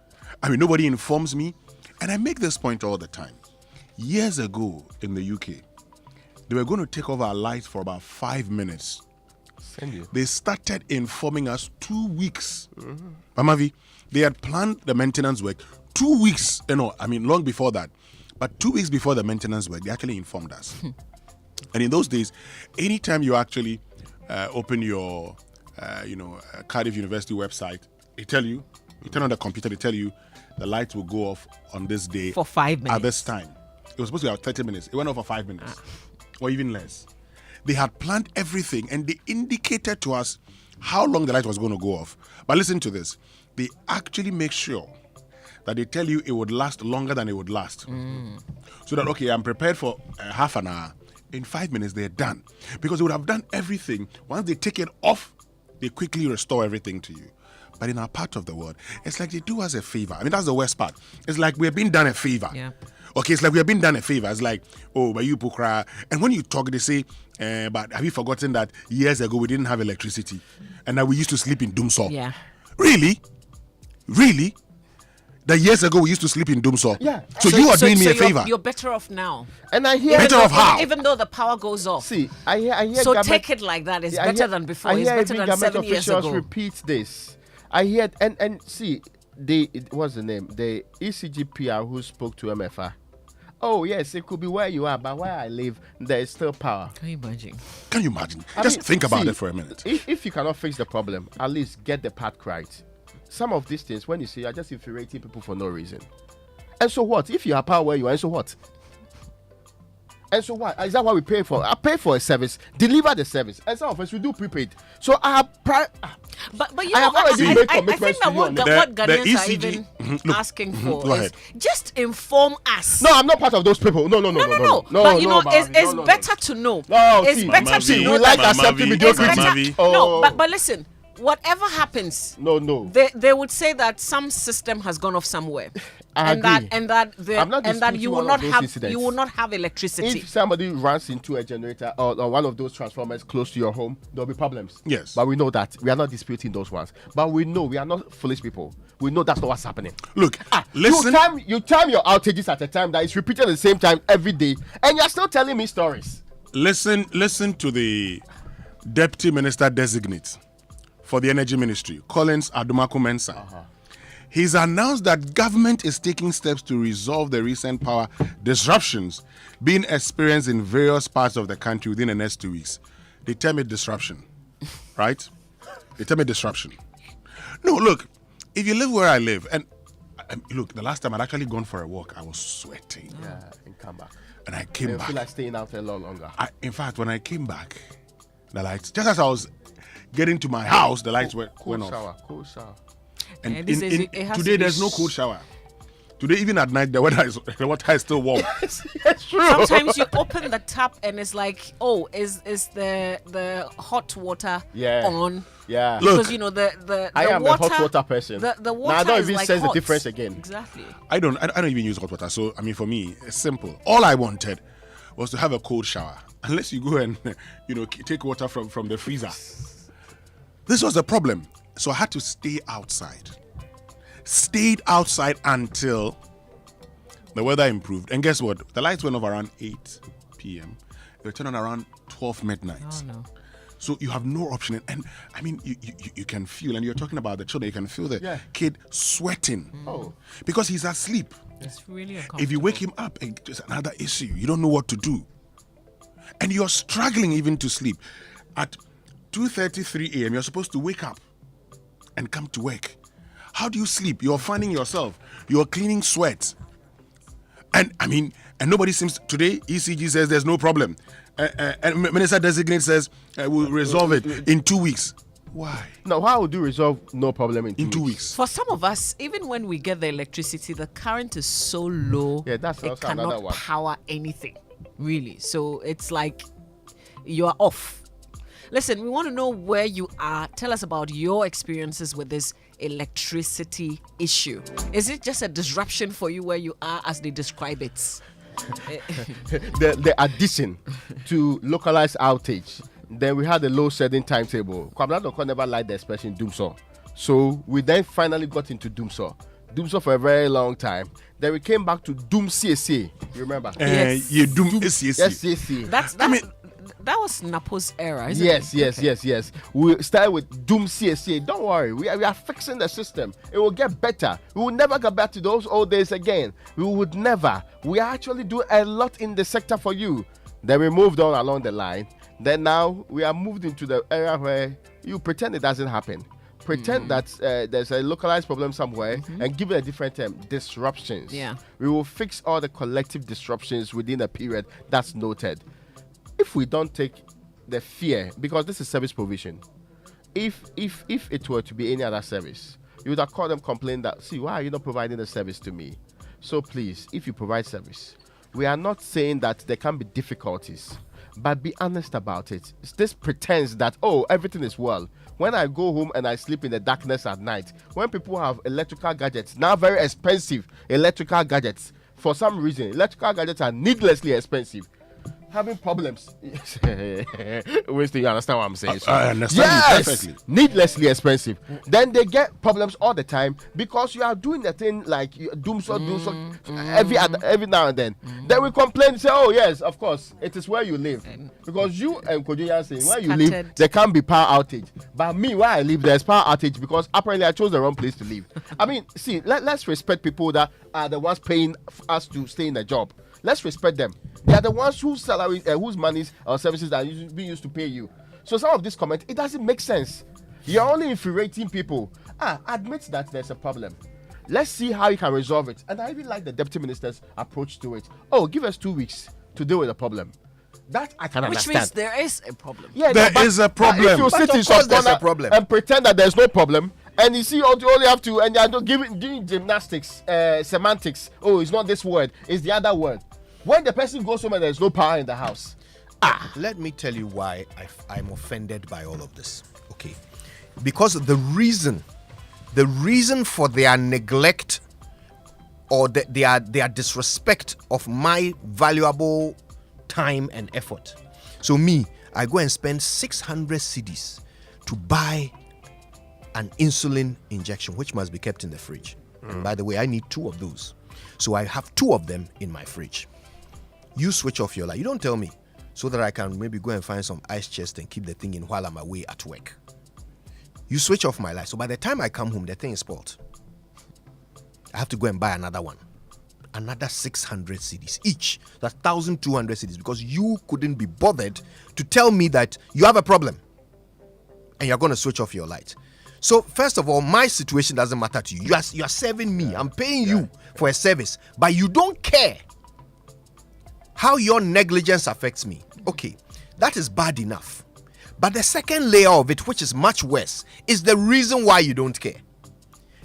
Nobody informs me. And I make this point all the time. Years ago in the UK, they were going to take off our lights for about 5 minutes. Send you. They started informing us 2 weeks. Mamavi, they had planned the maintenance work 2 weeks, long before that. But 2 weeks before the maintenance work, they actually informed us. And in those days, anytime you actually open your, Cardiff University website, they tell you, you turn on the computer, they tell you the lights will go off on this day. For 5 minutes. At this time. It was supposed to be 30 minutes. It went off for 5 minutes. Or even less. They had planned everything and they indicated to us how long the light was going to go off. But listen to this. They actually make sure that they tell you it would last longer than it would last. So that, okay, I'm prepared for half an hour. In 5 minutes, they're done. Because they would have done everything. Once they take it off, they quickly restore everything to you. But in our part of the world, it's like they do us a favor. That's the worst part. It's like we're being done a favor. Yeah. Okay, it's like we're being done a favor. It's like, but you pukra. And when you talk, they say, but have you forgotten that years ago we didn't have electricity? And that we used to sleep in Dumsor? Yeah. Really? Really? That years ago we used to sleep in Dumsor? Yeah. So you are doing me a favor. You're better off now. And I hear better off how? Even though the power goes off. See, I hear so take it like that. It's better than before. It's better than 7 years ago. Repeat this. I hear and see what's the name? The ECGPR who spoke to MFR. Oh yes, it could be where you are, but where I live, there is still power. Can you imagine? Can you imagine? Just think about it for a minute. If you cannot fix the problem, at least get the part right. Some of these things, when you say, you're just infuriating people for no reason. And so what? If you have power where you are, and so what? And so what? Is that what we pay for? I pay for a service, deliver the service. And some of us, we do prepaid. So I have But you I know, have already made I think commitments that to you what on Ghanaians the are even asking for is just inform us. No, I'm not part of those people. No. But it's better to know. No, it's better to know. We like accepting mediocrity. No, but listen. Whatever happens, no, they would say that some system has gone off somewhere, and that you will not have electricity. If somebody runs into a generator or one of those transformers close to your home, there'll be problems. Yes, but we know that we are not disputing those ones. But we know we are not foolish people. We know that's not what's happening. Look, listen. You time your outages at a time that is repeated at the same time every day, and you're still telling me stories. Listen to the Deputy Minister Designate for the Energy Ministry, Collins Adumaku-Mensah. He's announced that government is taking steps to resolve the recent power disruptions being experienced in various parts of the country within the next 2 weeks. They term it disruption, right? They term it disruption. No, look, if you live where I live, and look, the last time I'd actually gone for a walk, I was sweating. Yeah, and come back. And I came back. I feel like staying out a lot longer. In fact, when I came back, the lights, just as I was getting to my house, the lights went off. Cool shower. And today, there's no cold shower. Today, even at night, the water is still warm. Yes, true. Sometimes you open the tap and it's like, is the hot water on? Yeah. Because the I am water, a hot water person. The water I don't even like sense hot. the difference again. Exactly. I don't even use hot water. So for me, it's simple. All I wanted was to have a cold shower. Unless you go and take water from the freezer. This was the problem. So I had to stay outside. Stayed outside until the weather improved. And guess what? The lights went off around 8 p.m. they turn on around 12 midnight. Oh, no. So you have no option. And I mean, you can feel, and you're talking about the children, you can feel the kid sweating because he's asleep. It's really If you wake him up, it's another issue. You don't know what to do. And you're struggling even to sleep. At 2:33 a.m., you're supposed to wake up and come to work. How do you sleep? You're finding yourself. You're cleaning sweat. And I mean, and nobody seems, today, ECG says there's no problem. And Minister Designate says we'll resolve it in 2 weeks. Why? Now, how would you resolve no problem in 2 weeks? For some of us, even when we get the electricity, the current is so low, that's it also another cannot one. power anything, really. So it's like you are off. Listen, we want to know where you are. Tell us about your experiences with this electricity issue. Is it just a disruption for you where you are, as they describe it? The addition to localized outage, then we had a low setting timetable. Kwabena Doko never liked the expression doomsaw. So we then finally got into doomsaw for a very long time. Then we came back to doom CSA. You remember? Yes. You doom CSA. CSA. That was Napo's era, isn't it? Yes. We started with doom CSA. Don't worry, we are fixing the system. It will get better. We will never go back to those old days again. We would never. We are actually doing a lot in the sector for you. Then we moved on along the line. Then now we are moved into the era where you pretend it doesn't happen. Pretend that there's a localized problem somewhere and give it a different term, disruptions. Yeah. We will fix all the collective disruptions within a period that's noted. If we don't take the fear, because this is service provision, if it were to be any other service, you would have called them, complain that, see, why are you not providing the service to me? So please, if you provide service, we are not saying that there can be difficulties, but be honest about it. This pretends that, everything is well. When I go home and I sleep in the darkness at night, when people have electrical gadgets, now very expensive electrical gadgets, for some reason, electrical gadgets are needlessly expensive. Having problems. Winston, you understand what I'm saying? I understand perfectly. Needlessly expensive. Then they get problems all the time because you are doing the thing like doomsaw every now and then. Then we complain and say, oh yes, of course, it is where you live. Because you and Kojuya saying where you live, there can be power outage. But me, where I live, there's power outage because apparently I chose the wrong place to live. I mean, see, let's respect people that are the ones paying us to stay in the job. Let's respect them. They are the ones whose salaries, whose monies or services are being used to pay you. So some of this comment, it doesn't make sense. You're only infuriating people. Admit that there's a problem. Let's see how you can resolve it. And I even like the deputy minister's approach to it. Give us 2 weeks to deal with the problem. That I can understand. Which means there is a problem. Yeah, there is a problem. If you sit in some corner and pretend that there's no problem, and you see, you only have to, and you're doing gymnastics, semantics. It's not this word, it's the other word. When the person goes home and there's no power in the house. Let me tell you why I'm offended by all of this. Okay. Because the reason for their neglect or their disrespect of my valuable time and effort. So I go and spend 600 cedis to buy an insulin injection, which must be kept in the fridge. And by the way, I need 2 of those. So I have 2 of them in my fridge. You switch off your light. You don't tell me, so that I can maybe go and find some ice chest and keep the thing in while I'm away at work. You switch off my light. So by the time I come home, the thing is spoiled. I have to go and buy another one. Another 600 cedis each. That's 1,200 cedis because you couldn't be bothered to tell me that you have a problem and you're going to switch off your light. So first of all, my situation doesn't matter to you. You are serving me. I'm paying you for a service, but you don't care how your negligence affects me. Okay, that is bad enough. But the second layer of it, which is much worse, is the reason why you don't care.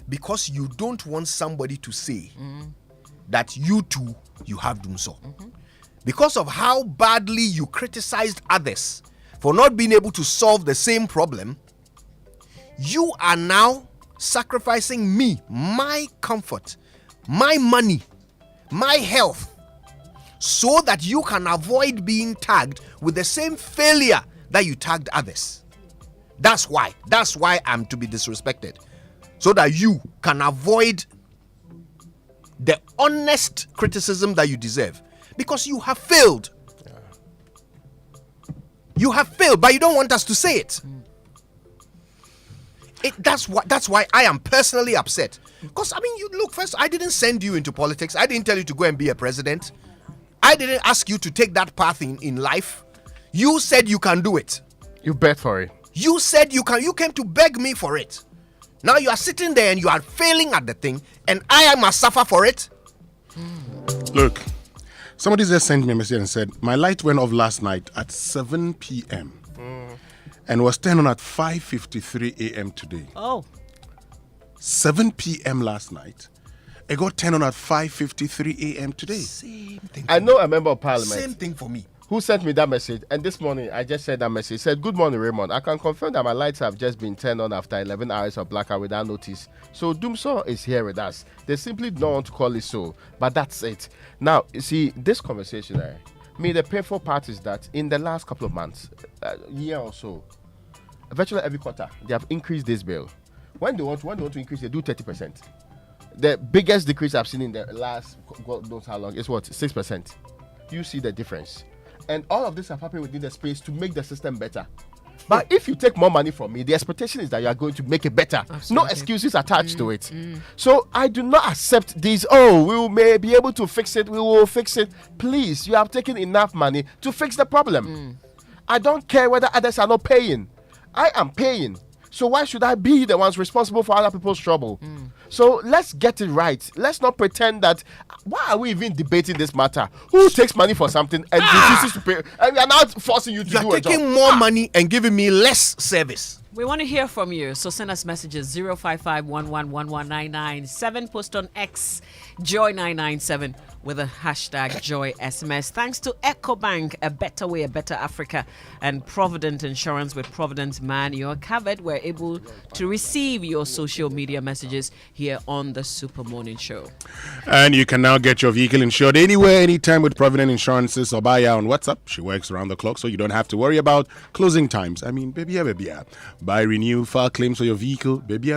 Because you don't want somebody to say that you too, you have doomsaw. Because of how badly you criticized others for not being able to solve the same problem, you are now sacrificing me, my comfort, my money, my health, so that you can avoid being tagged with the same failure that you tagged others. That's why I'm to be disrespected. So that you can avoid the honest criticism that you deserve. Because you have failed. You have failed, but you don't want us to say it. That's why I am personally upset. Because, I mean, you look, first, I didn't send you into politics. I didn't tell you to go and be a president. I didn't ask you to take that path in life. You said you can do it. You bet for it. You said you can. You came to beg me for it. Now you are sitting there and you are failing at the thing, and I must suffer for it. Look, somebody just sent me a message and said, my light went off last night at 7 p.m. And was turned on at 5:53 a.m. today. Oh. 7 p.m. last night. It got turned on at 5:53 a.m. today. Same thing. I know a member of parliament. Same thing for me. Who sent me that message? And this morning, I just said that message. Said, good morning, Raymond. I can confirm that my lights have just been turned on after 11 hours of blackout without notice. So Doomsaw is here with us. They simply don't want to call it so. But that's it. Now, you see, this conversation, the painful part is that in the last couple of months, year or so, virtually every quarter, they have increased this bill. When they want to increase, they do 30%. The biggest decrease I've seen in the last, God knows how long, is what? 6%. You see the difference. And all of this have happened within the space to make the system better. But if you take more money from me, the expectation is that you are going to make it better. Absolutely. No excuses attached to it. So I do not accept these, we may be able to fix it, we will fix it. Please, you have taken enough money to fix the problem. I don't care whether others are not paying. I am paying. So why should I be the ones responsible for other people's trouble? So let's get it right. Let's not pretend that. Why are we even debating this matter? Who takes money for something and refuses to pay? And we are not forcing you to do a job. You're taking more money and giving me less service. We want to hear from you, so send us messages 05511119997. Post on X Joy997 with a hashtag Joy SMS. Thanks to EcoBank, a better way, a better Africa, and Provident Insurance with Provident Man. You're covered. We're able to receive your social media messages here on the Super Morning Show. And you can now get your vehicle insured anywhere, anytime with Provident Insurance's Obaya on WhatsApp. She works around the clock, so you don't have to worry about closing times. I mean, baby. Buy, renew, file claims for your vehicle, baby.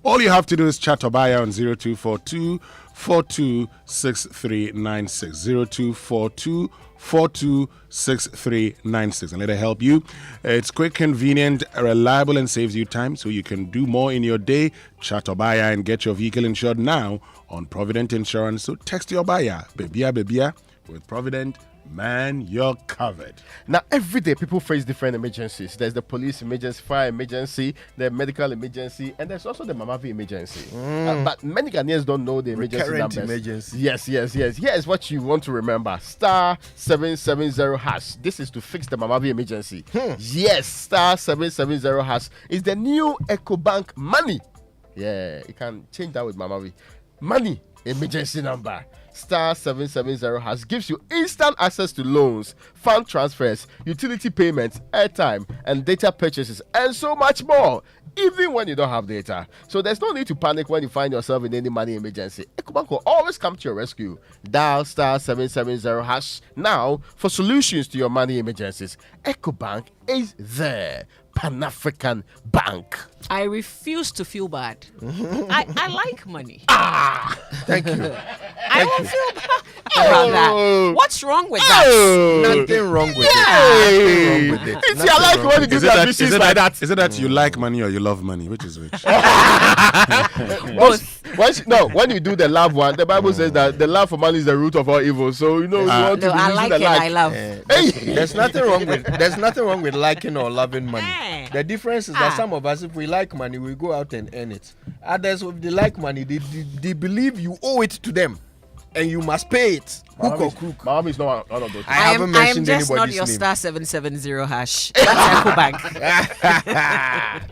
All you have to do is chat Obaya on 0242 426396 0242 426396 and let her help you. It's quick, convenient, reliable, and saves you time, so you can do more in your day. Chat Obaya and get your vehicle insured now on Provident Insurance. So text your Obaya, baby, with Provident. Man, you're covered. Now, every day people face different emergencies. There's the police emergency, fire emergency, the medical emergency, and there's also the Mamavi emergency. But many Ghanaians don't know the emergency numbers. Emergency. Yes. Here's what you want to remember. *770# This is to fix the Mamavi emergency. Yes, *770# is the new EcoBank money. Yeah, you can change that with Mamavi. Money emergency number. *770# gives you instant access to loans, fund transfers, utility payments, airtime, and data purchases, and so much more, even when you don't have data. So there's no need to panic when you find yourself in any money emergency. EcoBank will always come to your rescue. Dial *770# now for solutions to your money emergencies. EcoBank is there. Pan-African Bank. I refuse to feel bad. I like money. Thank you. I won't feel bad about that. What's wrong with that? Nothing wrong with it. It's your life when you do that business like that. Is it that you like money or you love money? Which is which? When you do the love one, the Bible says that the love for money is the root of all evil. So you want to I like it. I love. There's nothing wrong with liking or loving money. The difference is that some of us, if we like money, we go out and earn it. Others, if they like money, they believe you owe it to them, and you must pay it. Hook or crook. Mom is not one of those. I haven't mentioned just not anybody's your name. *770#. That's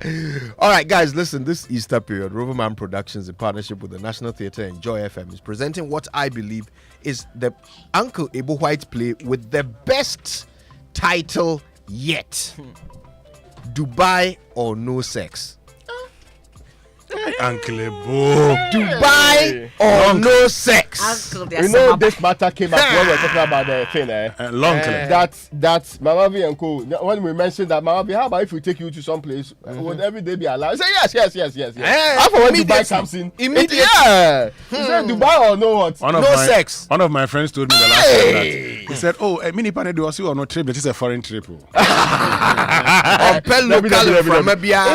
EcoBank. All right, guys, listen. This Easter period, Roverman Productions, in partnership with the National Theatre and Joy FM, is presenting what I believe is the Uncle Ebo White play with the best title yet. Dubai or No Sex. Uncle Ebo. Dubai or no sex? Uncle, You know this matter came up when we were talking about the thing, long that Mama V and Co. When we mentioned that Mama V, how about if we take you to some place, would every day be allowed? Say yes. After when Dubai comes in, immediately. Yeah. He said Dubai or no what? No sex. One of my friends told me the last time that he said, "Oh, a mini panel do or no trip, it is a foreign trip." If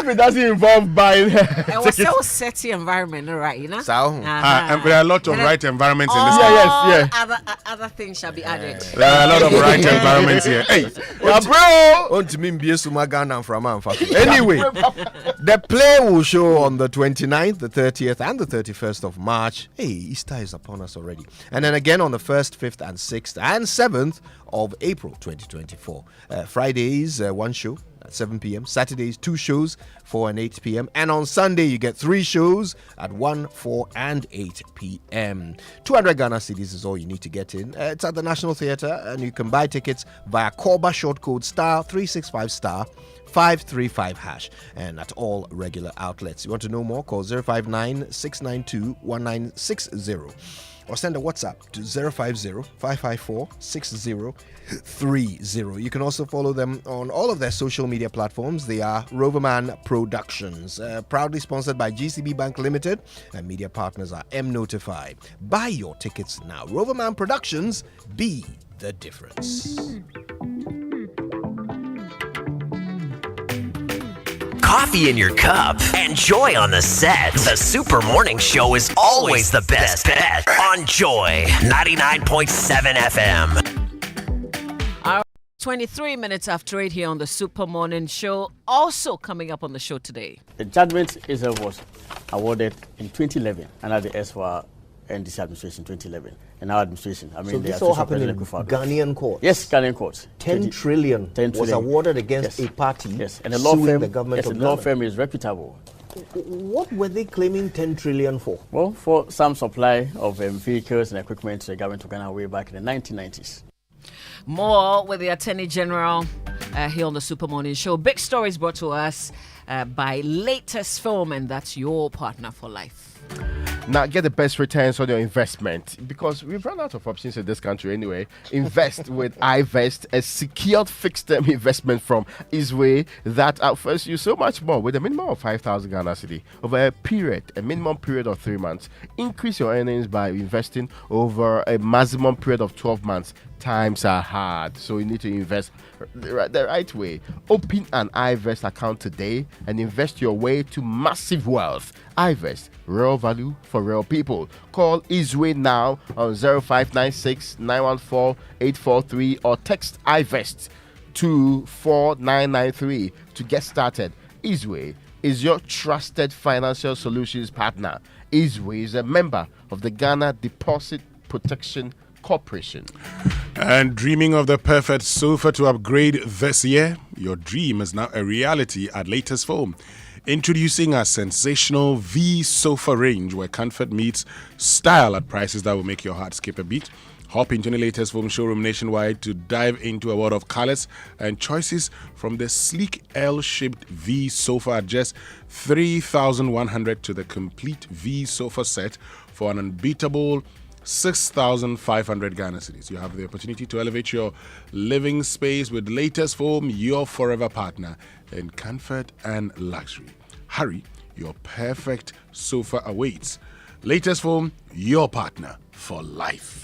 it doesn't involve buying, it was so setty environment, right? You know. And there are a lot of right environments in this. Other things shall be added. There are a lot of right environments here. Hey, bro. Anyway, the play will show on the 29th, the 30th, and the 31st of March. Hey, Easter is upon us already. And then again on the 1st, 5th, and 6th, and 7th of April 2024. Fridays, one show at 7 p.m. Saturdays, 2 shows, 4 and 8 p.m. And on Sunday, you get 3 shows at 1, 4, and 8 p.m. 200 Ghana cedis is all you need to get in. It's at the National Theatre, and you can buy tickets via Korba short code *365 *535#, and at all regular outlets. You want to know more? Call 059-692-1960 or send a WhatsApp to 050-554-6030. You can also follow them on all of their social media platforms. They are Roverman Productions, proudly sponsored by GCB Bank Limited, and media partners are M Notify. Buy your tickets now. Roverman Productions, be the difference. Coffee in your cup and Joy on the set. The Super Morning Show is always the best bet on Joy 99.7 FM. 23 minutes after 8 here on the Super Morning Show. Also coming up on the show today. The judgment itself was awarded in 2011 under the SWA NDC administration 2011. In our administration, So this all happened in Ghanaian courts? Yes, Ghanaian courts. 10 trillion was awarded against a party and the law firm, the government of the law firm is reputable. What were they claiming 10 trillion for? Well, for some supply of vehicles and equipment to the government of Ghana way back in the 1990s. More with the Attorney General here on the Super Morning Show. Big stories brought to us by Latest Film, and that's your partner for life. Now get the best returns on your investment, because we've run out of options in this country anyway. Invest with iVest, a secured fixed-term investment from Isway that offers you so much more with a minimum of 5,000 Ghana cedi over a minimum period of 3 months. Increase your earnings by investing over a maximum period of 12 months. Times are hard, so you need to invest the right way. Open an iVest account today and invest your way to massive wealth. iVest, real value for real people. Call Isway now on 0596 914 843 or text iVest to 4993 to get started. Isway is your trusted financial solutions partner. Isway is a member of the Ghana Deposit Protection Corporation. And dreaming of the perfect sofa to upgrade this year? Your dream is now a reality at Latest Foam. Introducing our sensational V sofa range, where comfort meets style at prices that will make your heart skip a beat. Hop into the Latest Foam showroom nationwide to dive into a world of colors and choices, from the sleek L-shaped V sofa at just 3,100 to the complete V sofa set for an unbeatable 6,500 Ghana cedis. You have the opportunity to elevate your living space with Latest Foam, your forever partner in comfort and luxury. Hurry, your perfect sofa awaits. Latest Foam, your partner for life.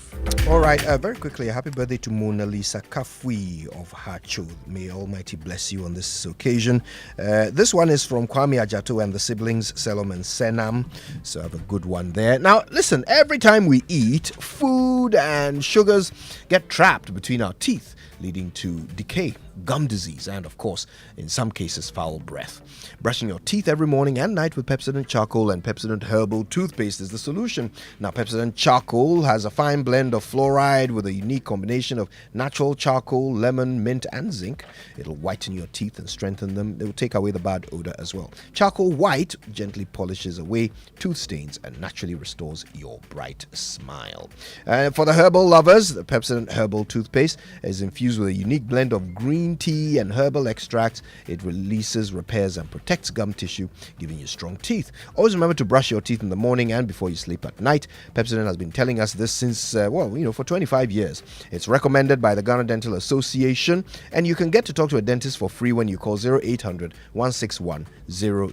All right, very quickly, a happy birthday to Mona Lisa Kafui of Hacho. May Almighty bless you on this occasion. This one is from Kwame Ajato and the siblings Selom and Senam. So have a good one there. Now, listen, every time we eat, food and sugars get trapped between our teeth, leading to decay, gum disease, and of course, in some cases, foul breath. Brushing your teeth every morning and night with Pepsodent Charcoal and Pepsodent Herbal Toothpaste is the solution. Now, Pepsodent Charcoal charcoal has a fine blend of fluoride with a unique combination of natural charcoal, lemon, mint, and zinc. It'll whiten your teeth and strengthen them. It will take away the bad odor as well. Charcoal white gently polishes away tooth stains and naturally restores your bright smile. For the herbal lovers, the Pepsodent Herbal Toothpaste is infused with a unique blend of green tea and herbal extracts. It releases, repairs, and protects gum tissue, giving you strong teeth. Always remember to brush your teeth in the morning and before you sleep at night. Pepsodent has been telling us this since, for 25 years. It's recommended by the Ghana Dental Association, and you can get to talk to a dentist for free when you call 0800 161 000.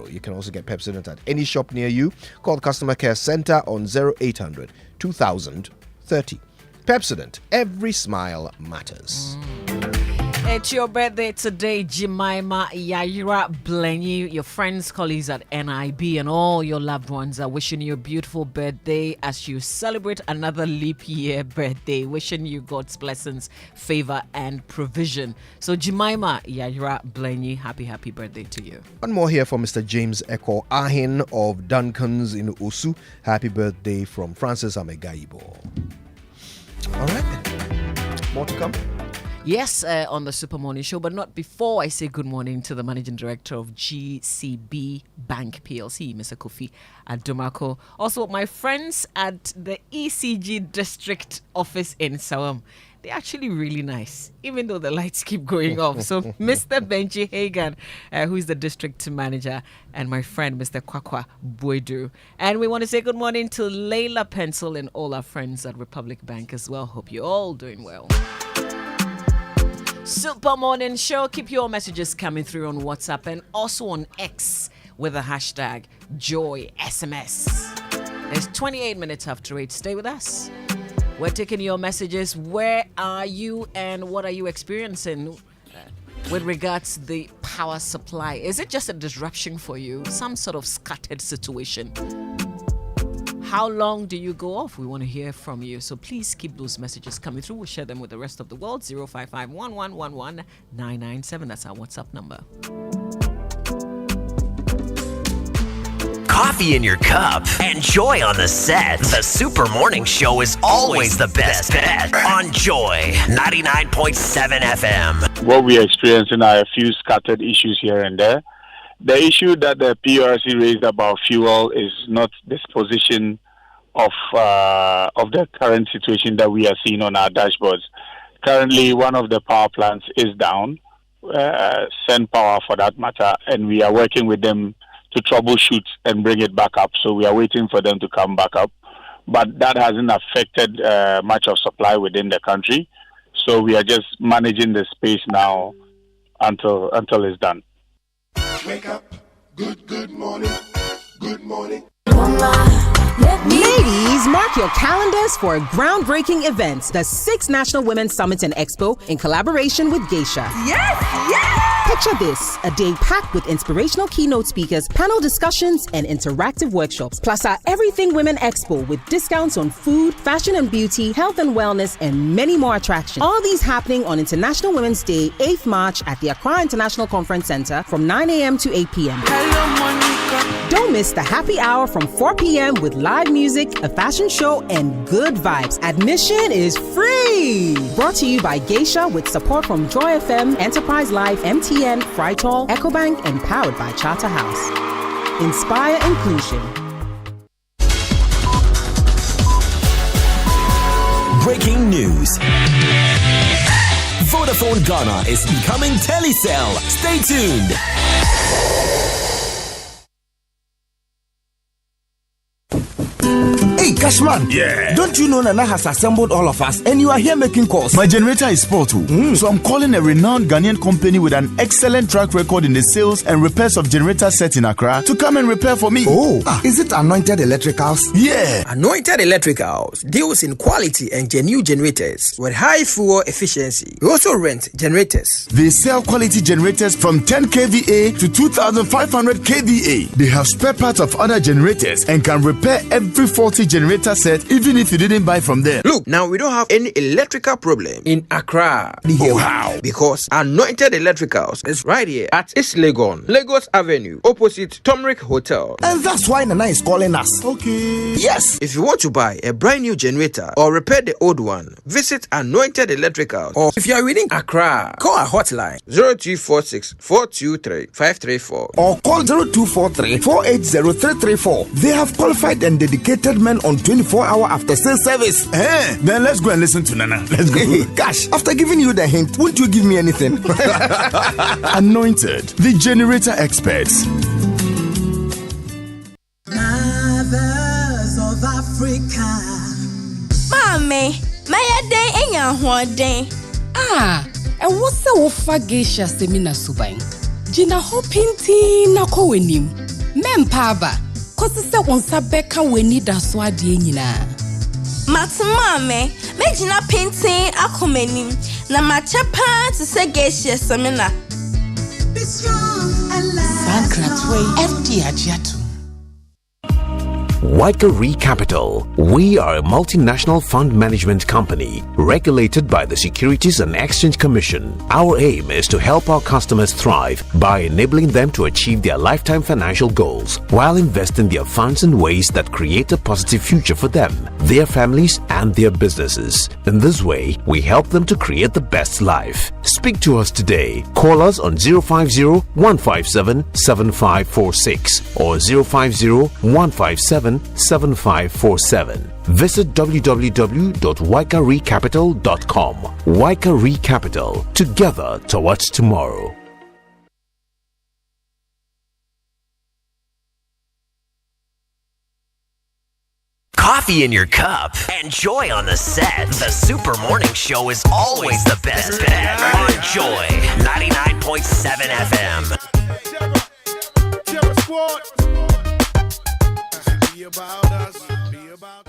You can also get Pepsodent at any shop near you. Call the Customer Care Center on 0800 2000 30. Pepsodent, every smile matters. It's your birthday today, Jemima Yaira Blenny. Your friends, colleagues at NIB, and all your loved ones are wishing you a beautiful birthday as you celebrate another leap year birthday. Wishing you God's blessings, favor, and provision. So, Jemima Yaira Blenny, happy birthday to you. One more here for Mr. James Eko Ahin of Duncan's in Osu. Happy birthday from Francis Amegaibo. All right, more to come. Yes, on the Super Morning Show, but not before I say good morning to the Managing Director of GCB Bank PLC, Mr. Kofi Adomako. Also, my friends at the ECG District Office in Sawam. They're actually really nice, even though the lights keep going off. So, Mr. Benji Hagan, who is the district manager, and my friend, Mr. Kwakwa Boydu. And we want to say good morning to Layla Pencil and all our friends at Republic Bank as well. Hope you're all doing well. Super Morning Show. Keep your messages coming through on WhatsApp and also on X with the hashtag JoySMS. There's 28 minutes after 8. Stay with us. We're taking your messages. Where are you and what are you experiencing with regards to the power supply? Is it just a disruption for you? Some sort of scattered situation? How long do you go off? We want to hear from you. So please keep those messages coming through. We'll share them with the rest of the world. 055-1111-997. That's our WhatsApp number. Coffee in your cup and joy on the set. The Super Morning Show is always the best bet on Joy 99.7 FM. What we are experiencing are a few scattered issues here and there. The issue that the PRC raised about fuel is not disposition of the current situation that we are seeing on our dashboards. Currently, one of the power plants is down, Send Power for that matter, and we are working with them to troubleshoot and bring it back up. So we are waiting for them to come back up. But that hasn't affected much of supply within the country. So we are just managing the space now until it's done. Wake up, good morning, Ladies, mark your calendars for a groundbreaking event, the 6th National Women's Summit and Expo in collaboration with Geisha. Yes! Picture this, a day packed with inspirational keynote speakers, panel discussions, and interactive workshops, plus our Everything Women Expo with discounts on food, fashion and beauty, health and wellness, and many more attractions. All these happening on International Women's Day, 8th March at the Accra International Conference Center from 9 a.m. to 8 p.m. Don't miss the happy hour from 4 p.m. with live music, a fashion show, and good vibes. Admission is free! Brought to you by Geisha with support from Joy FM, Enterprise Life, MTN, Frytol, EcoBank, and powered by Charter House. Inspire inclusion. Breaking news. Vodafone Ghana is becoming Telecel. Stay tuned. Hey, Cashman. Yeah. Don't you know Nana has assembled all of us and you are here making calls? My generator is spoiled too. So I'm calling a renowned Ghanaian company with an excellent track record in the sales and repairs of generator sets in Accra to come and repair for me. Is it Anointed Electricals? Yeah. Anointed Electricals deals in quality and genuine generators with high fuel efficiency. We also rent generators. They sell quality generators from 10 kVA to 2500 kVA. They have spare parts of other generators and can repair every faulty generator generator set even if you didn't buy from them. Look, now we don't have any electrical problem in Accra. Oh, how? Because Anointed Electricals is right here at East Legon, Lagos Avenue, opposite Tomric Hotel. And that's why Nana is calling us. Okay. Yes. If you want to buy a brand new generator or repair the old one, visit Anointed Electricals. Or if you are within Accra, call our hotline 0246 423 534 or call 0243 480 334. They have qualified and dedicated men on 24-hour after sales service. Then let's go and listen to Nana. Let's go. Gosh, after giving you the hint, won't you give me anything? Anointed, the generator experts. Mothers of Africa. Mommy, my day in your hoarding. And what's the Wofa Geisha Semina Subain? Gina Hopinti Nakowenim. Mempaba, cause the Wonsa Becca we need a swadina. Matsumame, Majina painting Akomenim, Namachapa to say Geisha Semina. Be strong and Sankratway FD Ajiatu. Waikari Capital. We are a multinational fund management company regulated by the Securities and Exchange Commission. Our aim is to help our customers thrive by enabling them to achieve their lifetime financial goals while investing their funds in ways that create a positive future for them, their families, and their businesses. In this way, we help them to create the best life. Speak to us today. Call us on 050-157-7546 or 050-157-7547. Visit www.waikaricapital.com. Waikari Capital. Together towards tomorrow. Coffee in your cup and joy on the set. The Super Morning Show is always the best bet on Joy 99.7 FM. Be about us. Be about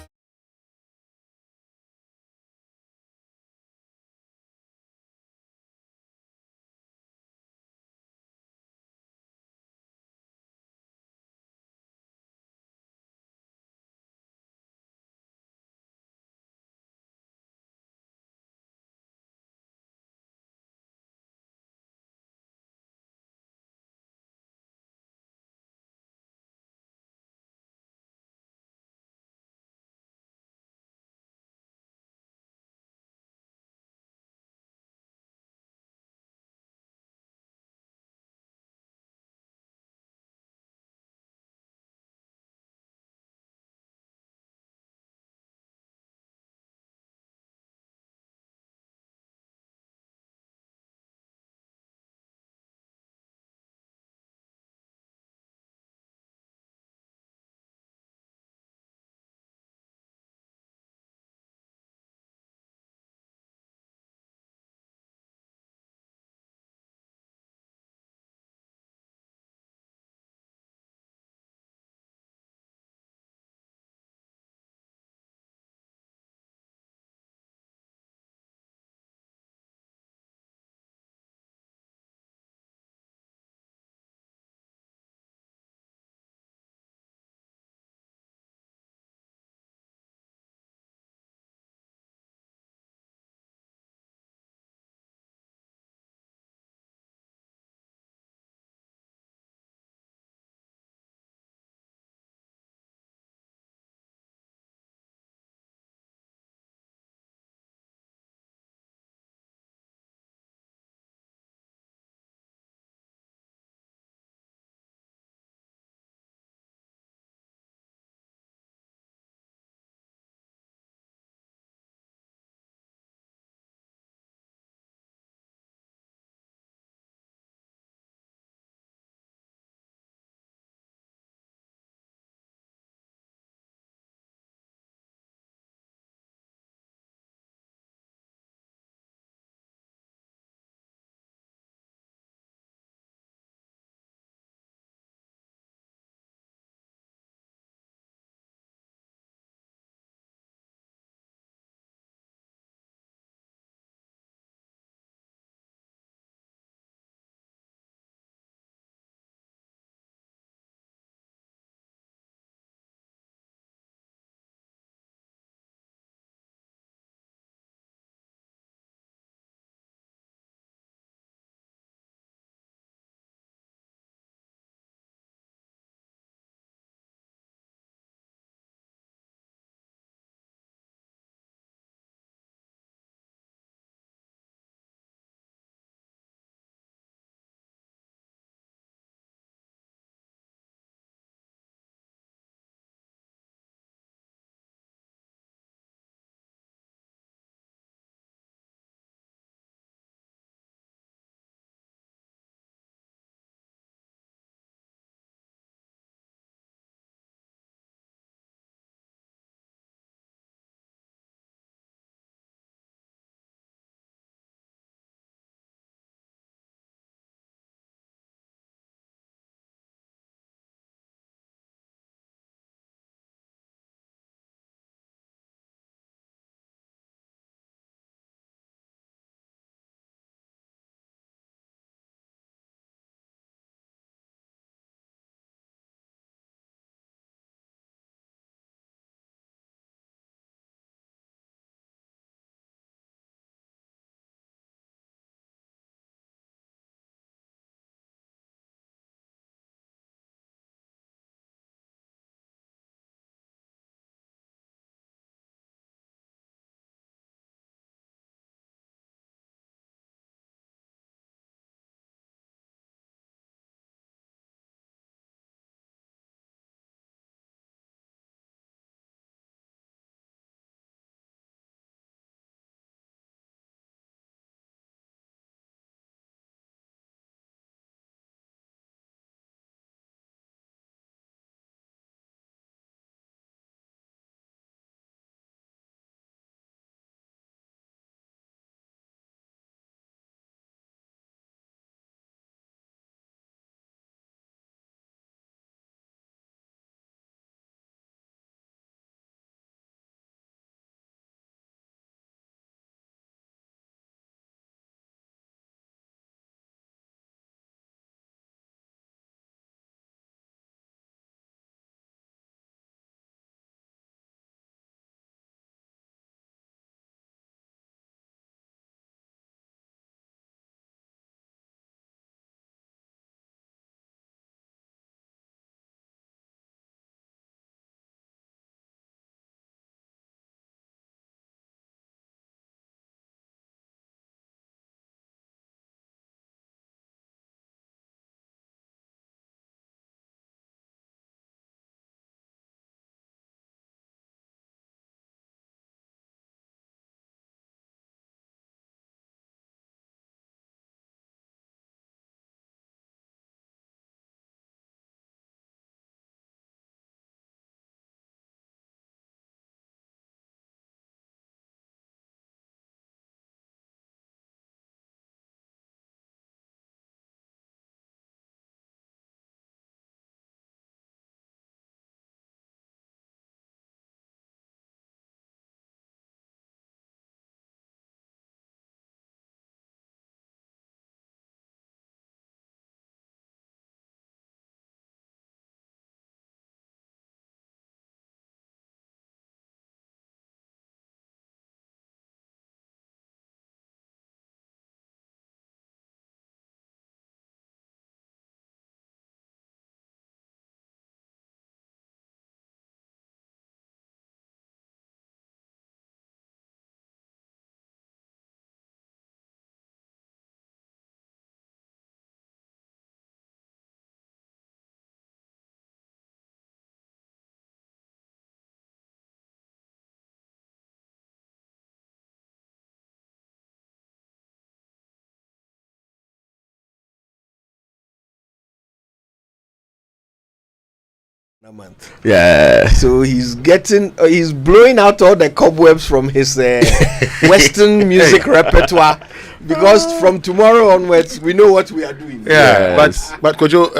a month. Yeah. So he's blowing out all the cobwebs from his Western music repertoire, because from tomorrow onwards we know what we are doing. Yeah, but Kojo,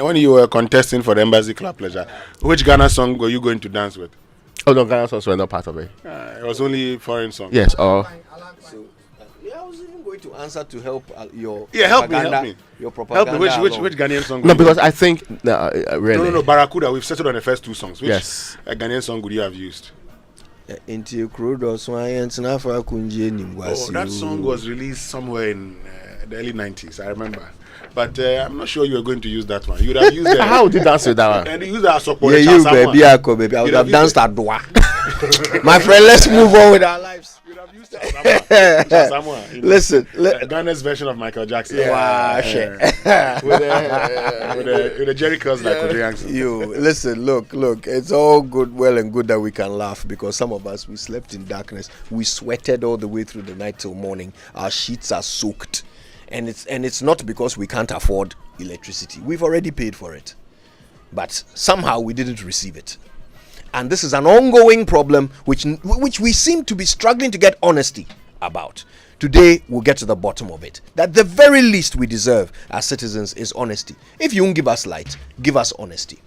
when you were contesting for the Embassy Club Pleasure, which Ghana song were you going to dance with? Oh no, Ghana songs were not part of it. It was only foreign songs. Yes. I was even going to answer to help your help me. Your propaganda. Help me. Which Ghanaian song? No, because I think really. No, Barracuda. We've settled on the first two songs. Which yes. Ghanaian song would you have used? That song was released somewhere in the early 90s. I remember. But I'm not sure you were going to use that one. You would have used How would you dance with that one? And you use that support. Yeah, you baby, baby. I would have danced at Doha. My friend, let's move on with our lives. You would have used Listen, Ghana's version of Michael Jackson. Wow, with a Jerry Curls like Kojo Yankson. Listen, look. It's all well and good that we can laugh, because some of us, we slept in darkness. We sweated all the way through the night till morning. Our sheets are soaked. And it's not because we can't afford electricity. We've already paid for it, but somehow we didn't receive it, and this is an ongoing problem which we seem to be struggling to get honesty about. Today we'll get to the bottom of it. That the very least we deserve as citizens is honesty. If you won't give us light, give us honesty.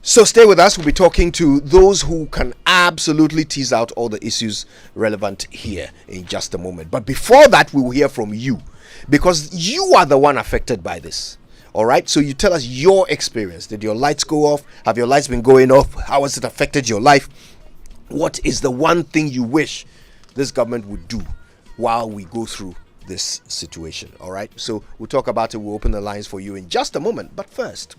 So stay with us. We'll be talking to those who can absolutely tease out all the issues relevant here in just a moment. But before that, we will hear from you, because you are the one affected by this. All right, so you tell us your experience. Did your lights go off? Have your lights been going off? How has it affected your life? What is the one thing you wish this government would do while we go through this situation? All right, so we'll talk about it. We'll open the lines for you in just a moment. But first,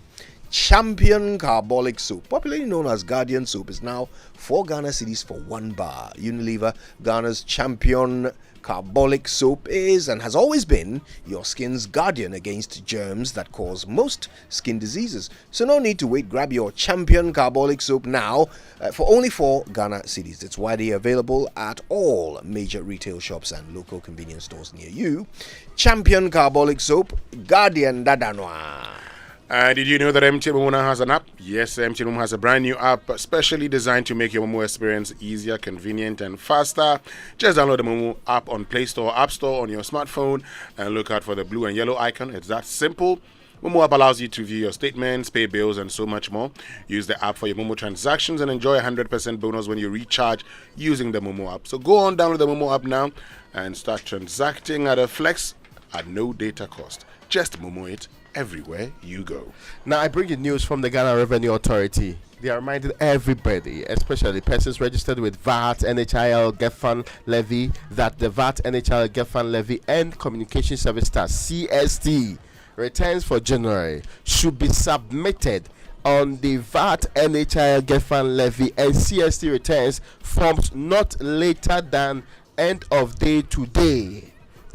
Champion Carbolic Soap, popularly known as Guardian Soap, is now 4 Ghana cedis for 1 bar. Unilever, Ghana's Champion Carbolic Soap is and has always been your skin's guardian against germs that cause most skin diseases. So no need to wait. Grab your Champion Carbolic Soap now for only 4 Ghana cedis. It's widely available at all major retail shops and local convenience stores near you. Champion Carbolic Soap, Guardian Dadanwa. Did you know that MTN Momo has an app? Yes, MTN Momo has a brand new app specially designed to make your Momo experience easier, convenient, and faster. Just download the Momo app on Play Store or App Store on your smartphone and look out for the blue and yellow icon. It's that simple. Momo app allows you to view your statements, pay bills, and so much more. Use the app for your Momo transactions and enjoy a 100% bonus when you recharge using the Momo app. So go on, download the Momo app now and start transacting at a flex at no data cost. Just Momo it everywhere you go. Now I bring you news from the Ghana Revenue Authority. They are reminding everybody, especially persons registered with VAT, NHIL, GEFAN levy, that the VAT, NHIL, GEFAN levy and Communication Service Tax (CST) returns for January should be submitted on the VAT, NHIL, GEFAN levy and CST returns forms not later than end of day today,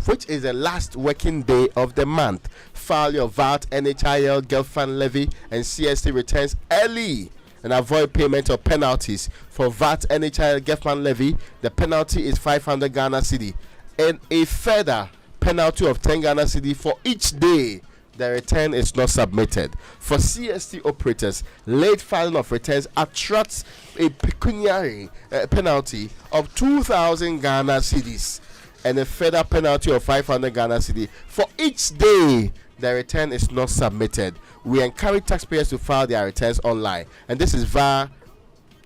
which is the last working day of the month. File your VAT, NHIL, GEFAN levy, and CST returns early and avoid payment of penalties. For VAT, NHIL, GEFAN levy, the penalty is 500 Ghana cedi and a further penalty of 10 Ghana cedi for each day the return is not submitted. For CST operators, late filing of returns attracts a pecuniary penalty of 2,000 Ghana cedis and a further penalty of 500 Ghana cedi for each day the return is not submitted. We encourage taxpayers to file their returns online, and this is via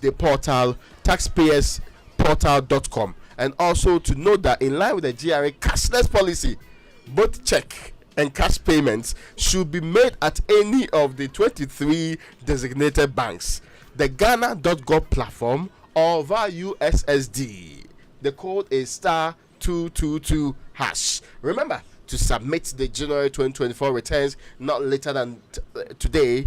the portal taxpayersportal.com. And also to note that in line with the GRA cashless policy, both check and cash payments should be made at any of the 23 designated banks, the Ghana.gov platform, or via USSD. The code is *222#. Remember to submit the January 2024 returns not later than today,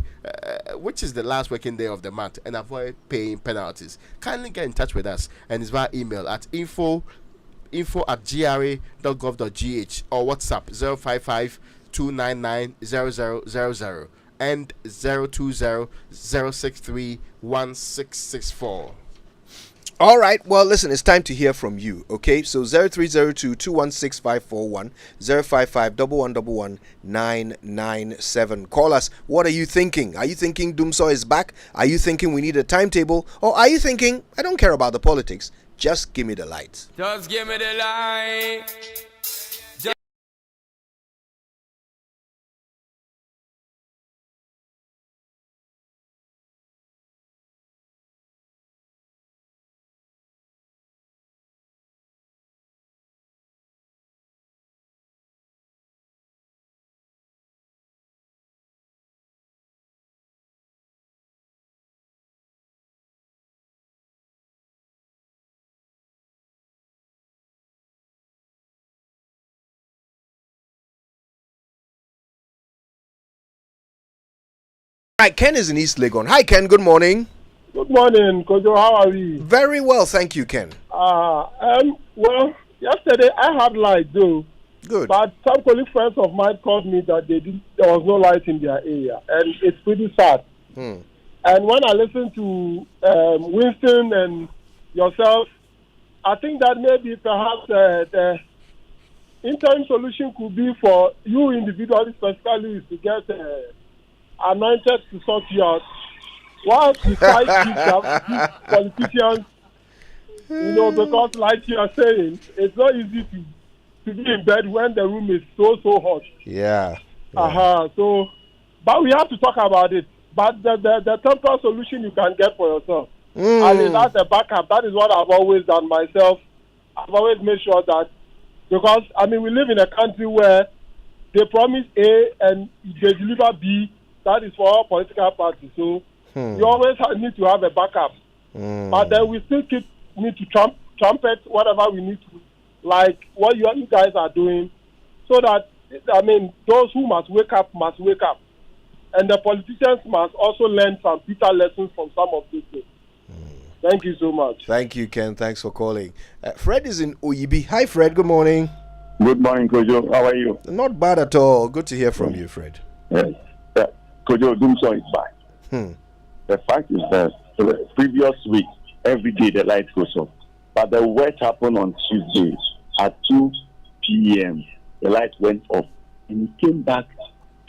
which is the last working day of the month, and avoid paying penalties. Kindly get in touch with us, and it's via email at info@gra.gov.gh or WhatsApp 055-299-0000 and 020-063-1664. All right. Well, listen, it's time to hear from you. Okay. So 0302 216 541 Call us. What are you thinking? Are you thinking Doomsaw is back? Are you thinking we need a timetable? Or are you thinking, I don't care about the politics, just give me the light? Just give me the light. All right, Ken is in East Legon. Hi, Ken. Good morning. Good morning, Kojo. How are we? Very well, thank you, Ken. Well, yesterday I had light though. Good. But some colleague friends of mine called me that there was no light in their area, and it's pretty sad. And when I listen to Winston and yourself, I think that maybe perhaps the interim solution could be for you individually, specifically, is to get anointed to sort you out. Whilst we fight these politicians, because like you are saying, it's not easy to be in bed when the room is so hot. Yeah. So, but we have to talk about it. But the temporary solution you can get for yourself. And that's a backup. That is what I've always done myself. I've always made sure that, because, we live in a country where they promise A and they deliver B. That is for all political parties. So you always need to have a backup. But then we still need to trumpet whatever we need to, like what you guys are doing, so that, those who must wake up. And the politicians must also learn some bitter lessons from some of these things. Thank you so much. Thank you, Ken. Thanks for calling. Fred is in Oyibi. Hi, Fred. Good morning. Good morning, Kojo. How are you? Not bad at all. Good to hear from you, Fred. Yes. Kojo, Doomsaw is back. The fact is that the previous week, every day the light goes off. But the worst happened on Tuesday at 2 p.m. The light went off. And it came back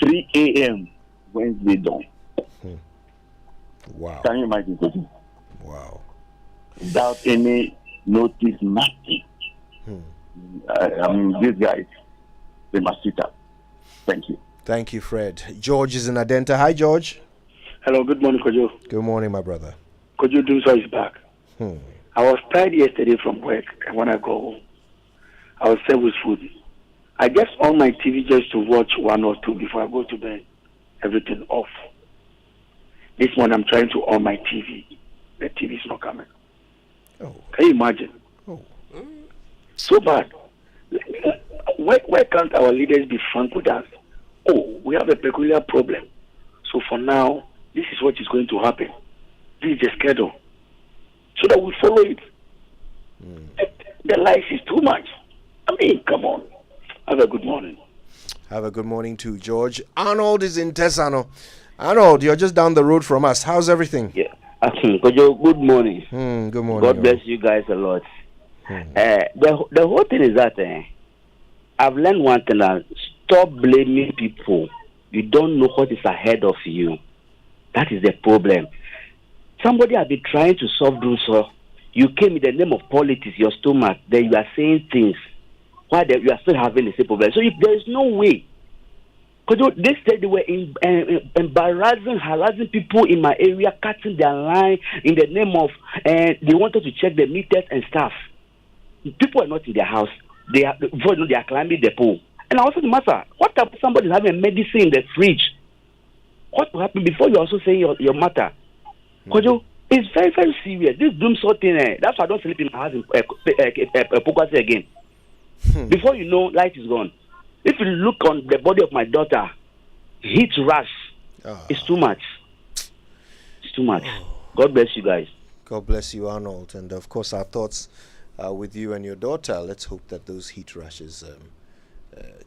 3 a.m. Wednesday dawn. Wow. Can you imagine, Kojo? Wow. Without any notice, nothing. These guys, they must sit up. Thank you. Thank you, Fred. George is in Adenta. Hi, George. Hello, good morning, Kojo. Good morning, my brother. Kojo Doomsaw is back. I was tired yesterday from work, and when I go home, I was served with food. I just on my TV just to watch one or two before I go to bed. Everything off. This morning I'm trying to on my TV. The TV is not coming. Oh. Can you imagine? Oh. So bad. Why can't our leaders be frank with us? Oh, we have a peculiar problem. So for now, this is what is going to happen. This is the schedule. So that we follow it. The life is too much. Come on. Have a good morning. Have a good morning too, George. Arnold is in Tesano. Arnold, you're just down the road from us. How's everything? Yeah. Kojo, good morning. Good morning. God bless you guys a lot. The whole thing is that I've learned one thing. Stop blaming people. You don't know what is ahead of you. That is the problem. Somebody has been trying to solve this. You came in the name of politics, your stomach, then you are saying things while you are still having the same problem. So if there is no way, because they said they were embarrassing, harassing people in my area, cutting their line in the name of, they wanted to check the meters and stuff. People are not in their house. They are climbing the pole. And I also the matter, what if somebody is having medicine in the fridge? What will happen before you also say your matter? Kojo, it's very, very serious. This Doomsaw thing, that's why I don't sleep in my house in Pukasi again. Before you know, light is gone. If you look on the body of my daughter, heat rash, it's too much. It's too much. God bless you guys. God bless you, Arnold. And of course, our thoughts are with you and your daughter. Let's hope that those heat rashes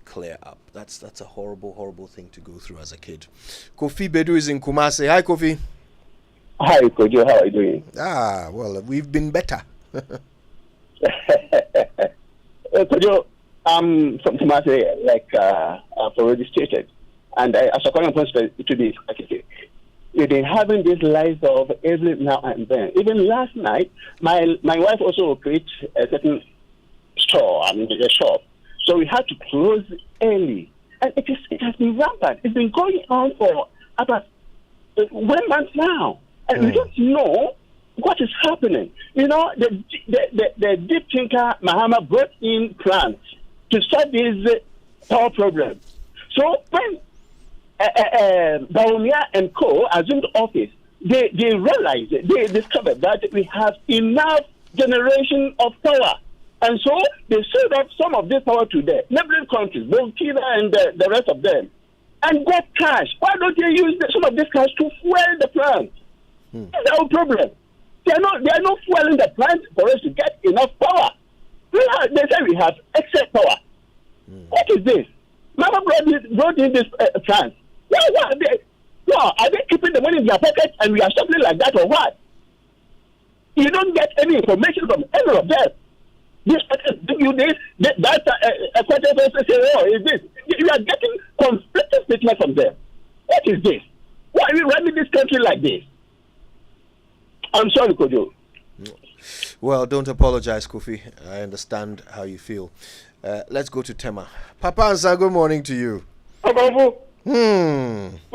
clear up. That's a horrible, horrible thing to go through as a kid. Kofi Bedu is in Kumasi. Hi, Kofi. Hi, Kojo. How are you doing? Well, we've been better. Kojo, from Tomate, like I've already stated, and as a common point to this, you've been having these lies of every now and then. Even last night, my wife also operates a certain store, a shop, so we had to close early, and it has been rampant. It's been going on for about 1 month now, and we don't know what is happening. You know, the deep thinker Mahama brought in plans to solve this power problem. So when Baumia and Co. assumed office, they realized, they discovered that we have enough generation of power. And so they sold off some of this power to the neighboring countries, Burkina and the rest of them, and got cash. Why don't they use some of this cash to fuel the plant? That's our problem. They are not fueling the plant for us to get enough power. They say we have excess power. What is this? Mama brought in this plant. Are they keeping the money in their pocket and we are something like that or what? You don't get any information from any of them. This give you this, a question person say, oh, is this? You are getting conflicting statements from them. What is this? Why are we running this country like this? I'm sorry, Kojo. Well, don't apologize, Kofi. I understand how you feel. Let's go to Tema. Papa Ansa, good morning to you. Good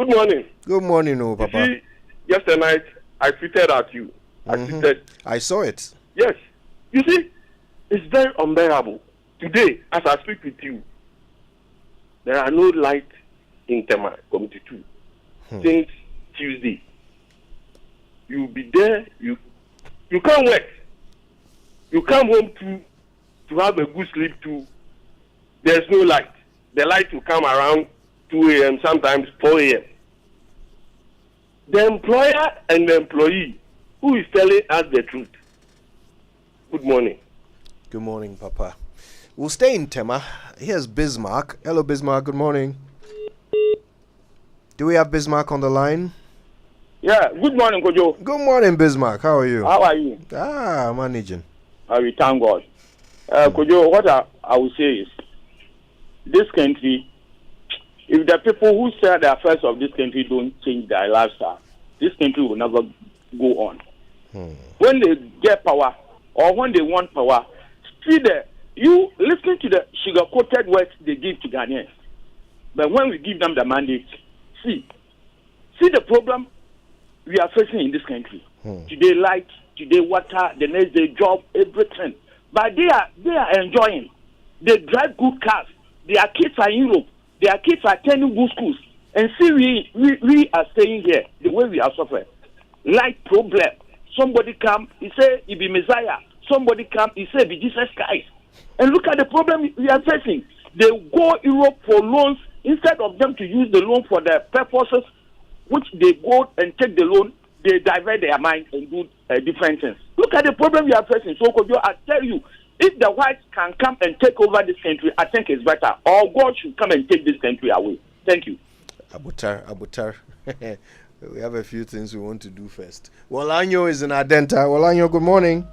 morning. Good morning, Papa. You see, yesterday night, I tweeted at you. I saw it. Yes. You see, it's very unbearable. Today, as I speak with you, there are no light in Tema Committee 2 since Tuesday. You'll be there, you can't work. You come home to have a good sleep too. There's no light. The light will come around 2 a.m., sometimes 4 a.m. The employer and the employee, who is telling us the truth? Good morning. Good morning, Papa. We'll stay in Tema. Here's Bismarck. Hello, Bismarck. Good morning. Do we have Bismarck on the line? Yeah, good morning, Kojo. Good morning, Bismarck. How are you? How are you? Managing. We thank God. Kojo, what I will say is, this country, if the people who sell the affairs of this country don't change their lifestyle, this country will never go on. When they get power, or when they want power, you listen to the sugar-coated words they give to Ghanaians. But when we give them the mandate, see the problem we are facing in this country. Today light, today water, the next day job, everything. But they are enjoying. They drive good cars. Their kids are in Europe. Their kids are attending good schools. And see, we are staying here the way we are suffering. Light problem. Somebody come, he say he be Messiah. Somebody come, he say be Jesus Christ. And look at the problem we are facing. They go Europe for loans instead of them to use the loan for their purposes, which they go and take the loan, they divert their mind and do different things. Look at the problem we are facing. So, Kojo, I tell you, if the whites can come and take over this country, I think it's better. Or God should come and take this country away. Thank you. Abutar. We have a few things we want to do first. Wolanyo is in Adenta. Wolanyo, good morning.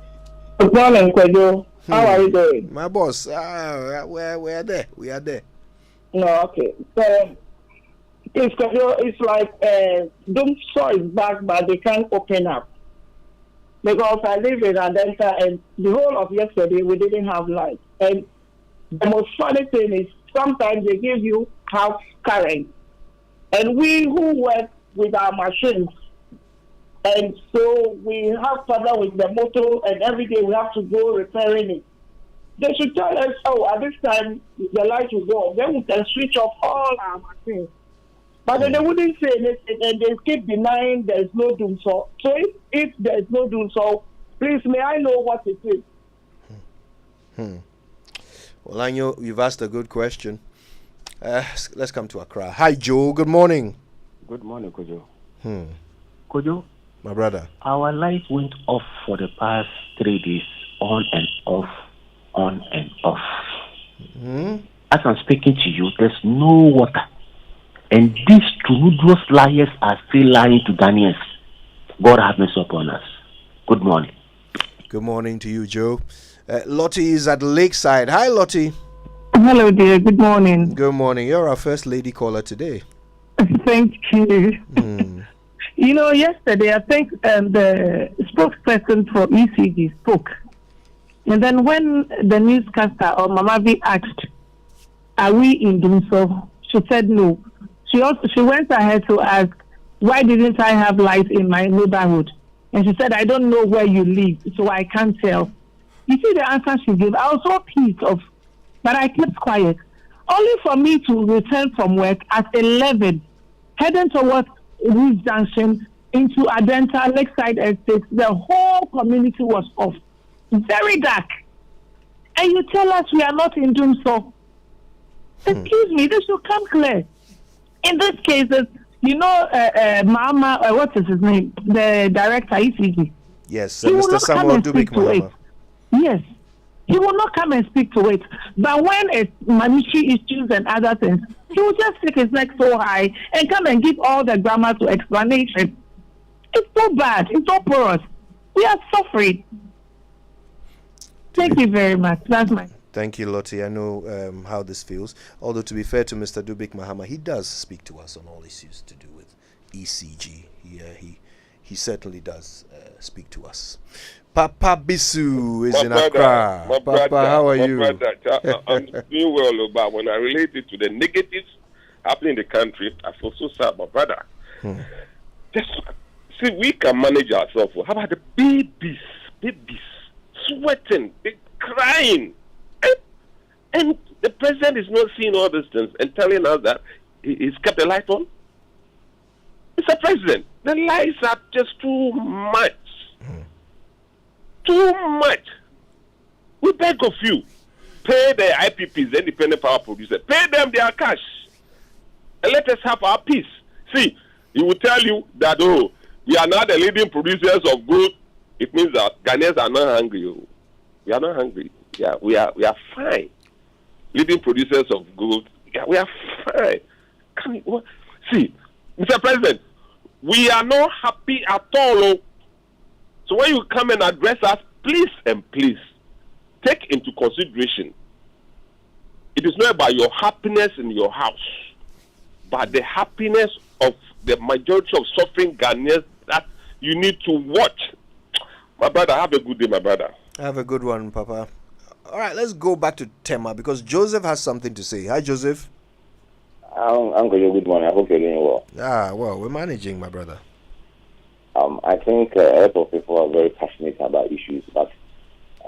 Good morning, Kojo. How are you doing? My boss, we are there. We are there. No, okay. So, it's like Doom Saw is back, but they can't open up. Because I live in Adenta, and the whole of yesterday we didn't have light. And the most funny thing is sometimes they give you half current. And we who work with our machines, and so we have problem with the motor, and every day we have to go repairing it. They should tell us, at this time the light will go on. Then we can switch off all our machines. But then they wouldn't say anything, and they keep denying there's no doom saw. So if there's no doom saw, please may I know what it is? Well, I know you've asked a good question. Let's come to Accra. Hi, Joe. Good morning. Good morning, Kojo. Kojo, my brother. Our lights went off for the past 3 days, on and off, on and off. As I'm speaking to you, there's no water. And these tremendous liars are still lying to Ghanaians. God have mercy upon us. Good morning. Good morning to you, Joe. Lottie is at Lakeside. Hi, Lottie. Hello, dear. Good morning. Good morning. You're our first lady caller today. Thank you. You know, yesterday, I think the spokesperson for ECG spoke. And then when the newscaster or Mama V asked, are we in doing so? She said no. She went ahead to ask, why didn't I have light in my neighborhood? And she said, I don't know where you live, so I can't tell. You see the answer she gave? I was so pissed off, but I kept quiet. Only for me to return from work at 11, heading towards Rouge Junction into Adenta, Lakeside Estate. The whole community was off. Very dark. And you tell us we are not in doing so. Excuse me, this should come clear. In this case, you know, Mama, what is his name? The director, ECG. Yes, Mr. Samuel Dubik Mahama. Yes, he will not come and speak to it. But when it's monetary issues and other things, he will just stick his neck so high and come and give all the grammar to explanation. It's so bad. It's so porous. We are suffering. Thank you very much. That's my. Thank you, Lottie. I know how this feels. Although, to be fair to Mr. Dubik Mahama, he does speak to us on all issues to do with ECG. Yeah, he certainly does speak to us. Papa Bisu is in Accra. Papa, how are you? I'm doing well, but when I relate it to the negatives happening in the country, I feel so sad, my brother. Just see, we can manage ourselves. How about the babies sweating, crying? And the president is not seeing all these things and telling us that he's kept the light on. Mr. President, the lights are just too much. Too much. We beg of you, pay the IPPs, the independent power producer, pay them their cash, and let us have our peace. See, he will tell you that, oh, we are now the leading producers of gold. It means that Ghanaians are not hungry. We are not hungry. Yeah, we are fine. Leading producers of gold. Yeah, we are fine. See, Mr. President, we are not happy at all. So when you come and address us, please and please take into consideration, it is not about your happiness in your house, but the happiness of the majority of suffering Ghanaians that you need to watch. My brother, have a good day, my brother. Have a good one, Papa. All right, let's go back to Tema because Joseph has something to say. Hi, Joseph. Uncle, good morning. I hope you're doing well. Well, we're managing, my brother. I think a lot of people are very passionate about issues, but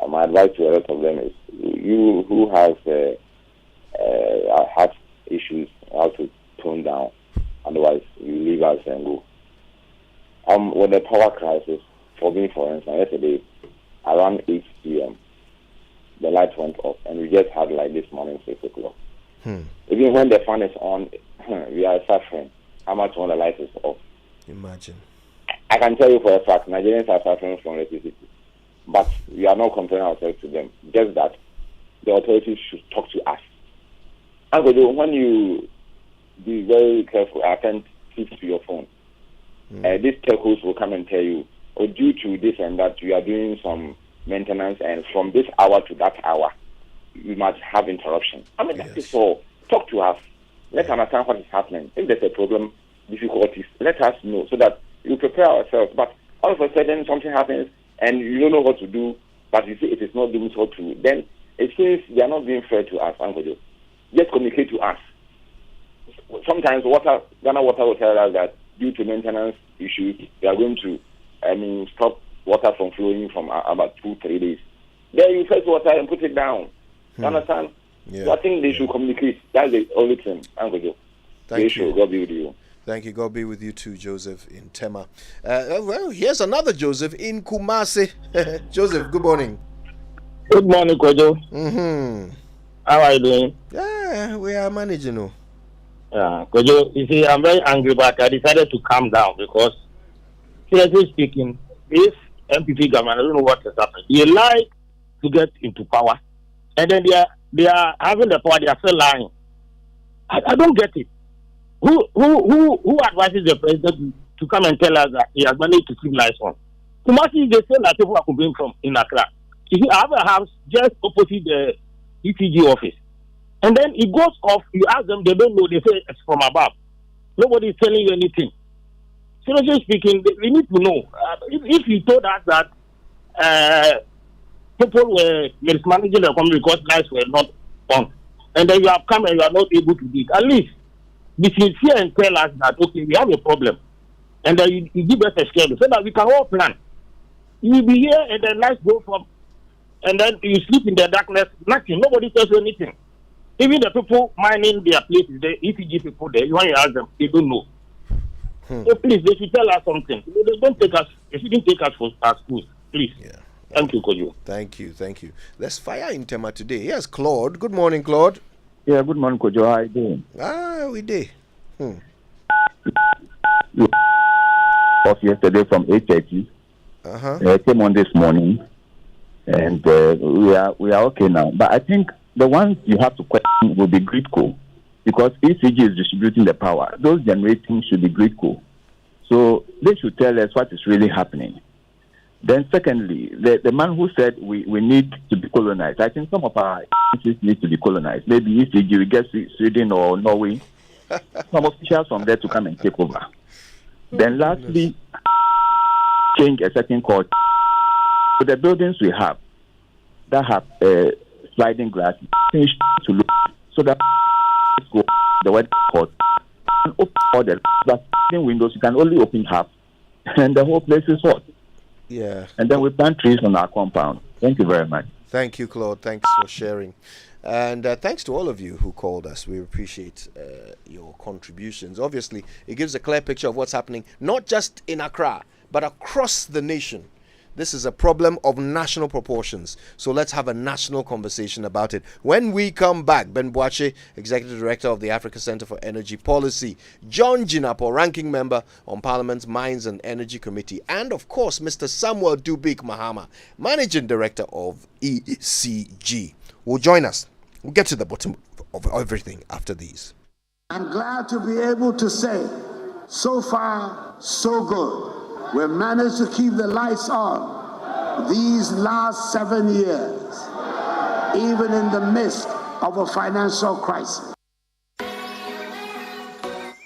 my advice to a lot of them is you who have issues, how to tone down. Otherwise, you leave us and go. With the power crisis, for me, for instance, yesterday, around 8 p.m., the light went off, and we just had like this morning 6 o'clock. Even when the fan is on, we are suffering. How much when the light is off? Imagine. I can tell you for a fact, Nigerians are suffering from electricity, but we are not comparing ourselves to them. Just that the authorities should talk to us. Uncle, when you be very careful, attentive to your phone, these telcos will come and tell you, due to this and that, you are doing some maintenance, and from this hour to that hour, you must have interruption. That is all. Talk to us. Let's understand what is happening. If there's a problem, difficulties, let us know so that we prepare ourselves. But all of a sudden, something happens, and you don't know what to do, but you see it is not doing so to then it seems they are not being fair to us, Uncle Joe. Just communicate to us. Sometimes Ghana Water will tell us that due to maintenance issues, they are going to stop water from flowing from about 2-3 days. Then you fetch water and put it down. You understand? Yeah. So I think they should communicate. That's the only thing, Uncle Joe. Thank you. God be with you. Thank you. God be with you too, Joseph in Tema. Well, here's another Joseph in Kumasi. Joseph, good morning. Good morning, Kojo. How are you doing? Yeah, we are managing. Yeah, Kojo, you see, I'm very angry, but I decided to calm down because, seriously speaking, this MPP government, I don't know what has happened. They like to get into power, and then they are having the power. They are still lying. I don't get it. Who advises the president to come and tell us that he has managed to keep lights on. Kumasi is the same that people are complaining from in Accra. You see, I have a house just opposite the ECG office. And then it goes off, you ask them, they don't know, they say it's from above. Nobody is telling you anything. Seriously speaking, we need to know. If you told us that people were mismanaging the company because lights were not on, and then you have come and you are not able to do it, at least be sincere and tell us that, okay, we have a problem. And then you give us a schedule so that we can all plan. You will be here and then lights go from, and then you sleep in the darkness, nothing, nobody tells you anything. Even the people mining their places, the ECG people there, when you ask them, they don't know. So please, they should tell us something. They don't take us, they shouldn't take us for our schools. Please. Yeah. Thank you, Kojo. Thank you. Let's fire in Tema today. Yes, Claude. Good morning, Claude. Yeah, good morning, Kojo. How are you doing? We did. Off yesterday from 8:30. I came on this morning, and we are okay now. But I think the ones you have to question will be Gridco, because ECG is distributing the power. Those generating should be Gridco. So they should tell us what is really happening. Then secondly, the man who said we need to be colonized, I think some of our agencies need to be colonized. Maybe ECG, we get Sweden or Norway, some officials from there to come and take over. Then lastly, change a certain code. So the buildings we have that have sliding glass, change to look so that go the white code and open all the windows. You can only open half, and the whole place is hot. Yeah. And then we plant trees on our compound. Thank you very much. Thank you, Claude. Thanks for sharing. And thanks to all of you who called us. We appreciate your contributions. Obviously, it gives a clear picture of what's happening, not just in Accra, but across the nation. This is a problem of national proportions. So let's have a national conversation about it. When we come back, Ben Boache, Executive Director of the Africa Center for Energy Policy, John Jinapo, Ranking Member on Parliament's Mines and Energy Committee, and of course, Mr. Samuel Dubik Mahama, Managing Director of ECG, will join us. We'll get to the bottom of everything after these. I'm glad to be able to say, so far, so good. We've managed to keep the lights on these last 7 years, even in the midst of a financial crisis.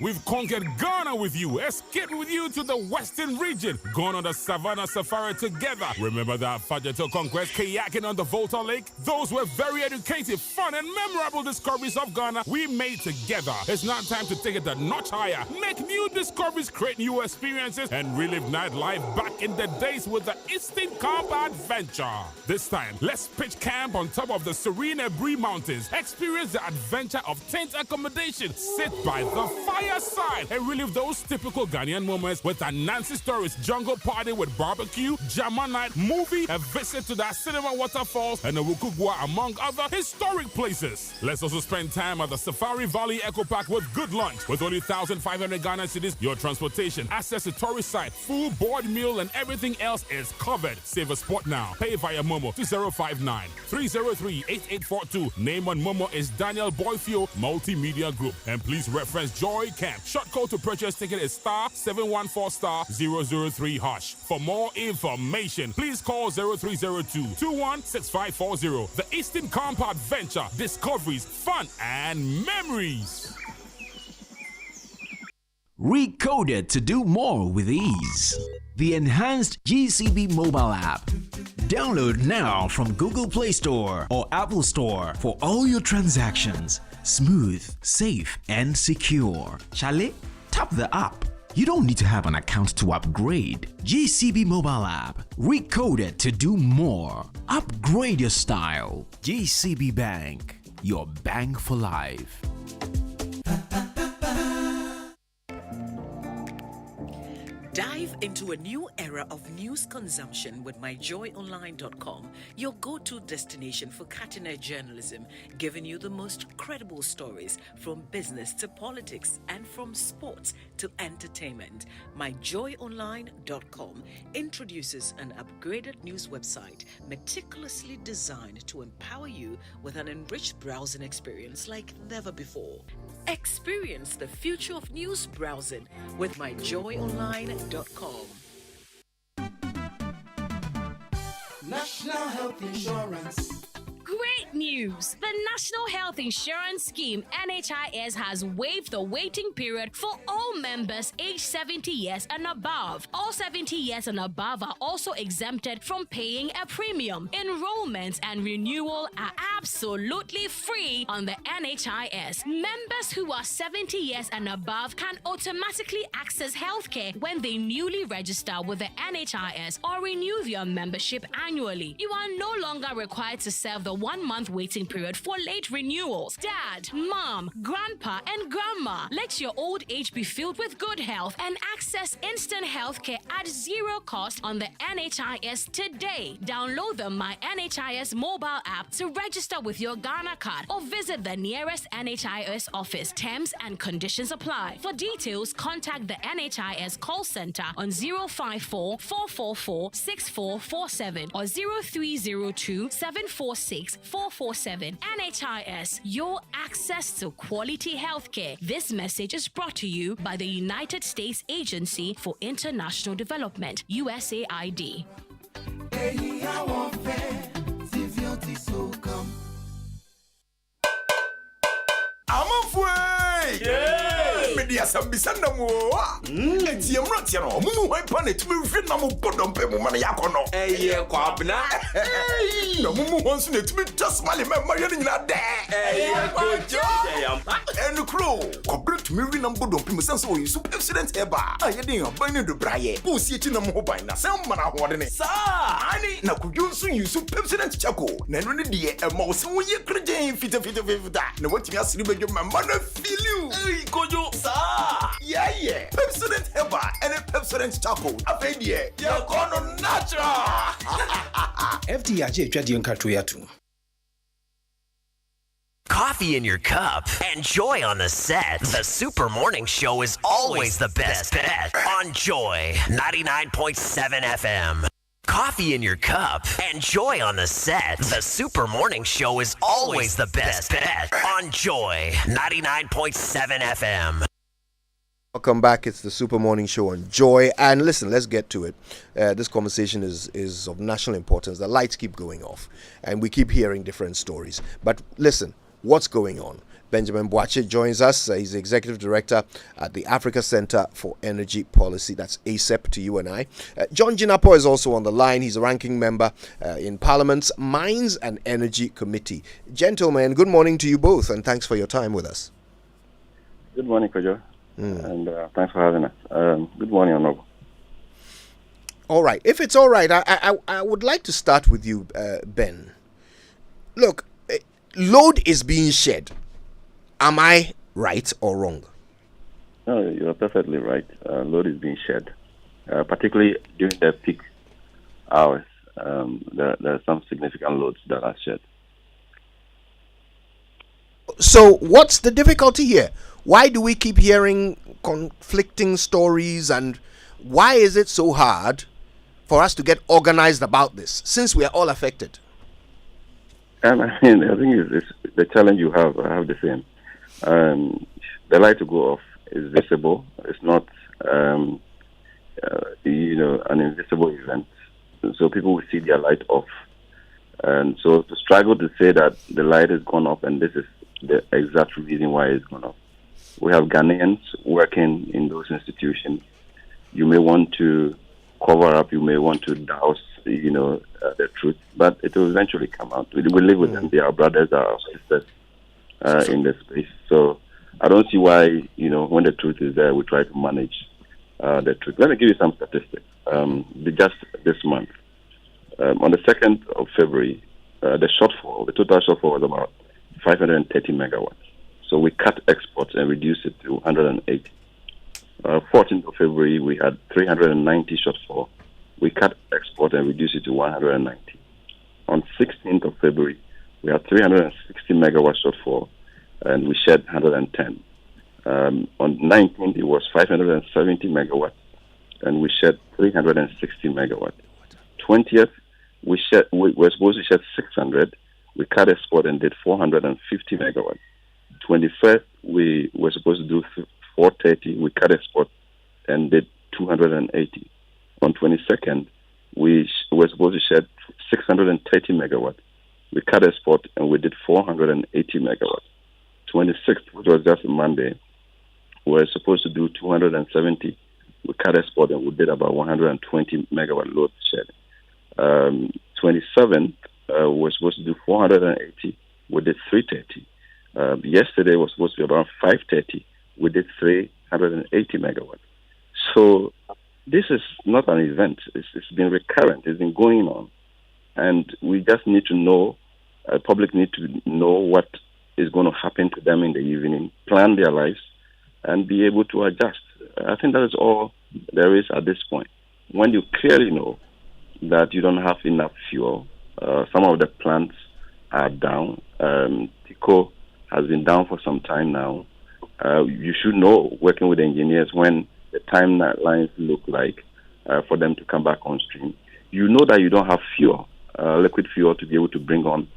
We've conquered Ghana with you, escaped with you to the western region, gone on the Savannah Safari together. Remember that Fajeto conquest, kayaking on the Volta Lake? Those were very educative, fun, and memorable discoveries of Ghana we made together. It's now time to take it a notch higher, make new discoveries, create new experiences, and relive nightlife back in the days with the Eastern Camp Adventure. This time, let's pitch camp on top of the serene Ebri Mountains, experience the adventure of tent accommodation, sit by the fire side and relive those typical Ghanaian moments with a Nancy Stories jungle party with barbecue, Jama night, movie, a visit to the cinema waterfalls, and a Wukugwa, among other historic places. Let's also spend time at the Safari Valley Eco Park with good lunch. With only 1,500 Ghana cedis, your transportation, access to tourist site, food, board, meal, and everything else is covered. Save a spot now. Pay via Momo to 059-303-8842. Name on Momo is Daniel Boyfio Multimedia Group. And please reference Joy Camp. Short code to purchase ticket is *714*003#. For more information, please call 0302-216540. The Eastern Camp Adventure, discoveries, fun, and memories. Recoded to do more with ease. The enhanced GCB mobile app. Download now from Google Play Store or Apple Store for all your transactions. Smooth, safe, and secure. Chale, tap the app. You don't need to have an account to upgrade. GCB mobile app. Recoded to do more. Upgrade your style. GCB Bank. Your bank for life. Dive into a new era of news consumption with myjoyonline.com, your go-to destination for cutting-edge journalism, giving you the most credible stories from business to politics and from sports to entertainment. Myjoyonline.com introduces an upgraded news website meticulously designed to empower you with an enriched browsing experience like never before. Experience the future of news browsing with myjoyonline.com. National Health Insurance. Great news! The National Health Insurance Scheme (NHIS) has waived the waiting period for all members aged 70 years and above. All 70 years and above are also exempted from paying a premium. Enrollment and renewal are absolutely free on the NHIS. Members who are 70 years and above can automatically access healthcare when they newly register with the NHIS or renew their membership annually. You are no longer required to serve the 1-month waiting period for late renewals. Dad, mom, grandpa, and grandma, let your old age be filled with good health and access instant healthcare at zero cost on the NHIS today. Download the My NHIS mobile app to register with your Ghana card or visit the nearest NHIS office. Terms and conditions apply. For details, contact the NHIS call center on 054 444 6447 or 0302 746 447. NHIS, your access to quality healthcare. This message is brought to you by the United States Agency for International Development, USAID. Media Sambisanda mo. Eti emrati no. Mumu hwan pa na tumi hwe na mo bodompe mo man yakono. Eye kwabna. Na mumu hwan so na tumi tasmale me ma yene nyina de. Eye kojo. Enu kro. Kobre tumi hwe na bodompe mo sense o yi super accident eba. Aye den aban ne do braye. Bu si echi na mo ho ban na sem ma na ho de ne. Sa ani na kudwo so yi super accident chako. Na eno ne de e ma wo se wo ye krejen fita. Na watimi asiri bedwo ma na feel you. Ey kojo. Yeah. Pepsodent Heba and a Pepsodent Charcoal. Afedie. You're gonna natural. FDIJ Trading Katuyatu. Coffee in your cup and joy on the set. The Super Morning Show is always the best bet on Joy 99.7 FM. Coffee in your cup and joy on the set. The Super Morning Show is always the best bet on Joy 99.7 FM. Welcome back. It's the Super Morning Show on Joy. And listen, let's get to it. This conversation is of national importance. The lights keep going off and we keep hearing different stories. But listen, what's going on? Benjamin Boache joins us. He's the Executive Director at the Africa Center for Energy Policy. That's ACEP to you and I. John Jinapo is also on the line. He's a ranking member in Parliament's Mines and Energy Committee. Gentlemen, good morning to you both, and thanks for your time with us. Good morning, Kojo. And thanks for having us. Good morning, Honorable. All right. If it's all right, I would like to start with you, Ben. Look, load is being shed. Am I right or wrong? No, you're perfectly right. Load is being shed, particularly during the peak hours. There are some significant loads that are shed. So what's the difficulty here? Why do we keep hearing conflicting stories, and why is it so hard for us to get organized about this since we are all affected? And I think it's the challenge you have. I have the same. The light to go off is visible. It's not, an invisible event. So people will see their light off. And so to struggle to say that the light has gone off and this is the exact reason why it's gone off. We have Ghanaians working in those institutions. You may want to cover up, you may want to douse, the truth, but it will eventually come out. We live with them. They are brothers, they are our sisters in this space. So I don't see why, when the truth is there, we try to manage the truth. Let me give you some statistics. Just this month, on the 2nd of February, the total shortfall was about 530 megawatts. So we cut exports and reduced it to 180. 14th of February, we had 390 shortfall. We cut export and reduced it to 190. On 16th of February, we had 360 megawatt shortfall, and we shed 110. On 19th, it was 570 megawatts, and we shed 360 megawatts. 20th, we were supposed to shed 600. We cut export and did 450 megawatts. 21st, we were supposed to do 430. We cut export and did 280. On 22nd, we were supposed to shed 630 megawatts. We cut export and we did 480 megawatts. 26th, which was just a Monday, we were supposed to do 270. We cut export and we did about 120 megawatt load shed. 27th, we were supposed to do 480. We did 330. Yesterday was supposed to be around 530. We did 380 megawatts. So this is not an event. It's been recurrent. It's been going on. And we just need to know, public need to know what is going to happen to them in the evening, plan their lives, and be able to adjust. I think that is all there is at this point. When you clearly know that you don't have enough fuel, some of the plants are down. TICO has been down for some time now. You should know, working with engineers, when the timelines look like for them to come back on stream. You know that you don't have fuel, liquid fuel, to be able to bring on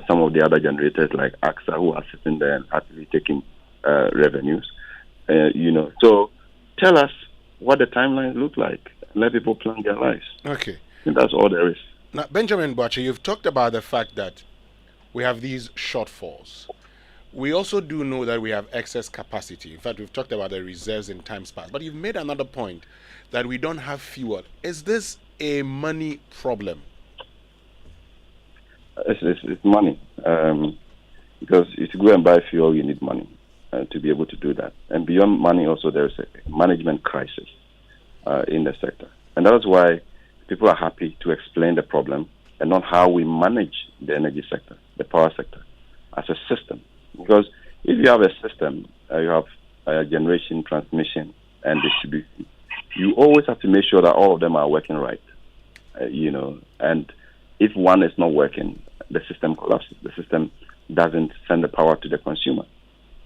some of the other generators like AXA, who are sitting there and actually taking revenues. So tell us what the timelines look like. Let people plan their lives. Okay. I think that's all there is. Now, Benjamin Butcher, you've talked about the fact that we have these shortfalls. We also do know that we have excess capacity. In fact, we've talked about the reserves in times past. But you've made another point that we don't have fuel. Is this a money problem? It's money. Because if you go and buy fuel, you need money to be able to do that. And beyond money, also, there's a management crisis in the sector. And that's why people are happy to explain the problem and not how we manage the energy sector, the power sector, as a system. Because if you have a system, you have generation, transmission, and distribution, you always have to make sure that all of them are working right. And if one is not working, the system collapses. The system doesn't send the power to the consumer.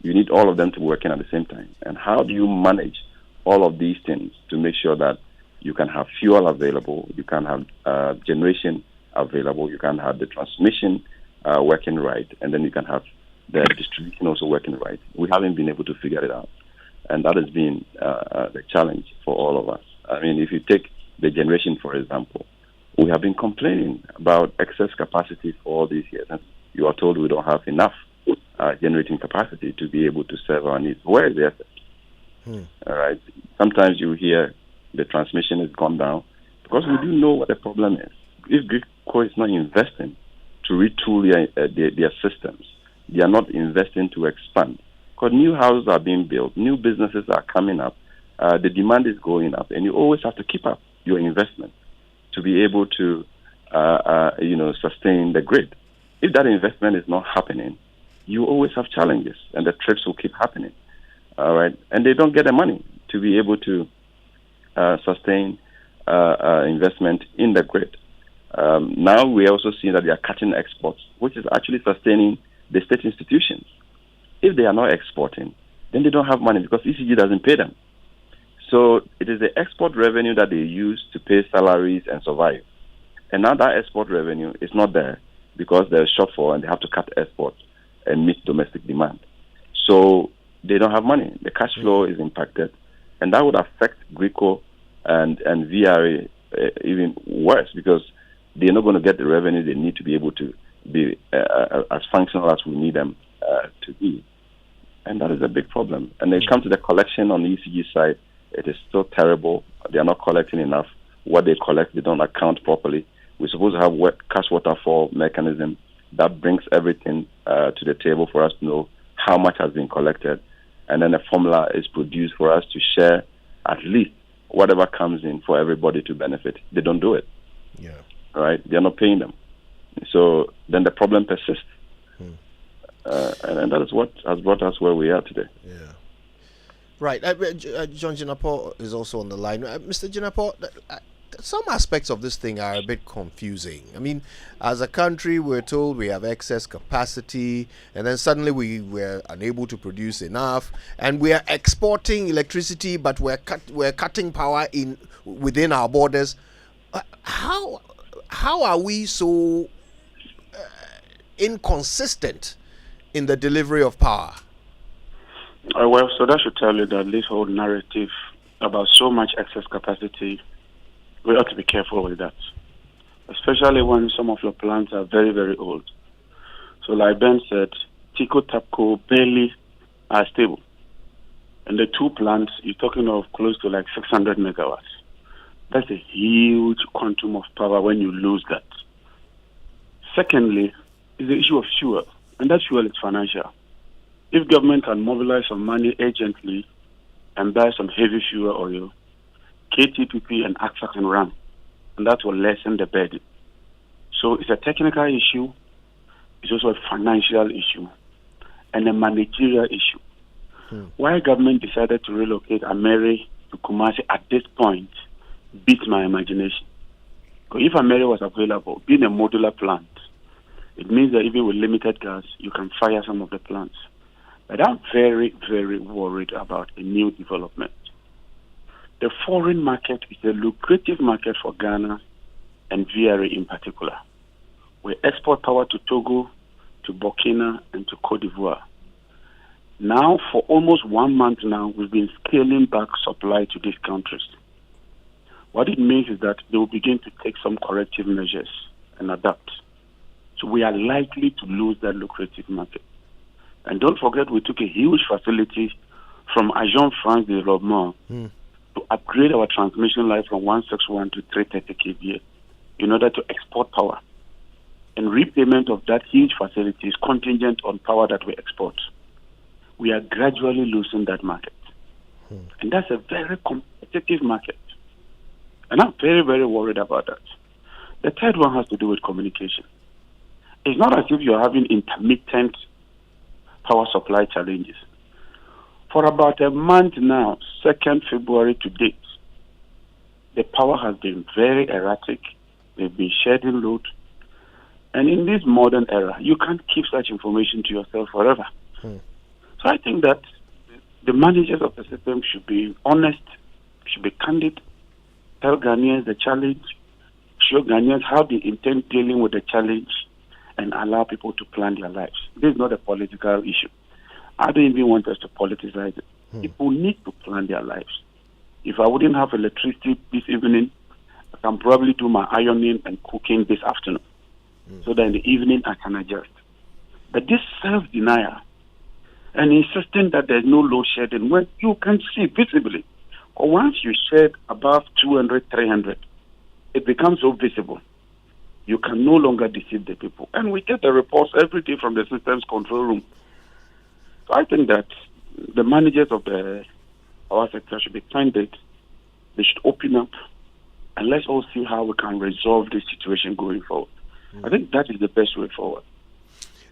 You need all of them to be working at the same time. And how do you manage all of these things to make sure that you can have fuel available, you can have generation available, you can have the transmission working right, and then you can have the distribution also working right? We haven't been able to figure it out. And that has been the challenge for all of us. I mean, if you take the generation, for example, we have been complaining about excess capacity for all these years. And you are told we don't have enough generating capacity to be able to serve our needs. Where is the effort? All right. Sometimes you hear the transmission has gone down because we do know what the problem is. If GRICO is not investing to retool their systems, they are not investing to expand. Because new houses are being built, new businesses are coming up, the demand is going up, and you always have to keep up your investment to be able to, sustain the grid. If that investment is not happening, you always have challenges, and the trips will keep happening. All right, and they don't get the money to be able to sustain investment in the grid. Now we are also seeing that they are cutting exports, which is actually sustaining the state institutions. If they are not exporting, then they don't have money because ECG doesn't pay them. So it is the export revenue that they use to pay salaries and survive. And now that export revenue is not there because there's shortfall and they have to cut exports and meet domestic demand. So they don't have money. The cash flow is impacted. And that would affect GRICO and VRA even worse because they're not going to get the revenue they need to be able to be as functional as we need them to be. And that is a big problem. And they come to the collection on the ECG side, it is still terrible. They are not collecting enough. What they collect, they don't account properly. We're supposed to have cash waterfall mechanism that brings everything to the table for us to know how much has been collected. And then a formula is produced for us to share at least whatever comes in for everybody to benefit. They don't do it. Yeah. Right? They're not paying them. So then the problem persists. And that is what has brought us where we are today. Yeah. Right. John Jinapo is also on the line. Mr. Jinapo, some aspects of this thing are a bit confusing. I mean, as a country, we're told we have excess capacity, and then suddenly we were unable to produce enough, and we are exporting electricity, but we're cutting power within our borders. How are we so inconsistent in the delivery of power? Well, so that should tell you that this whole narrative about so much excess capacity, we ought to be careful with that, especially when some of your plants are very, very old. So like Ben said, Tico, Tapco, barely are stable. And the two plants, you're talking of close to like 600 megawatts. That's a huge quantum of power when you lose that. Secondly, is the issue of fuel, and that fuel is financial. If government can mobilize some money urgently and buy some heavy fuel oil, KTPP and AXA can run, and that will lessen the burden. So it's a technical issue, it's also a financial issue, and a managerial issue. Why government decided to relocate Ameri to Kumasi at this point beats my imagination. Because if Ameri was available, being a modular plant, it means that even with limited gas, you can fire some of the plants. But I'm very, very worried about a new development. The foreign market is a lucrative market for Ghana and VRA in particular. We export power to Togo, to Burkina, and to Cote d'Ivoire. Now, for almost 1 month now, we've been scaling back supply to these countries. What it means is that they will begin to take some corrective measures and adapt. So we are likely to lose that lucrative market. And don't forget, we took a huge facility from Agence France Développement to upgrade our transmission line from 161 to 330 kVA in order to export power. And repayment of that huge facility is contingent on power that we export. We are gradually losing that market. And that's a very competitive market. And I'm very, very worried about that. The third one has to do with communication. It's not as if you're having intermittent power supply challenges. For about a month now, 2nd February to date, the power has been very erratic. They've been shedding load. And in this modern era, you can't keep such information to yourself forever. So I think that the managers of the system should be honest, should be candid, tell Ghanaians the challenge, show Ghanaians how they intend dealing with the challenge, and allow people to plan their lives. This is not a political issue. I don't even want us to politicize it. People need to plan their lives. If I wouldn't have electricity this evening, I can probably do my ironing and cooking this afternoon. So that in the evening I can adjust. But this self-denial and insisting that there's no load shedding, when you can see visibly, or once you shed above 200, 300, it becomes so visible. You can no longer deceive the people. And we get the reports every day from the systems control room. So I think that the managers of the power sector should be candid. They should open up, and let's all see how we can resolve this situation going forward. I think that is the best way forward.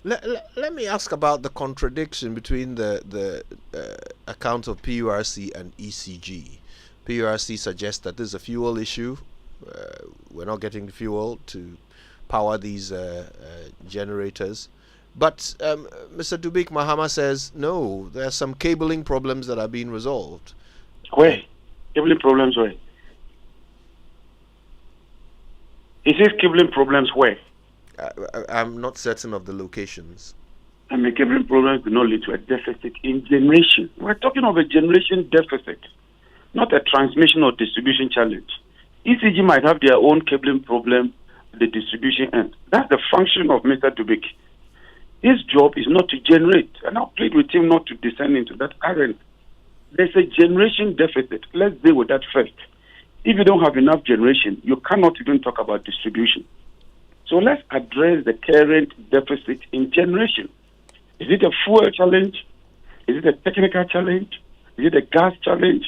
Let me ask about the contradiction between the account of PURC and ECG. PURC suggests that there's a fuel issue. We're not getting the fuel to power these generators. But Mr. Dubik Mahama says, no, there are some cabling problems that are being resolved. Where? Cabling problems where? Is this cabling problems where? I'm not certain of the locations. I mean, cabling problems do not lead to a deficit in generation. We're talking of a generation deficit, not a transmission or distribution challenge. ECG might have their own cabling problem at the distribution end. That's the function of Mr. Dubik. His job is not to generate, and I'll plead with him not to descend into that current. There's a generation deficit. Let's deal with that first. If you don't have enough generation, you cannot even talk about distribution. So let's address the current deficit in generation. Is it a fuel challenge? Is it a technical challenge? Is it a gas challenge?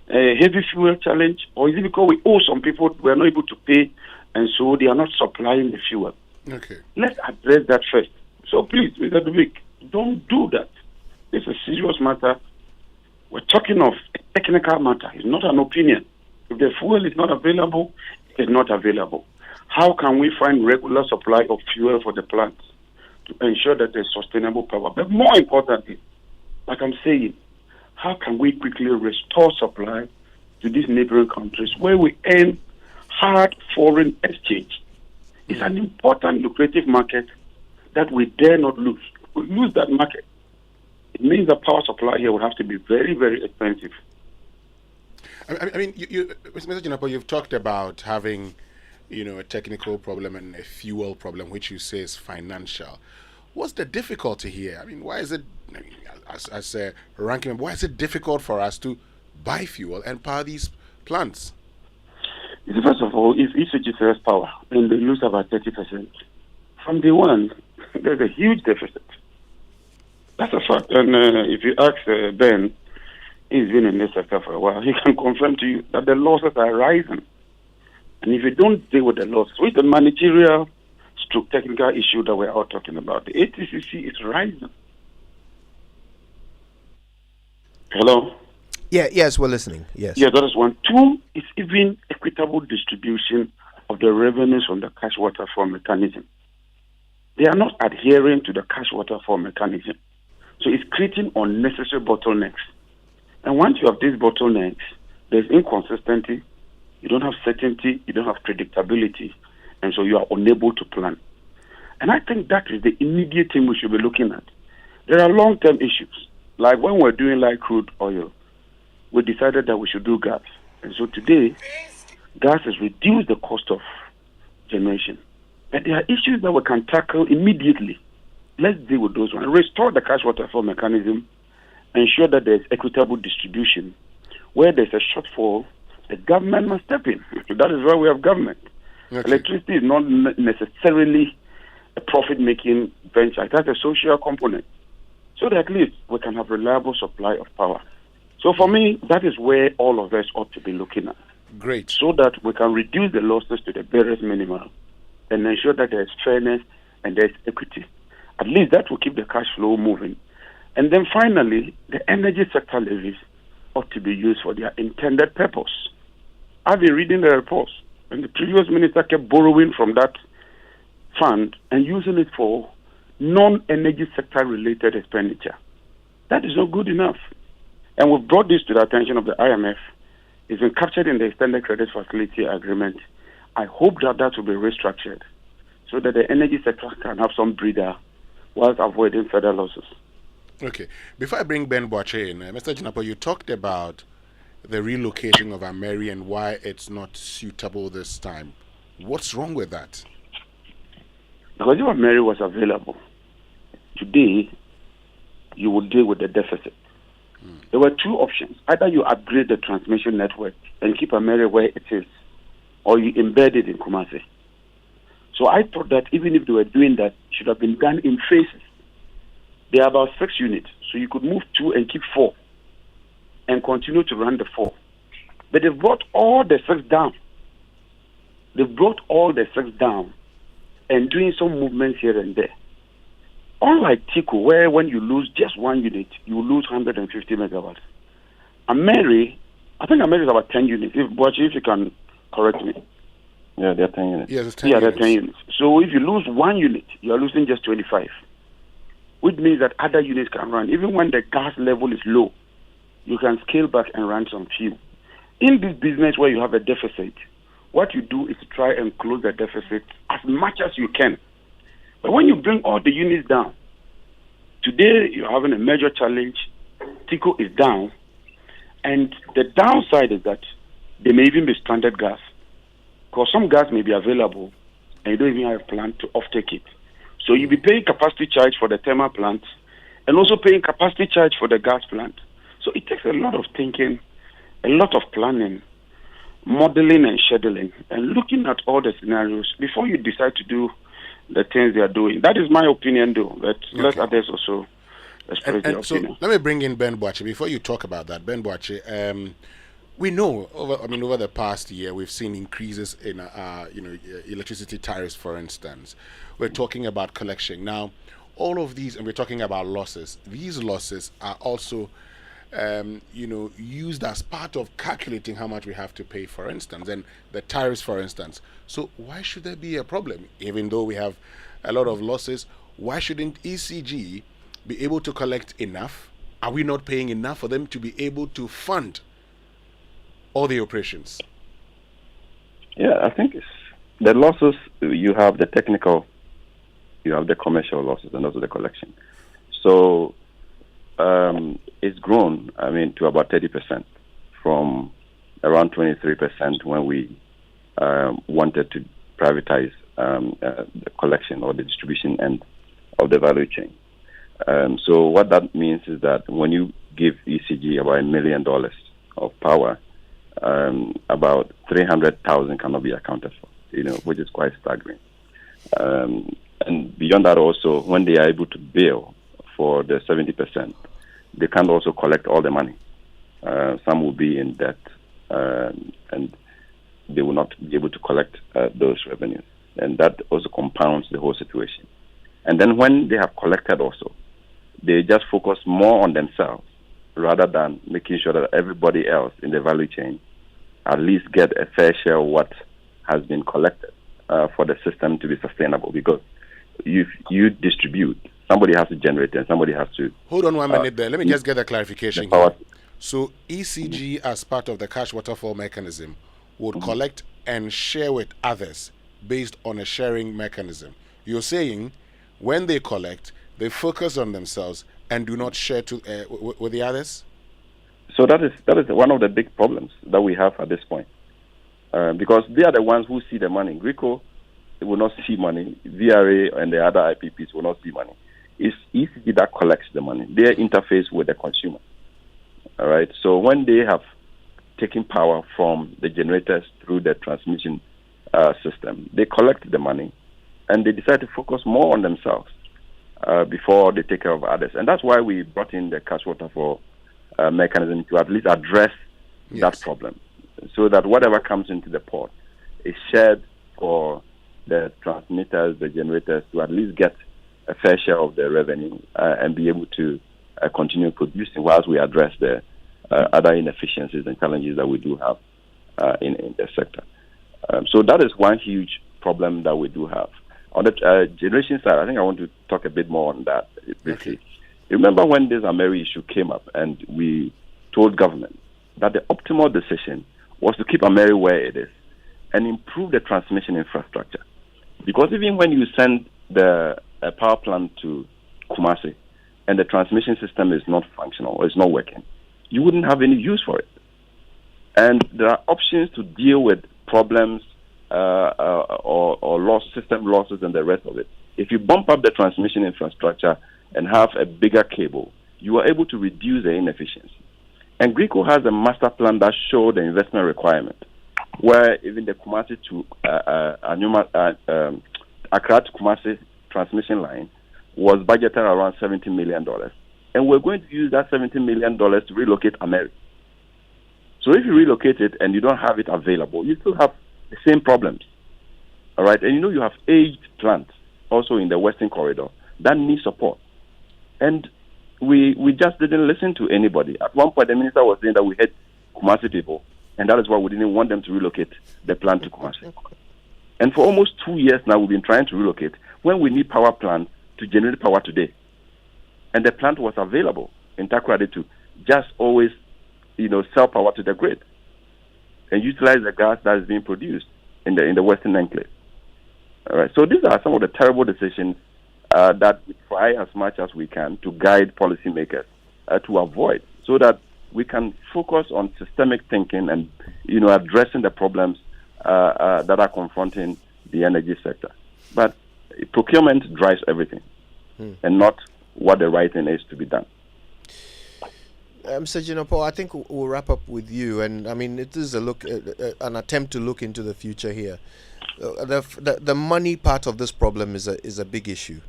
A heavy fuel challenge? Or is it because we owe some people we are not able to pay and so they are not supplying the fuel? Okay. Let's address that first. So please, Mr. Dubik, don't do that. It's a serious matter. We're talking of a technical matter. It's not an opinion. If the fuel is not available, it is not available. How can we find regular supply of fuel for the plants to ensure that there's sustainable power? But more importantly, like I'm saying, how can we quickly restore supply to these neighboring countries where we earn hard foreign exchange? It's an important lucrative market that we dare not lose. If we lose that market, it means the power supply here will have to be very, very expensive. I mean, Mr. Jinapo, you've talked about having, a technical problem and a fuel problem, which you say is financial. What's the difficulty here? I mean, why is it, as a ranking member, why is it difficult for us to buy fuel and power these plants? First of all, if ECG sells power and they lose about 30%, from day one, there's a huge deficit. That's a fact. And if you ask Ben, he's been in this sector for a while, he can confirm to you that the losses are rising. And if you don't deal with the losses, with the managerial stroke technical issue that we're all talking about, the ATCC is rising. Hello? Yes, we're listening. Yes. Yeah, that is one. Two, is even equitable distribution of the revenues from the cash water fund mechanism. They are not adhering to the cash water fund mechanism. So it's creating unnecessary bottlenecks. And once you have these bottlenecks, there's inconsistency, you don't have certainty, you don't have predictability, and so you are unable to plan. And I think that is the immediate thing we should be looking at. There are long-term issues. Like when we're doing light crude oil, we decided that we should do gas. And so today, gas has reduced the cost of generation. But there are issues that we can tackle immediately. Let's deal with those ones. Restore the cash water fund mechanism, ensure that there's equitable distribution. Where there's a shortfall, the government must step in. That is why we have government. Okay. Electricity is not necessarily a profit-making venture. It has a social component. So that at least we can have reliable supply of power. So for me, that is where all of us ought to be looking at. Great. So that we can reduce the losses to the barest minimum and ensure that there is fairness and there is equity. At least that will keep the cash flow moving. And then finally, the energy sector levies ought to be used for their intended purpose. I've been reading the reports, and the previous minister kept borrowing from that fund and using it for non-energy sector related expenditure. That is not good enough. And we've brought this to the attention of the IMF. It's been captured in the Extended Credit Facility Agreement. I hope that that will be restructured so that the energy sector can have some breather whilst avoiding further losses. Okay. Before I bring Ben Boache in, Mr. Jinapo, you talked about the relocating of Ameri and why it's not suitable this time. What's wrong with that? Because if Ameri was available, today you would deal with the deficit. There were two options. Either you upgrade the transmission network and keep Ameri where it is, or you embed it in Kumasi. So I thought that even if they were doing that, it should have been done in phases. There are about 6 units, so you could move 2 and keep 4 and continue to run the 4. But they've brought all the 6 down. They've brought all the 6 down and doing some movements here and there. Unlike Tico, where when you lose just 1 unit, you lose 150 megawatts. Ameri, I think Ameri is about 10 units. If you can correct me. Yeah, they're 10 units. Yes, it's 10 units. They're 10 units. So if you lose 1 unit, you're losing just 25. Which means that other units can run. Even when the gas level is low, you can scale back and run some few. In this business where you have a deficit, what you do is to try and close the deficit as much as you can. But when you bring all the units down, today you're having a major challenge. Tico is down. And the downside is that there may even be stranded gas. Because some gas may be available and you don't even have a plan to offtake it. So you'll be paying capacity charge for the thermal plant and also paying capacity charge for the gas plant. So it takes a lot of thinking, a lot of planning, modeling and scheduling, and looking at all the scenarios before you decide to do the things they are doing. That is my opinion, though. But let others also express their opinion. So let me bring in Ben Boache. Before you talk about that, Ben Boache, we know over the past year we've seen increases in electricity tariffs, for instance. We're talking about collection now. All of these, and we're talking about losses. These losses are also used as part of calculating how much we have to pay, for instance, and the tariffs, for instance. So why should there be a problem? Even though we have a lot of losses, why shouldn't ECG be able to collect enough? Are we not paying enough for them to be able to fund all the operations? Yeah, I think it's the losses. You have the technical, you have the commercial losses, and also the collection. So it's grown, to about 30% from around 23% when we wanted to privatize the collection or the distribution end of the value chain. So what that means is that when you give ECG about $1 million of power, about 300,000 cannot be accounted for, which is quite staggering. And beyond that also, when they are able to bill for the 70%, they can't also collect all the money. Some will be in debt, and they will not be able to collect those revenues. And that also compounds the whole situation. And then when they have collected also, they just focus more on themselves rather than making sure that everybody else in the value chain at least get a fair share of what has been collected for the system to be sustainable. Because if you distribute, somebody has to generate and somebody has to... Hold on 1 minute there. Let me just get a clarification here. So ECG, as part of the cash waterfall mechanism, would collect and share with others based on a sharing mechanism. You're saying when they collect, they focus on themselves and do not share with the others? So that is one of the big problems that we have at this point. Because they are the ones who see the money. Greco will not see money. VRA and the other IPPs will not see money. It's ECG that collects the money. They interface with the consumer. All right. So when they have taken power from the generators through the transmission system, they collect the money and they decide to focus more on themselves before they take care of others. And that's why we brought in the cash waterfall mechanism to at least address that problem, so that whatever comes into the port is shared for the transmitters, the generators, to at least get a fair share of the revenue and be able to continue producing whilst we address the other inefficiencies and challenges that we do have in the sector. So that is one huge problem that we do have. On the generation side, I think I want to talk a bit more on that briefly. Okay. Remember when this Ameri issue came up and we told government that the optimal decision was to keep Ameri where it is and improve the transmission infrastructure. Because even when you send the power plant to Kumasi and the transmission system is not functional or is not working, you wouldn't have any use for it. And there are options to deal with problems or system losses and the rest of it. If you bump up the transmission infrastructure and have a bigger cable, you are able to reduce the inefficiency. And Greco has a master plan that shows the investment requirement, where even the Kumasi to Accra to Kumasi transmission line was budgeted around $70 million. And we're going to use that $70 million to relocate Ameri. So if you relocate it and you don't have it available, you still have the same problems. All right? And you have aged plants also in the Western Corridor that need support. And we just didn't listen to anybody. At one point, the minister was saying that we had Kumasi people, and that is why we didn't want them to relocate the plant to Kumasi. And for almost 2 years now, we've been trying to relocate when we need power plants to generate power today. And the plant was available in Takoradi to just always, sell power to the grid and utilize the gas that is being produced in the Western Enclave. All right. So these are some of the terrible decisions that we try as much as we can to guide policymakers to avoid, so that we can focus on systemic thinking and addressing the problems that are confronting the energy sector. But procurement drives everything, and not what the right thing is to be done. Mr. Jinopo, I think we'll wrap up with you, and I mean it is an attempt to look into the future here. The money part of this problem is a big issue.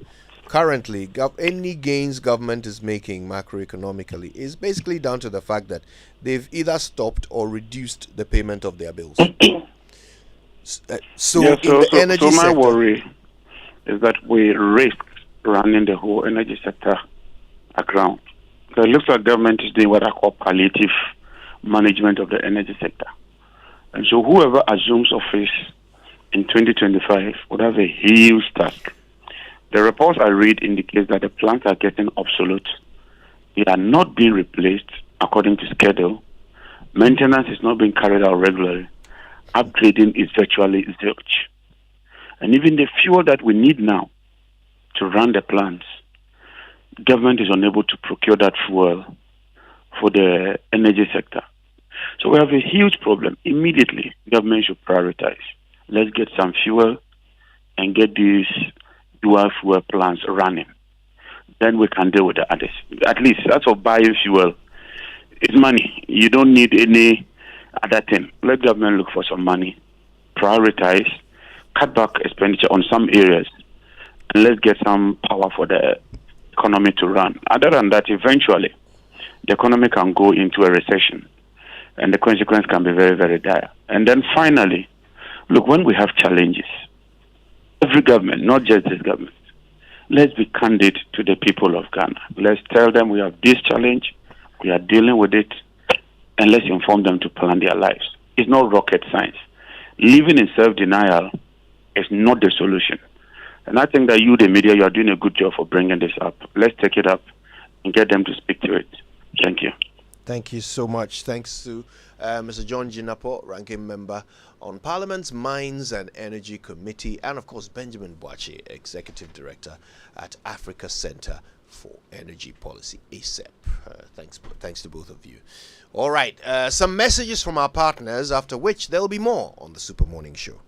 Currently, any gains government is making macroeconomically is basically down to the fact that they've either stopped or reduced the payment of their bills. So my worry is that we risk running the whole energy sector aground. Okay, it looks like government is doing what I call palliative management of the energy sector. And so whoever assumes office in 2025 would have a huge task. The reports I read indicate that the plants are getting obsolete. They are not being replaced according to schedule. Maintenance is not being carried out regularly. Upgrading is virtually zilch. And even the fuel that we need now to run the plants, government is unable to procure that fuel for the energy sector. So we have a huge problem. Immediately, government should prioritize. Let's get some fuel and get these dual fuel plants running. Then we can deal with the others. At least, as for buying fuel, it's money. You don't need any other thing. Let government look for some money, prioritize, cut back expenditure on some areas, and let's get some power for the economy to run. Other than that, eventually, the economy can go into a recession, and the consequence can be very, very dire. And then finally, look, when we have challenges, every government, not just this government, let's be candid to the people of Ghana. Let's tell them we have this challenge, we are dealing with it, and let's inform them to plan their lives. It's not rocket science. Living in self-denial is not the solution. And I think that you, the media, you are doing a good job for bringing this up. Let's take it up and get them to speak to it. Thank you. Thank you so much. Thanks to Mr. John Jinapo, Ranking Member on Parliament's Mines and Energy Committee, and of course Benjamin Boachi, Executive Director at Africa Center for Energy Policy, ACEP. Thanks to both of you. All right, some messages from our partners, after which there will be more on the Super Morning Show.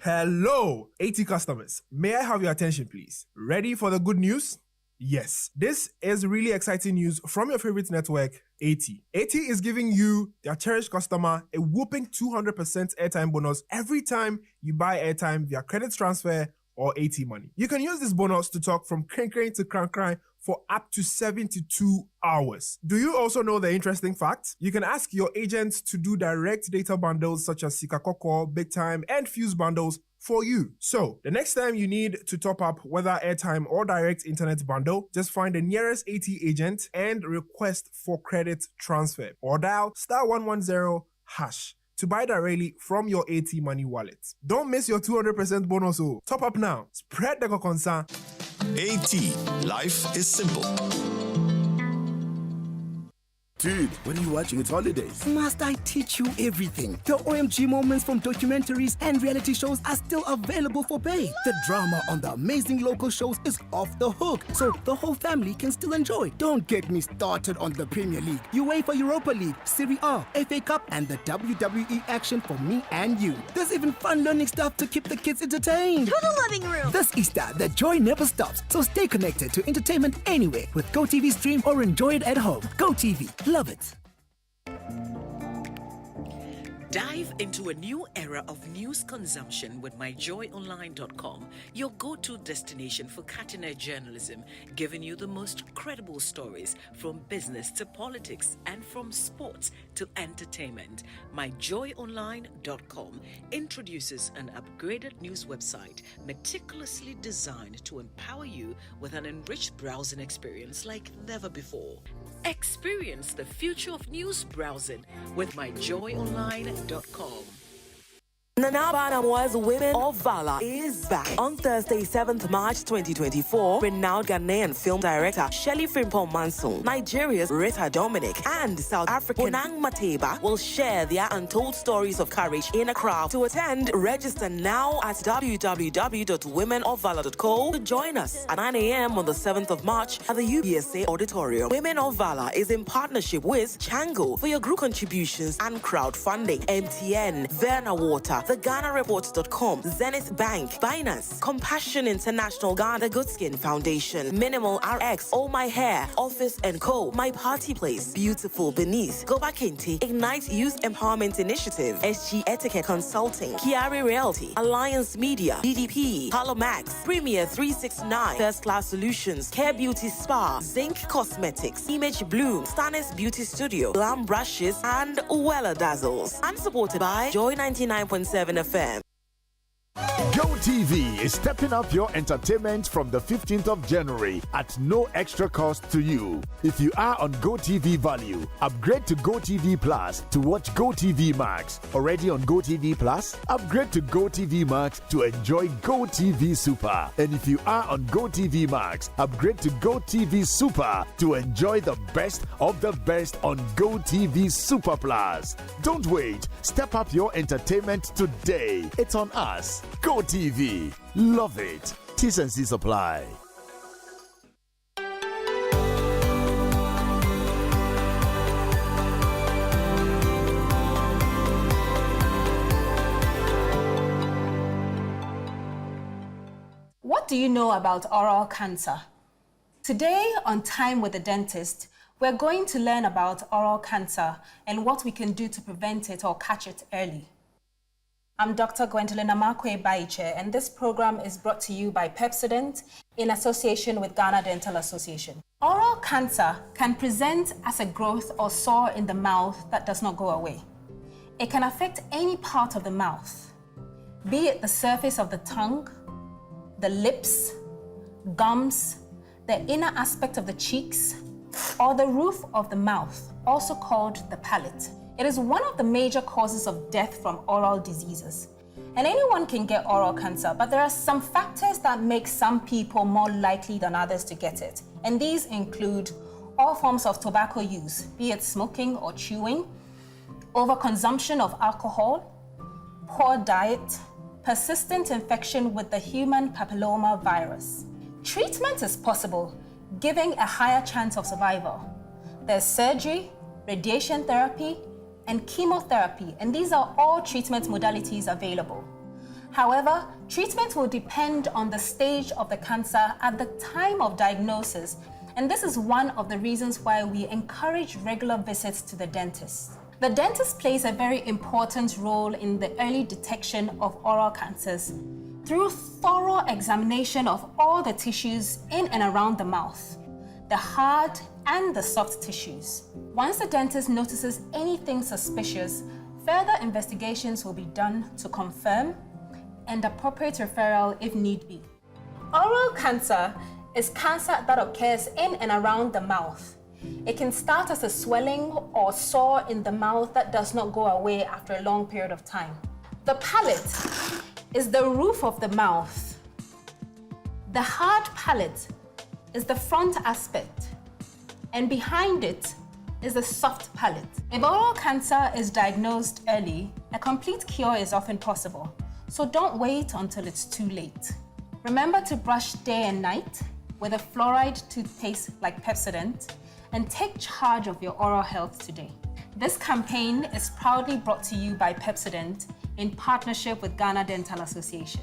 Hello, 80 customers. May I have your attention, please? Ready for the good news? Yes, this is really exciting news from your favorite network, 80. 80 is giving you, their cherished customer, a whopping 200% airtime bonus every time you buy airtime via credit transfer or 80 money. You can use this bonus to talk from Krenkren to Krankrai for up to 72 hours. Do you also know the interesting fact? You can ask your agent to do direct data bundles such as Sikakoko, Big Time, and Fuse bundles for you. So, the next time you need to top up whether airtime or direct internet bundle, just find the nearest 80 agent and request for credit transfer, or dial *110# to buy directly from your 80 money wallet. Don't miss your 200% bonus. Top up now. Spread the concern. 80. Life is simple. Dude, what are you watching? It's holidays. Must I teach you everything? The OMG moments from documentaries and reality shows are still available for pay. The drama on the amazing local shows is off the hook, so the whole family can still enjoy. Don't get me started on the Premier League, UEFA Europa League, Serie A, FA Cup, and the WWE action for me and you. There's even fun learning stuff to keep the kids entertained. To the living room. This Easter, the joy never stops, so stay connected to entertainment anywhere with GoTV Stream or enjoy it at home. GoTV. Love it. Dive into a new era of news consumption with myjoyonline.com, your go-to destination for cutting-edge journalism, giving you the most credible stories from business to politics and from sports to entertainment. Myjoyonline.com introduces an upgraded news website meticulously designed to empower you with an enriched browsing experience like never before. Experience the future of news browsing with myjoyonline.com. Nana Banamoa's Women of Valor is back. On Thursday, 7th March 2024, renowned Ghanaian film director Shirley Frimpong Manson, Nigeria's Rita Dominic, and South African Bonang Mateba will share their untold stories of courage in a crowd. To attend, register now at www.womenofvalor.co to join us at 9 a.m. on the 7th of March at the UBSA Auditorium. Women of Valor is in partnership with Chango for your group contributions and crowdfunding. MTN, Verna Water, TheGhanaReports.com, Zenith Bank, Binance, Compassion International, Ghana Goodskin Foundation, Minimal RX, All My Hair, Office & Co, My Party Place, Beautiful Beneath, Goba Kinti, Ignite Youth Empowerment Initiative, SG Etiquette Consulting, Kiari Realty, Alliance Media, DDP, Palomax, Premier 369, First Class Solutions, Care Beauty Spa, Zinc Cosmetics, Image Bloom, Stannis Beauty Studio, Glam Brushes, and Uwella Dazzles. And supported by Joy 99.7 FM. Go GoTV is stepping up your entertainment from the 15th of January at no extra cost to you. If you are on GoTV Value, upgrade to GoTV Plus to watch GoTV Max. Already on GoTV Plus? Upgrade to GoTV Max to enjoy GoTV Super. And if you are on GoTV Max, upgrade to GoTV Super to enjoy the best of the best on GoTV Super Plus. Don't wait. Step up your entertainment today. It's on us. GoTV. Love it. T's and C's apply. What do you know about oral cancer? Today on Time with the Dentist, we're going to learn about oral cancer and what we can do to prevent it or catch it early. I'm Dr. Gwendolyn Amakwe Baiche, and this program is brought to you by Pepsodent in association with Ghana Dental Association. Oral cancer can present as a growth or sore in the mouth that does not go away. It can affect any part of the mouth, be it the surface of the tongue, the lips, gums, the inner aspect of the cheeks, or the roof of the mouth, also called the palate. It is one of the major causes of death from oral diseases. And anyone can get oral cancer, but there are some factors that make some people more likely than others to get it. And these include all forms of tobacco use, be it smoking or chewing, overconsumption of alcohol, poor diet, persistent infection with the human papilloma virus. Treatment is possible, giving a higher chance of survival. There's surgery, radiation therapy, and chemotherapy, and these are all treatment modalities available. However, treatment will depend on the stage of the cancer at the time of diagnosis, and this is one of the reasons why we encourage regular visits to the dentist. The dentist plays a very important role in the early detection of oral cancers through thorough examination of all the tissues in and around the mouth, the hard and the soft tissues. Once the dentist notices anything suspicious, further investigations will be done to confirm and appropriate referral if need be. Oral cancer is cancer that occurs in and around the mouth. It can start as a swelling or sore in the mouth that does not go away after a long period of time. The palate is the roof of the mouth. The hard palate is the front aspect, and behind it is the soft palate. If oral cancer is diagnosed early, a complete cure is often possible, so don't wait until it's too late. Remember to brush day and night with a fluoride toothpaste like Pepsodent, and take charge of your oral health today. This campaign is proudly brought to you by Pepsodent in partnership with Ghana Dental Association.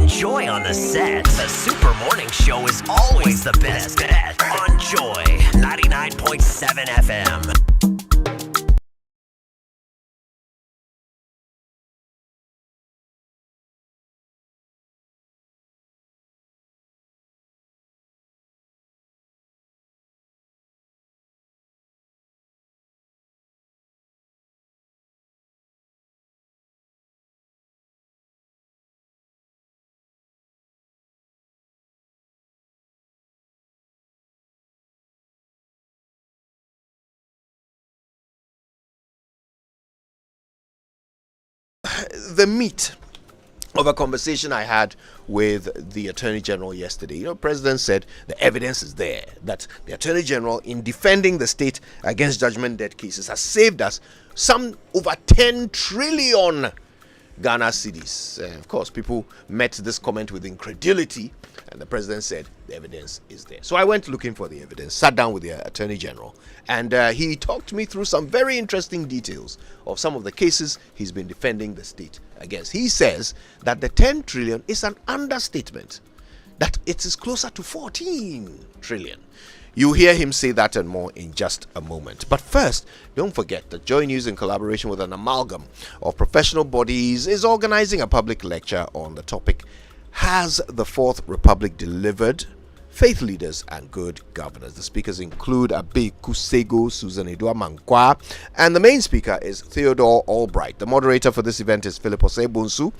Joy on the set. The Super Morning Show is always the best bet on Joy 99.7 FM. The meat of a conversation I had with the Attorney General yesterday. President said the evidence is there that the Attorney General, in defending the state against judgment debt cases, has saved us some over 10 trillion Ghana cedis. Of course, people met this comment with incredulity, and the president said the evidence is there. So I went looking for the evidence, sat down with the Attorney General, and he talked me through some very interesting details of some of the cases he's been defending the state against. He says that the 10 trillion is an understatement, that it is closer to 14 trillion. You'll hear him say that and more in just a moment. But first, don't forget that Joy News, in collaboration with an amalgam of professional bodies, is organizing a public lecture on the topic, Has the Fourth Republic Delivered? Faith leaders and good governors. The speakers include Abe Kusego, Susan Edua Mankwa, and the main speaker is Theodore Albright. The moderator for this event is Philip Osebunsu,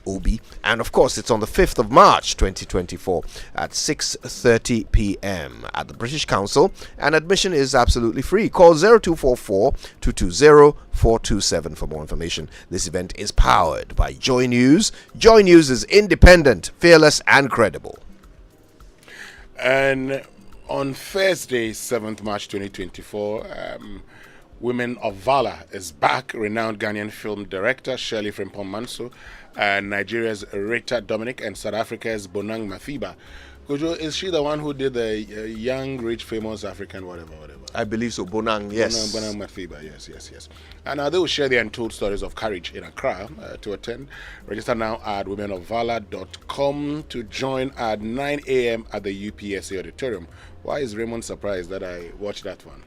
Obi, and of course it's on the 5th of March 2024 at 6:30 p.m. at the British Council, and admission is absolutely free. Call 0244-220-427 for more information. This event is powered by Joy News. Joy News is independent, fearless, and credible. And on Thursday, 7th March 2024, Women of Valor is back. Renowned Ghanaian film director Shirley Frimpong Manso, and Nigeria's Rita Dominic, and South Africa's Bonang Mathiba. Kojo, is she the one who did the young, rich, famous African whatever? I believe so. Bonang, yes. Bonang Mathiba, yes. And they will share their untold stories of courage in Accra. To attend, register now at womenofvalor.com to join at 9 a.m. at the UPSA auditorium. Why is Raymond surprised that I watched that one?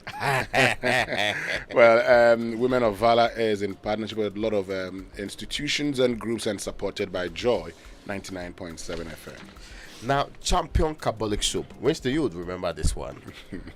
Well, Women of Valor is in partnership with a lot of institutions and groups and supported by Joy 99.7 FM. Now, Champion Carbolic Soap. Winston, you would remember this one.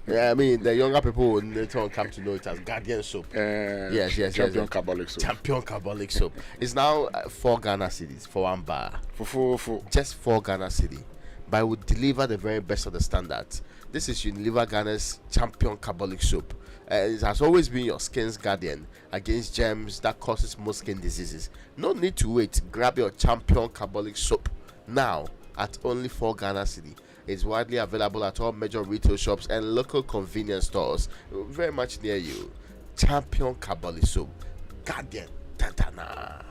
Yeah, I mean, the younger people will later on come to know it as Guardian Soap. Yes. Champion Carbolic Soap. Champion Carbolic Soap. It's now 4 Ghana cedis for one bar. For just 4 Ghana cedi. But it would deliver the very best of the standards. This is Unilever Ghana's Champion Carbolic Soap. It has always been your skin's guardian against germs that causes most skin diseases. No need to wait. Grab your Champion Carbolic Soap now at only 4 Ghana cedi. It's widely available at all major retail shops and local convenience stores very much near you. Champion Carbolic Soap. Guardian. Tantana.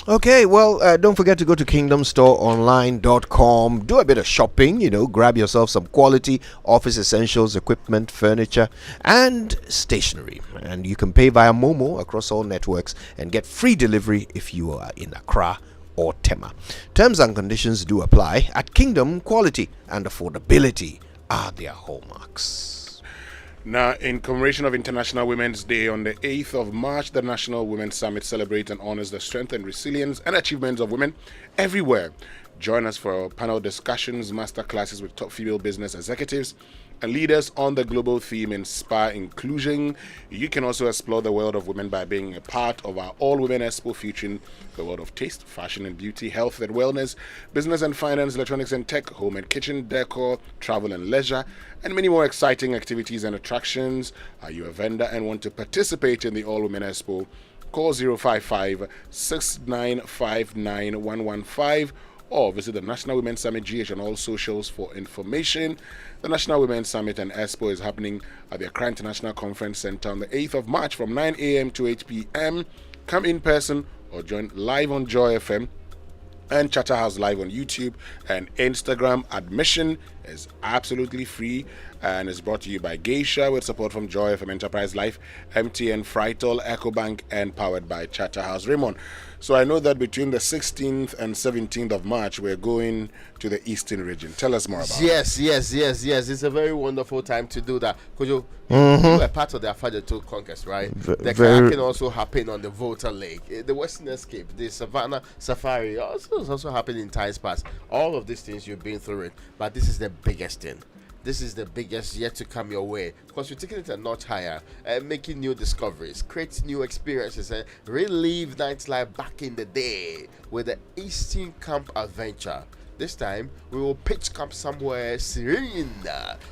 Okay, well, don't forget to go to kingdomstoreonline.com. Do a bit of shopping, grab yourself some quality office essentials, equipment, furniture, and stationery. And you can pay via Momo across all networks and get free delivery if you are in Accra or Tema. Terms and conditions do apply. At Kingdom, quality and affordability are their hallmarks. Now, in commemoration of International Women's Day on the 8th of March, the National Women's Summit celebrates and honors the strength and resilience and achievements of women everywhere. Join us for panel discussions, master classes with top female business executives and leaders on the global theme Inspire Inclusion. You can also explore the world of women by being a part of our All Women Expo featuring the world of taste, fashion and beauty, health and wellness, business and finance, electronics and tech, home and kitchen, decor, travel and leisure, and many more exciting activities and attractions. Are you a vendor and want to participate in the All Women Expo? Call 055-6959-115 or visit the National Women's Summit GH on all socials for information. The National Women's Summit and Expo is happening at the Accra International Conference Center on the 8th of March from 9 a.m. to 8 p.m. Come in person or join live on Joy FM and Chatterhouse Live on YouTube and Instagram. Admission is absolutely free and is brought to you by Geisha with support from Joy FM Enterprise Life, MTN, Fritol, EcoBank, and powered by Chatterhouse. Raymond, so I know that between the 16th and 17th of March, we're going to the Eastern region. Tell us more about it. Yes. It's a very wonderful time to do that. You were part of the Afajato Conquest, right? The kayaking also happened on the Volta Lake, the Western Escape, the Savannah Safari also happened in times past. All of these things you've been through it, but this is the biggest thing. This is the biggest yet to come your way because you're taking it a notch higher and making new discoveries, create new experiences, and relive nightlife back in the day with the Eastern Camp Adventure. This time, we will pitch camp somewhere serene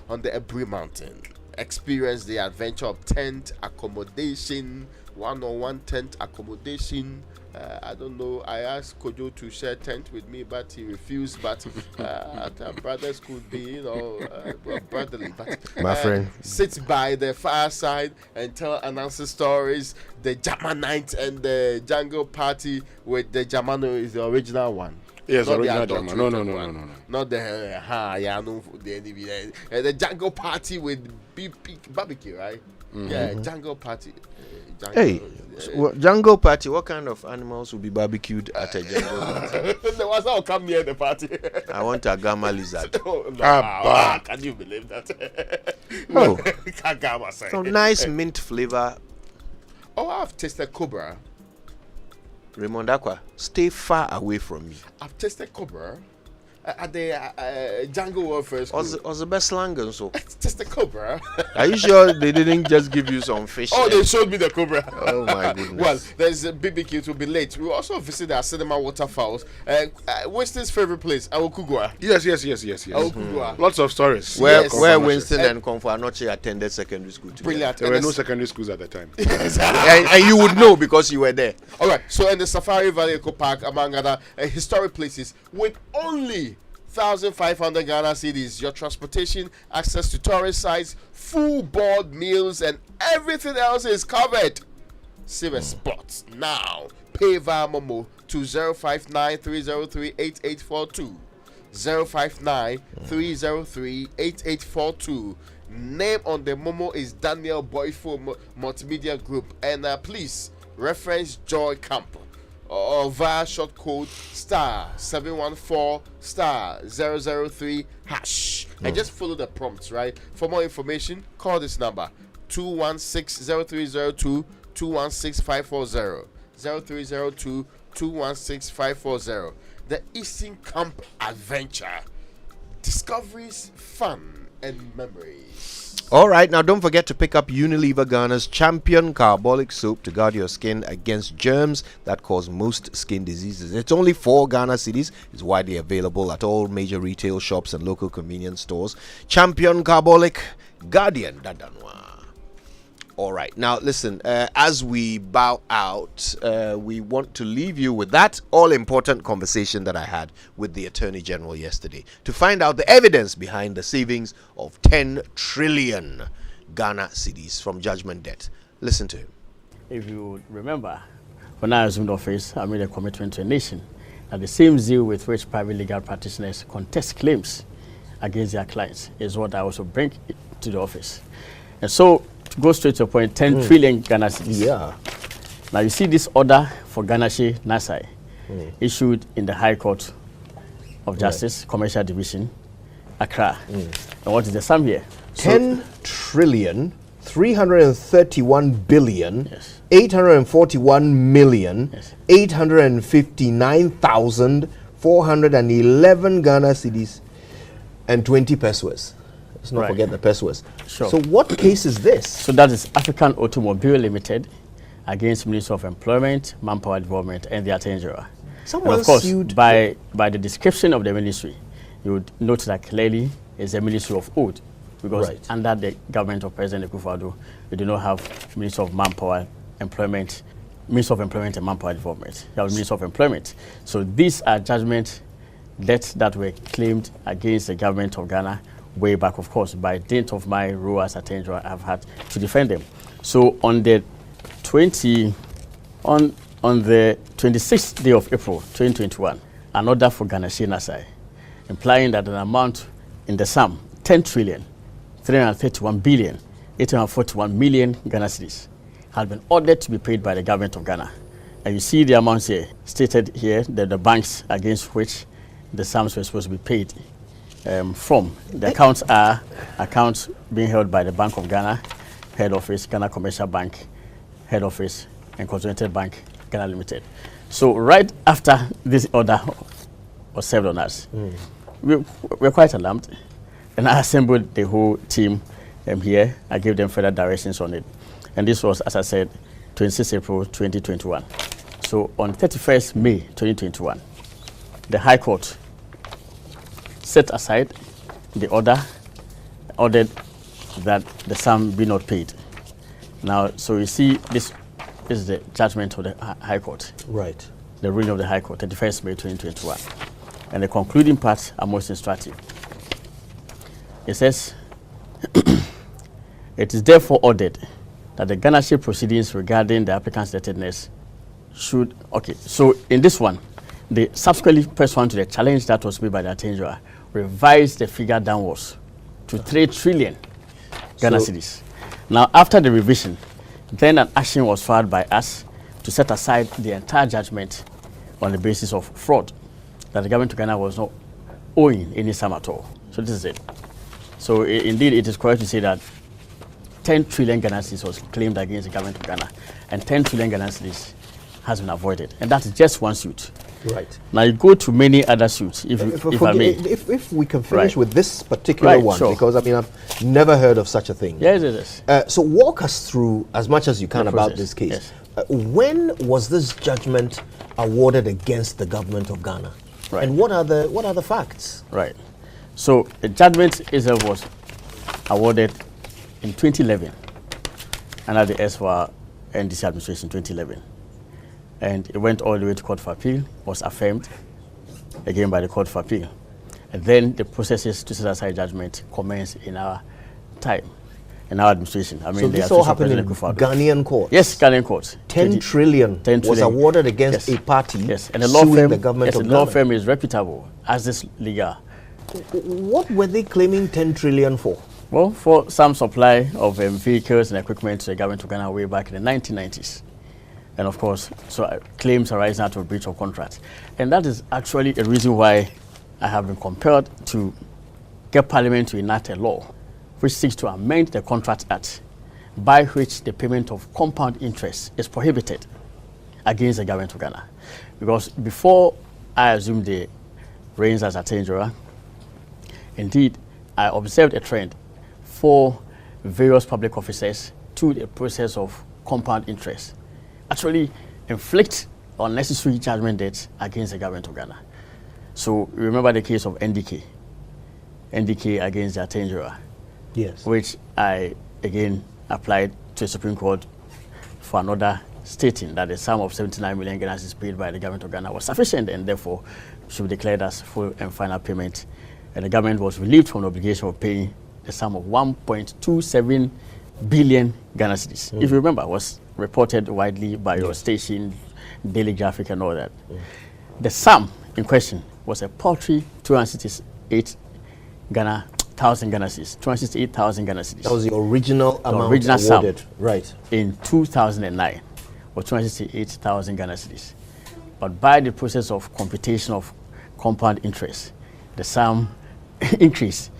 on the Ebri Mountain. Experience the adventure of tent accommodation, one-on-one tent accommodation. I don't know. I asked Kojo to share tent with me, but he refused. But brothers could be, brotherly. But my friend, sit by the fireside and tell announcer stories. The Jamanite and the Jungle Party with the Jamano is the original one. Yes, not original the Jamano. No. Not the Jungle Party with BP barbecue, right? Yeah, jungle party. Hey, jungle party. What kind of animals will be barbecued at a jungle party? The ones that will come near the party. I want a gamma lizard. Can you believe that? So nice mint flavor. Oh, I've tasted cobra. Raymond Aqua, stay far away from me. I've tasted cobra at the jungle warfare school. Was the best slang and so. Tasted cobra. Are you sure they didn't just give you some fish? Oh, they showed me the cobra. Oh my goodness. Well, there's a BBQ. It will be late. We will also visit our cinema waterfalls. Winston's favorite place, Awokugwa. Yes. Awokugwa. Lots of stories. Where Winston and Komfo Anoche attended secondary school together. Brilliant. There were no secondary schools at the time. and you would know because you were there. All right. So in the Safari Valley Eco Park, among other historic places, with only 1,500 Ghana cedis, your transportation, access to tourist sites, full board meals, and everything else is covered. Save a spot now. Pay via Momo to 059-303-8842. 059-303-8842. Name on the Momo is Daniel Boyfo Multimedia Group. And please reference Joy Camp or via short code *714*003#. And just follow the prompts, right? For more information, call this number 216-0302 216-540 0302 216-540. The Eastern Camp Adventure. Discoveries, fun, and memories. All right, now don't forget to pick up Unilever Ghana's Champion Carbolic Soap to guard your skin against germs that cause most skin diseases. It's only 4 Ghana cedis. It's widely available at all major retail shops and local convenience stores. Champion Carbolic, Guardian Dadanwa. All right, now listen, as we bow out, we want to leave you with that all-important conversation that I had with the Attorney General yesterday to find out the evidence behind the savings of 10 trillion Ghana cedis from judgment debt. Listen to him. If you remember, when I assumed office, I made a commitment to a nation that the same zeal with which private legal practitioners contest claims against their clients is what I also bring to the office. And so, to go straight to the point, 10 trillion Ghana cedis. Yeah. Now you see this order for Ganache Nasai issued in the High Court of Justice, Commercial Division, Accra. And what is the sum here? 10 trillion 331 billion 841 million 859,411 Ghana cedis and 20 pesos. Let's not forget the pesos. Sure. So what case is this? So that is African Automobile Limited against Ministry of Employment, Manpower Development, and the Attorney General. Someone and of course, sued by the description of the ministry, you would note that clearly it's a ministry of oath, because under the government of President Akufo-Addo, we do not have Ministry of Manpower, Employment, Ministry of Employment and Manpower Development. You have Ministry of Employment. So these are judgment debts that were claimed against the government of Ghana way back, of course. By dint of my role as Attorney General, I've had to defend them. So on the 26th day of April 2021, an order for Ganache Nasai, implying that an amount in the sum 10 trillion 331 billion 841 million Ghana cedis had been ordered to be paid by the government of Ghana. And you see the amounts here stated here, that the banks against which the sums were supposed to be paid from. The accounts are accounts being held by the Bank of Ghana, Head Office, Ghana Commercial Bank, Head Office, and Consolidated Bank, Ghana Limited. So right after this order was served on us, we were quite alarmed, and I assembled the whole team here. I gave them further directions on it. And this was, as I said, 26 April 2021. So on 31st May 2021, the High Court set aside the ordered that the sum be not paid. Now, so you see, this is the judgment of the High Court. Right. The ruling of the High Court, 31st May 2021. And the concluding parts are most instructive. It says, it is therefore ordered that the Ganache proceedings regarding the applicant's indebtedness should, so in this one, the subsequently pursuant to the challenge that was made by the Attorney General, revised the figure downwards to 3 trillion Ghana cedis. Now, after the revision, then an action was filed by us to set aside the entire judgment on the basis of fraud, that the government of Ghana was not owing any sum at all. So this is it. So indeed, it is correct to say that 10 trillion Ghana cedis was claimed against the government of Ghana, and 10 trillion Ghana cedis has been avoided. And that is just one suit. Right. Now you go to many other suits, if I may. If we can finish with this particular Right, one, sure. because I mean, I've never heard of such a thing. Yes. So walk us through as much as you can The about process, this case. yes. When was this judgment awarded against the government of Ghana? Right. And what are the facts? Right. So the judgment itself was awarded in 2011 under the SWA NDC administration 2011. And it went all the way to Court of Appeal, was affirmed again by the Court of Appeal. And then the processes to set aside judgment commenced in our time, in our administration. I mean, So this all happened in Ghanaian court? Yes, Ghanaian court. 10 trillion was awarded against a party and the law firm, the government of the law Ghana. firm is reputable as this legal. What were they claiming 10 trillion for? Well, for some supply of vehicles and equipment to the government of Ghana way back in the 1990s. And of course, so claims arising out of breach of contract. And that is actually a reason why I have been compelled to get Parliament to enact a law which seeks to amend the Contract Act by which the payment of compound interest is prohibited against the government of Ghana. Because before I assumed the reins as Attorney General, indeed, I observed a trend for various public officers to the process of compound interest actually inflict unnecessary judgment debts against the government of Ghana. So remember the case of NDK against the Attorney General, yes, which I again applied to the Supreme Court for an order stating that the sum of 79 million Ghana cedis paid by the government of Ghana was sufficient and therefore should be declared as full and final payment. And the government was relieved from the obligation of paying the sum of 1.27 billion Ghana cedis. If you remember, was reported widely by your station, Daily Graphic and all that. The sum in question was a paltry 268,000 Ghana cedis. 268,000 Ghana cedis. That was the original amount awarded, right? In 2009 was 268,000 Ghana cedis. But by the process of computation of compound interest, the sum increased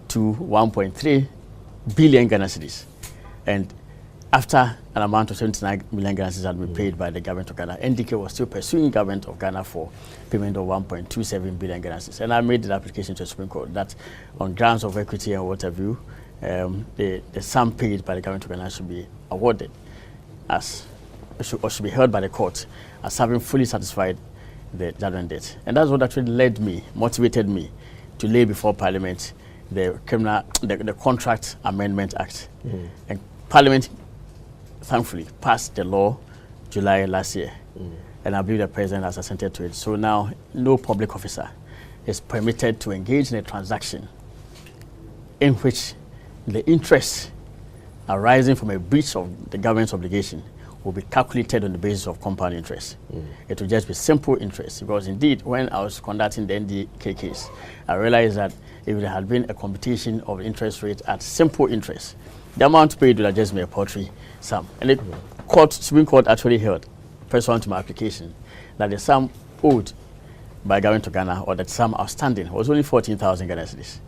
to 1.3 billion Ghana cedis. And after an amount of 79 million Ghana cedis had been paid by the government of Ghana, NDK was still pursuing government of Ghana for payment of 1.27 billion Ghana cedis. And I made the application to the Supreme Court that on grounds of equity and what have you, the sum paid by the government of Ghana should be awarded as, or should be held by the court as having fully satisfied the judgment debt. And that's what actually motivated me to lay before Parliament the Contract Amendment Act. And Parliament thankfully passed the law July last year. And I believe the President has assented to it. So now no public officer is permitted to engage in a transaction in which the interest arising from a breach of the government's obligation will be calculated on the basis of compound interest. It will just be simple interest, because indeed, when I was conducting the NDK case, I realized that if there had been a computation of interest rate at simple interest, the amount paid would have just been a paltry sum. And the Supreme Court actually held, pursuant to my application, that the sum owed by government of Ghana, or that sum outstanding, was only 14,000 Ghana cedis.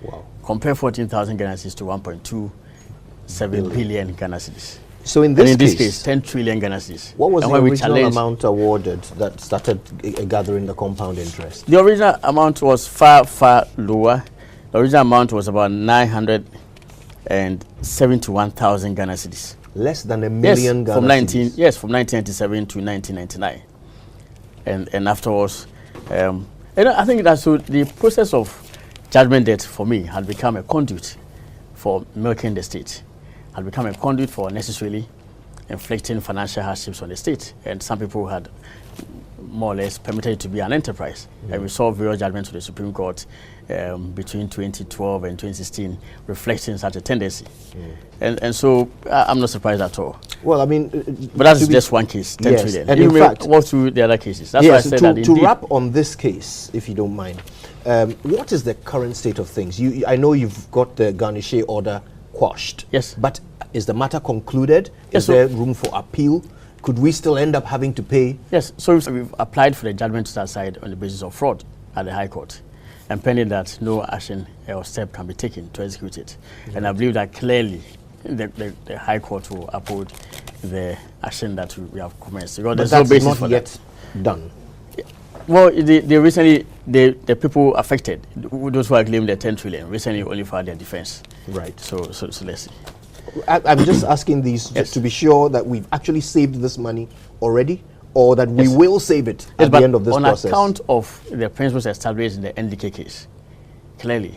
Wow. Compare 14,000 Ghana cedis to 1.27 billion Ghana cedis. So in this case, 10 trillion Ghana cedis. What was the original amount awarded that started gathering the compound interest? The original amount was far, far lower. The original amount was about 971,000 Ghana cedis. Less than a million Ghana cedis? Yes, from 1997 to 1999. And afterwards, and I think that so the process of judgment debt for me had become a conduit for milking the state, had become a conduit for necessarily inflicting financial hardships on the state. And some people had more or less permitted it to be an enterprise. And we saw various judgments to the Supreme Court between 2012 and 2016 reflecting such a tendency. And so I'm not surprised at all. Well, I mean, but that's just one case, 10 trillion. And you in fact, walk through the other cases. That's yes, why I said that to wrap on this case, if you don't mind, what is the current state of things? I know you've got the garnish order quashed. Yes. But Is the matter concluded? Is there room for appeal? Could we still end up having to pay? Yes, so we've applied for the judgment to that side on the basis of fraud at the High Court, and pending that, no action or step can be taken to execute it. And I believe that clearly the High Court will uphold the action that we have commenced. Because But there's no basis not for yet that. done. Well, they recently, the people affected, those who are claiming the 10 trillion, recently only filed their defense. Right. So let's see. I'm just asking these just to be sure that we've actually saved this money already, or that we will save it at the end of this process. On account of the principles established in the NDK case, clearly,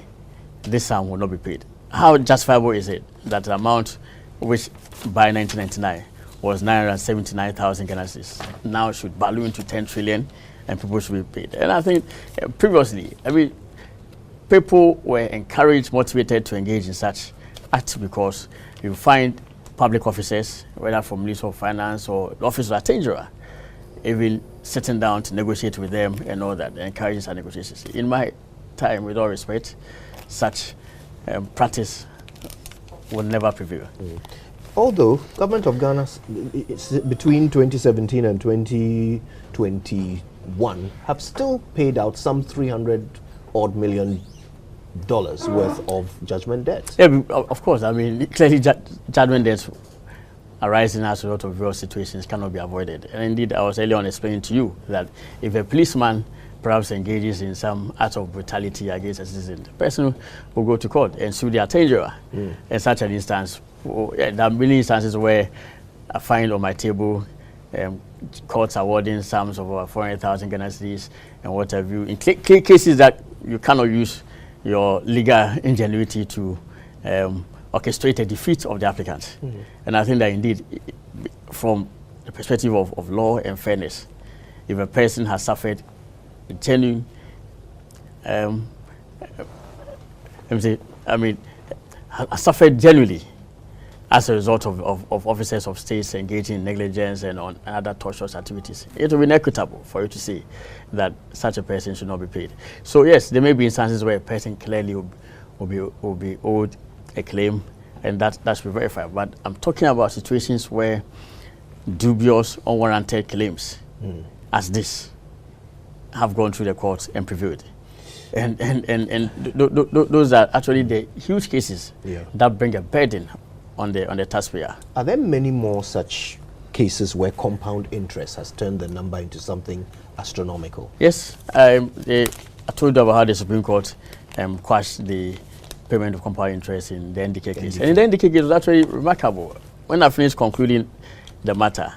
this sum will not be paid. How justifiable is it that the amount which by 1999 was 979,000 Ghana cedis now should balloon to 10 trillion and people should be paid? And I think previously, people were encouraged, motivated to engage in such acts because you find public officers, whether from Ministry of Finance or the Office of Attorney General, even sitting down to negotiate with them and all that, encouraging such negotiations. In my time, with all respect, such practice will never prevail. Although government of Ghana, between 2017 and 2021, have still paid out some $300 odd million worth of judgment debts. Yeah, of course. I mean, clearly judgment debts arising as a result of various situations cannot be avoided. And indeed, I was earlier on explaining to you that if a policeman perhaps engages in some act of brutality against a citizen, the person will go to court and sue the Attorney General. In such an instance, there are many instances where I find on my table courts awarding sums of over 400,000 Ghana cedis and what have you, in cases that you cannot use your legal ingenuity to orchestrate a defeat of the applicant. And I think that indeed, from the perspective of law and fairness, if a person has suffered genuine, has suffered genuinely as a result of officers of states engaging in negligence and on other tortious activities, it will be inequitable for you to say that such a person should not be paid. So yes, there may be instances where a person clearly will be owed a claim, and that should be verified. But I'm talking about situations where dubious, unwarranted claims, as this, have gone through the courts and prevailed. And those are actually the huge cases that bring a burden on the taxpayer. Are there many more such cases where compound interest has turned the number into something astronomical? Yes, I told you about how the Supreme Court quashed the payment of compound interest in the NDK case. And in the NDK case, it was actually remarkable. When I finished concluding the matter,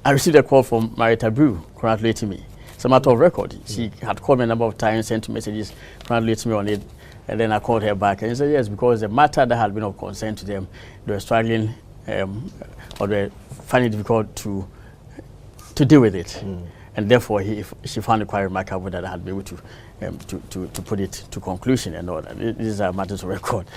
I received a call from Marita Brew congratulating me. It's a matter of record. She had called me a number of times, sent messages, congratulating me on it. And then I called her back and she said, yes, because the matter that had been of concern to them, they were struggling or they were finding it difficult to deal with it. And therefore, she found it quite remarkable that I had been able to put it to conclusion and all that. These are matters of record.